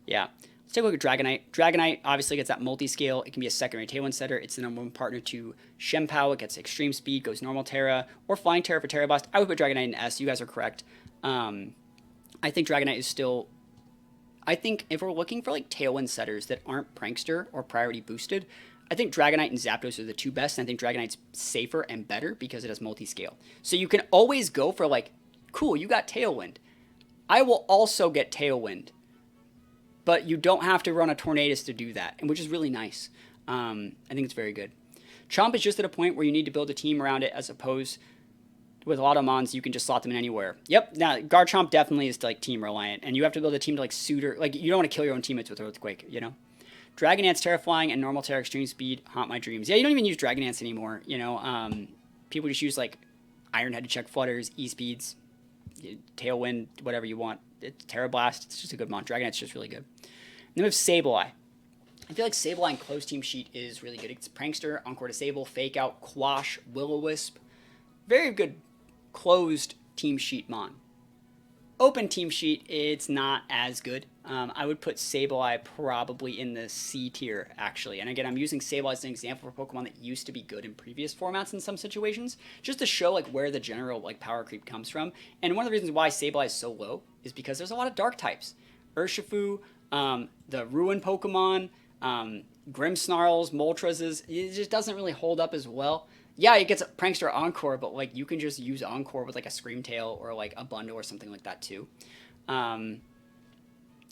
yeah. Let's take a look at Dragonite. Dragonite obviously gets that multi-scale. It can be a secondary Tailwind setter. It's the #1 partner to Shempow. It gets extreme speed, goes normal Terra, or flying Terra for Terra Blast. I would put Dragonite in S. You guys are correct. I think Dragonite is still... I think if we're looking for like Tailwind setters that aren't Prankster or priority boosted, I think Dragonite and Zapdos are the two best, and I think Dragonite's safer and better because it has multi-scale. So you can always go for like, cool, you got Tailwind. I will also get Tailwind, but you don't have to run a Tornadus to do that, and which is really nice. I think it's very good. Chomp is just at a point where you need to build a team around it, as opposed with a lot of Mons, you can just slot them in anywhere. Yep, now Garchomp definitely is like team reliant, and you have to build a team to like suitor. Like you don't want to kill your own teammates with Earthquake, you know. Dragonance, Terra Flying, and Normal Terra Extreme Speed haunt my dreams. Yeah, you don't even use Dragonance anymore, you know. People just use like Iron Head to check Flutters, E-Speeds, Tailwind, whatever you want. It's Terra Blast, it's just a good mon. Dragonite's just really good. And then we have Sableye. I feel like Sableye in closed team sheet is really good. It's Prankster, Encore Disable, Fake Out, Quash, Will-O-Wisp. Very good closed team sheet mon. Open team sheet, it's not as good. I would put Sableye probably in the C tier, actually. And again, I'm using Sableye as an example for Pokemon that used to be good in previous formats in some situations, just to show like where the general like power creep comes from. And one of the reasons why Sableye is so low is because there's a lot of dark types. Urshifu, the Ruin Pokemon, Grimmsnarls, Moltres, it just doesn't really hold up as well. Yeah, it gets a Prankster Encore, but like you can just use Encore with like a Screamtail or like a bundle or something like that too.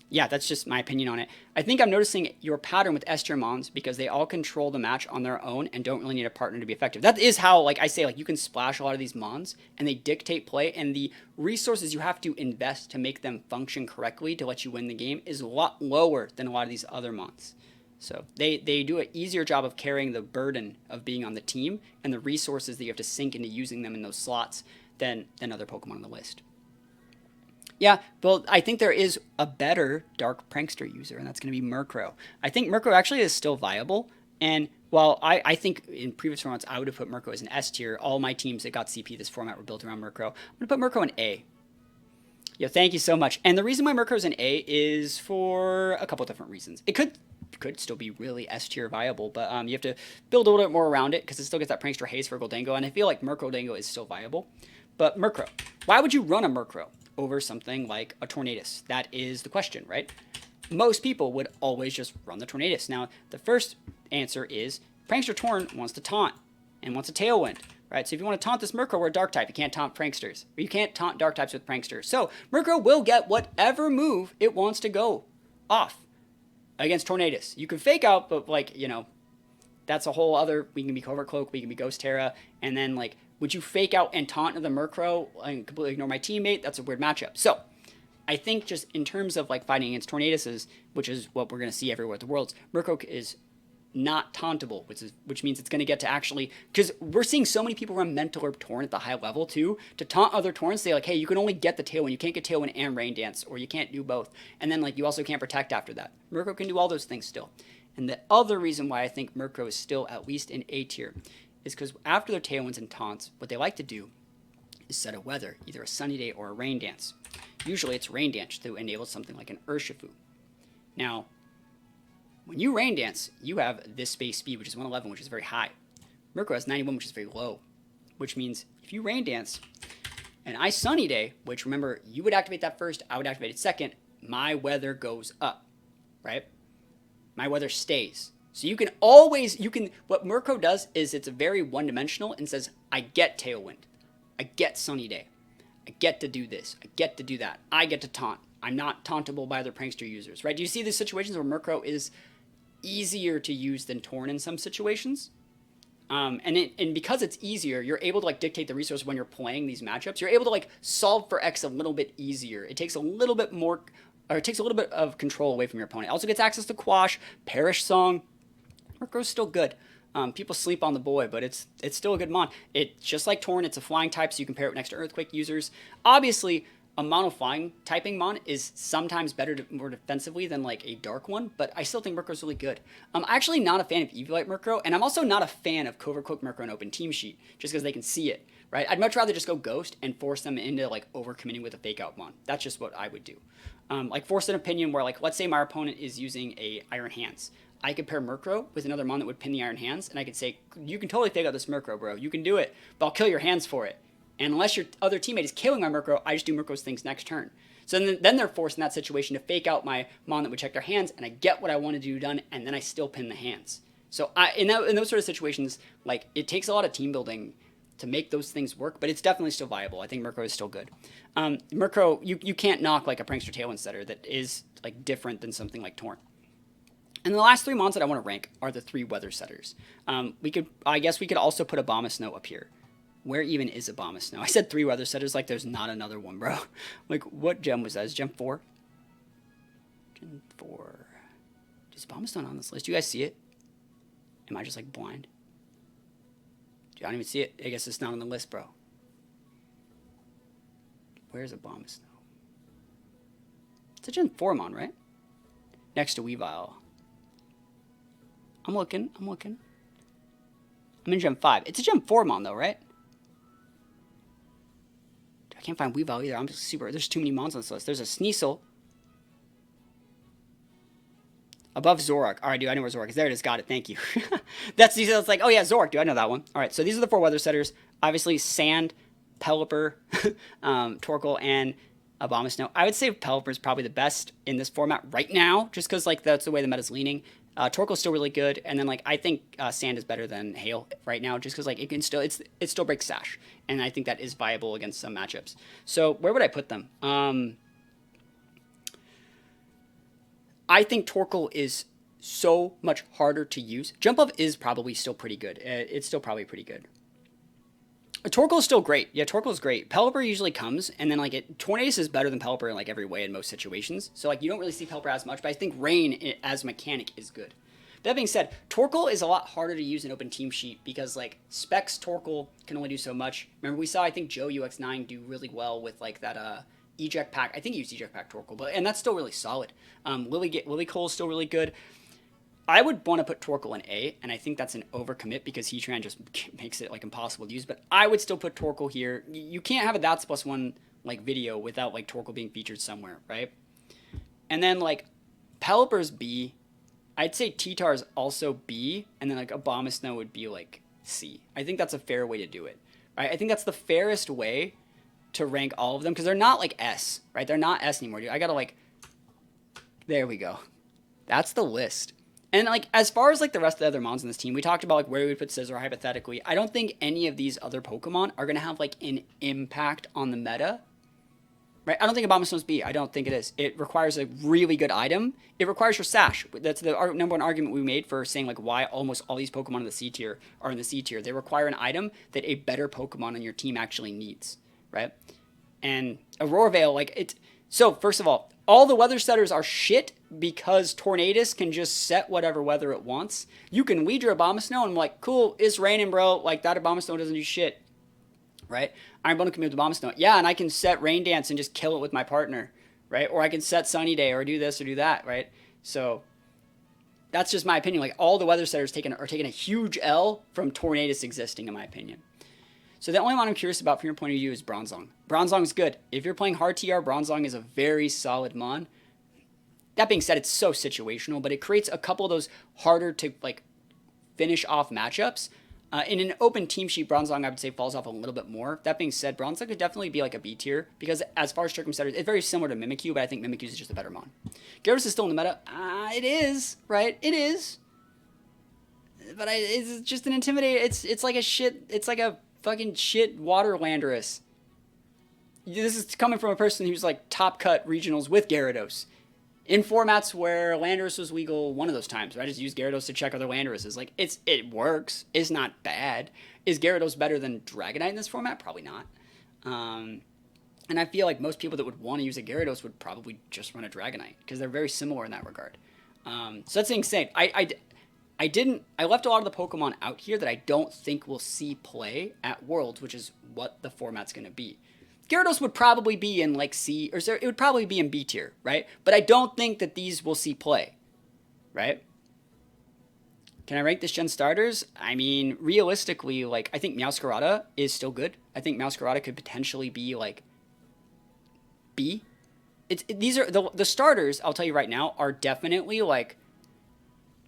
Yeah, that's just my opinion on it. I think I'm noticing your pattern with S tier Mons because they all control the match on their own and don't really need a partner to be effective. That is how, like I say, like you can splash a lot of these Mons and they dictate play, and the resources you have to invest to make them function correctly to let you win the game is a lot lower than a lot of these other Mons. So they do an easier job of carrying the burden of being on the team and the resources that you have to sink into using them in those slots than other Pokemon on the list. Yeah, well, I think there is a better Dark Prankster user, and that's going to be Murkrow. I think Murkrow actually is still viable, and while I think in previous formats I would have put Murkrow as an S tier, all my teams that got CP this format were built around Murkrow. I'm going to put Murkrow in A. Yeah, thank you so much. And the reason why Murkrow's in A is for a couple different reasons. It could still be really S tier viable, but you have to build a little bit more around it because it still gets that Prankster Haze for Goldango, and I feel like Murkrow Dango is still viable. But Murkrow, why would you run a Murkrow over something like a Tornadus? That is the question, right? Most people would always just run the Tornadus. Now, the first answer is Prankster Torn wants to taunt and wants a Tailwind, right? So if you want to taunt this Murkrow, we're a Dark type. You can't taunt Pranksters. Or you can't taunt Dark types with Pranksters. So Murkrow will get whatever move it wants to go off against Tornadus. You can Fake Out, but like, you know, that's a whole other, we can be Covert Cloak, we can be Ghost Terra, and then like, would you Fake Out and taunt the Murkrow and completely ignore my teammate? That's a weird matchup. So I think just in terms of like fighting against Tornaduses, which is what we're going to see everywhere at the Worlds, Murkrow is not tauntable, which means it's going to get to actually, because we're seeing so many people run Mental Herb Torn at the high level too, to taunt other Torns, say like, hey, you can only get the Tailwind, you can't get Tailwind and Rain Dance, or you can't do both, and then like you also can't protect after that. Murkrow can do all those things still. And the other reason why I think Murkrow is still at least in A tier is because after their Tailwinds and taunts, what they like to do is set a weather, either a Sunny Day or a Rain Dance. Usually it's Rain Dance to enable something like an Urshifu. Now, when you Rain Dance, you have this base speed, which is 111, which is very high. Murkrow has 91, which is very low, which means if you Rain Dance and I Sunny Day, which remember, you would activate that first, I would activate it second, my weather goes up, right? My weather stays. So you can always, what Murkrow does is it's very one-dimensional and says, I get Tailwind, I get Sunny Day, I get to do this, I get to do that, I get to taunt. I'm not tauntable by other Prankster users, right? Do you see the situations where Murkrow is easier to use than Torn in some situations? And because it's easier, you're able to like dictate the resource when you're playing these matchups. You're able to like solve for X a little bit easier. It takes a little bit more, or it takes a little bit of control away from your opponent. It also gets access to Quash, Perish Song. Murkrow's still good. People sleep on the boy, but it's still a good mon. It's just like Torn, it's a flying type, so you can pair it next to Earthquake users. Obviously, a mono flying typing mon is sometimes better more defensively than like a dark one, but I still think Murkrow's really good. I'm actually not a fan of Eviolite Murkrow, and I'm also not a fan of Covert Cloak Murkrow in open team sheet, just because they can see it, right? I'd much rather just go Ghost and force them into like overcommitting with a Fake Out mon. That's just what I would do. Like force an opinion where like, let's say my opponent is using a Iron Hands. I could pair Murkrow with another mon that would pin the Iron Hands, and I could say, you can totally Fake Out this Murkrow, bro. You can do it, but I'll kill your hands for it. And unless your other teammate is killing my Murkrow, I just do Murkrow's things next turn. So then they're forced in that situation to Fake Out my mon that would check their hands, and I get what I want to do done, and then I still pin the hands. So in those sort of situations, like it takes a lot of team building to make those things work, but it's definitely still viable. I think Murkrow is still good. Murkrow, you can't knock like a Prankster Tailwind setter that is like different than something like Torn. And the last 3 mons that I want to rank are the 3 weather setters. I guess we could also put Abomasnow up here. Where even is Abomasnow? I said 3 weather setters like there's not another one, bro. Like, what gem was that? Is gem 4? Gem 4. Is Abomasnow not on this list? Do you guys see it? Am I just, like, blind? I don't even see it. I guess it's not on the list, bro. Where's Abomasnow? It's a Gen 4 mon, right? Next to Weavile. I'm looking. I'm in Gen 5. It's a Gen 4 mon, though, right? I can't find Weavile either. I'm just super... There's too many mons on this list. There's a Sneasel. Above Zoroark. All right, dude, I know where Zoroark is. There it is. Got it. Thank you. That's like, oh, yeah, Zoroark, dude. I know that one. All right, so these are the 4 weather setters. Obviously, Sand, Pelipper, Torkoal, and Abomasnow. I would say Pelipper is probably the best in this format right now, just because, like, that's the way the meta's leaning. Torkoal's still really good, and then, like, I think Sand is better than Hail right now, just because, like, it can still, it still breaks Sash, and I think that is viable against some matchups. So, where would I put them? I think Torkoal is so much harder to use. Jump Up is probably still pretty good. It's still probably pretty good. Torkoal is still great. Yeah, Torkoal is great. Pelipper usually comes, and then, like, Tornadus is better than Pelipper in, like, every way in most situations. So, like, you don't really see Pelipper as much, but I think Rain as a mechanic is good. That being said, Torkoal is a lot harder to use in open team sheet because, like, Specs Torkoal can only do so much. Remember, we saw, I think, Joe UX9 do really well with, like, that, Eject Pack. I think he used Eject Pack Torkoal, and that's still really solid. Lilycole is still really good. I would want to put Torkoal in A, and I think that's an overcommit because Heatran just makes it, like, impossible to use, but I would still put Torkoal here. You can't have a THATSAplusONE, like, video without, like, Torkoal being featured somewhere, right? And then, like, Pelipper's B. I'd say T-Tar's also B, and then, like, Abomasnow would be, like, C. I think that's a fair way to do it, right? I think that's the fairest way to rank all of them, because they're not, like, S, right? They're not S anymore, dude. I gotta, like... There we go. That's the list. And, like, as far as, like, the rest of the other mons in this team, we talked about, like, where we would put Scizor hypothetically. I don't think any of these other Pokemon are going to have, like, an impact on the meta. Right? I don't think Abomasnow's B. I don't think it is. It requires a really good item. It requires your Sash. That's the number one argument we made for saying, like, why almost all these Pokemon in the C tier are in the C tier. They require an item that a better Pokemon on your team actually needs. Right? And Aurora Veil, like, it's... So, first of all the weather setters are shit because Tornadus can just set whatever weather it wants. You can lead your Abomasnow, and I'm like, cool, it's raining, bro. Like, that Abomasnow doesn't do shit. Right? Iron Bone can be with Abomasnow. Yeah, and I can set Rain Dance and just kill it with my partner. Right? Or I can set Sunny Day or do this or do that. Right? So, that's just my opinion. Like, all the weather setters are taking a huge L from Tornadus existing, in my opinion. So the only one I'm curious about from your point of view is Bronzong. Bronzong is good. If you're playing hard TR, Bronzong is a very solid mon. That being said, it's so situational, but it creates a couple of those harder to, like, finish off matchups. In an open team sheet, Bronzong, I would say, falls off a little bit more. That being said, Bronzong could definitely be, like, a B tier, because as far as Circumsetters, it's very similar to Mimikyu, but I think Mimikyu is just a better mon. Gyarados is still in the meta. It is, right? It is. But it's just an intimidator. It's like a shit, it's like a fucking shit water Landorus. This is coming from a person who's, like, top cut regionals with Gyarados in formats where Landorus was legal one of those times. I just used Gyarados to check other Landorus. Like, it works. It's not bad. Is Gyarados better than Dragonite in this format? Probably not. And I feel like most people that would want to use a Gyarados would probably just run a Dragonite because they're very similar in that regard. So that's being said, I left a lot of the Pokemon out here that I don't think we'll see play at Worlds, which is what the format's going to be. Gyarados would probably be in, like, C, or it would probably be in B tier, right? But I don't think that these will see play, right? Can I rank this gen starters? I mean, realistically, like, I think Meowscarada is still good. I think Meowscarada could potentially be, like, B. These are, the starters, I'll tell you right now, are definitely, like,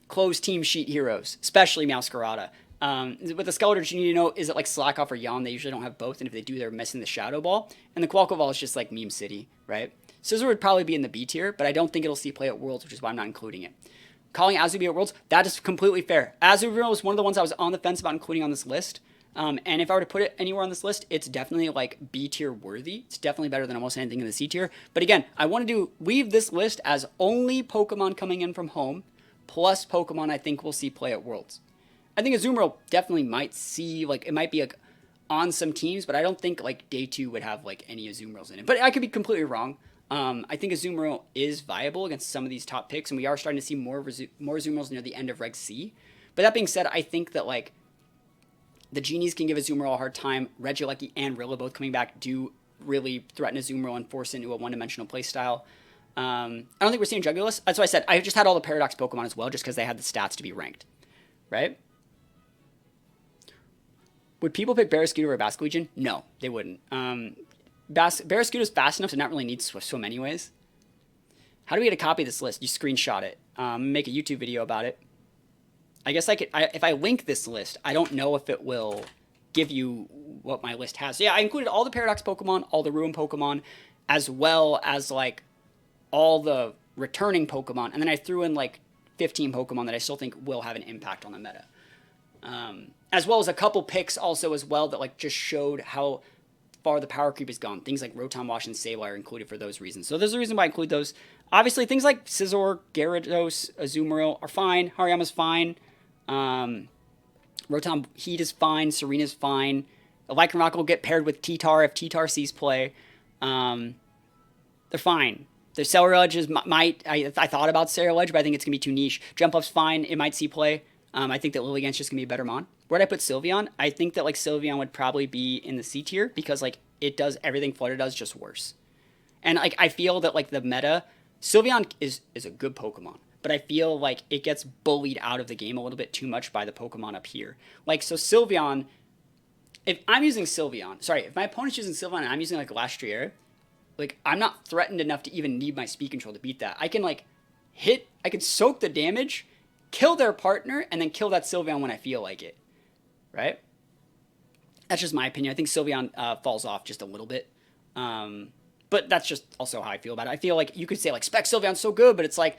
closed team sheet heroes, especially Meowscarada. With the Skeletors, you need to know, is it like Slack Off or Yawn? They usually don't have both, and if they do, they're missing the Shadow Ball. And the Quaquaval is just like Meme City, right? Scizor would probably be in the B tier, but I don't think it'll see play at Worlds, which is why I'm not including it. Calling Azumarill at Worlds, that is completely fair. Azumarill was one of the ones I was on the fence about including on this list. And if I were to put it anywhere on this list, it's definitely, like, B tier worthy. It's definitely better than almost anything in the C tier. But again, I want to leave this list as only Pokemon coming in from home, plus Pokemon I think we'll see play at Worlds. I think Azumarill definitely might see, like, it might be like on some teams, but I don't think like day 2 would have like any Azumarills in it. But I could be completely wrong. I think Azumarill is viable against some of these top picks, and we are starting to see more Azumarills near the end of Reg C. But that being said, I think that like the Genies can give Azumarill a hard time. Regieleki and Rilla both coming back do really threaten Azumarill and force it into a one-dimensional playstyle. I don't think we're seeing Jugulus. That's why I said I just had all the Paradox Pokemon as well, just because they had the stats to be ranked, right? Would people pick Barraskewda over Basculegion? No, they wouldn't. Barraskewda's fast enough to not really need swim anyways. How do we get a copy of this list? You screenshot it. Make a YouTube video about it. I guess I could. If I link this list, I don't know if it will give you what my list has. So yeah, I included all the Paradox Pokemon, all the Ruin Pokemon, as well as like all the returning Pokemon, and then I threw in like 15 Pokemon that I still think will have an impact on the meta. As well as a couple picks also as well that like just showed how far the power creep has gone. Things like Rotom Wash and Sableye are included for those reasons. So there's a reason why I include those. Obviously, things like Scizor, Gyarados, Azumarill are fine. Hariyama's fine. Rotom Heat is fine. Serena's fine. Lycan Rock will get paired with T-Tar if T-Tar sees play. They're fine. The Ceruledge is I thought about Ceruledge, but I think it's going to be too niche. Jump Up's fine. It might see play. I think that Lilligant's just going to be a better Mon. Where'd I put Sylveon? I think that like Sylveon would probably be in the C tier because like it does everything Flutter does, just worse. And like I feel that like the meta, Sylveon is a good Pokemon, but I feel like it gets bullied out of the game a little bit too much by the Pokemon up here. Like, so Sylveon, if I'm using Sylveon, if my opponent's using Sylveon and I'm using like Glastrier, like I'm not threatened enough to even need my speed control to beat that. I can like I can soak the damage, kill their partner, and then kill that Sylveon when I feel like it, right? That's just my opinion. I think Sylveon falls off just a little bit. But that's just also how I feel about it. I feel like you could say like Spec Sylveon's so good, but it's like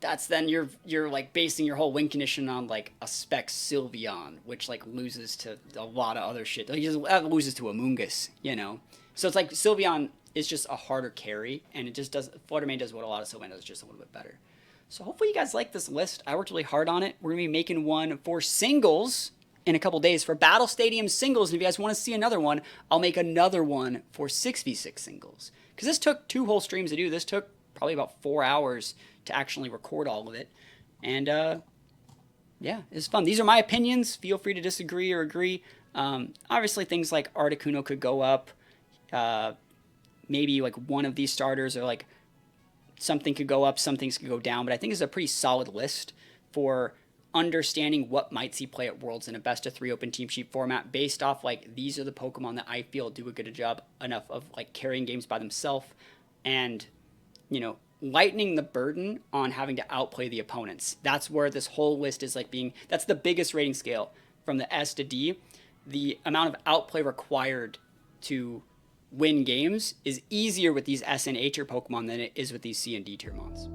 that's then you're like basing your whole win condition on like a Spec Sylveon, which like loses to a lot of other shit. Like, that loses to Amoonguss, you know. So it's like Sylveon is just a harder carry, and it just does. Flutter Mane does what a lot of Sylveon does, just a little bit better. So hopefully you guys like this list. I worked really hard on it. We're gonna be making one for singles in a couple days for Battle Stadium singles, and if you guys want to see another one, I'll make another one for 6v6 singles. Because this took 2 whole streams to do. This took probably about 4 hours to actually record all of it. And yeah, it's fun. These are my opinions. Feel free to disagree or agree. Obviously things like Articuno could go up. Maybe like one of these starters, or like something could go up, some things could go down. But I think it's a pretty solid list for understanding what might see play at Worlds in a best of 3 open team sheet format, based off like these are the Pokemon that I feel do a good job enough of like carrying games by themselves, and you know, lightening the burden on having to outplay the opponents. That's where this whole list is like being, that's the biggest rating scale from the S to D. The amount of outplay required to win games is easier with these S and A tier Pokemon than it is with these C and D tier Mons.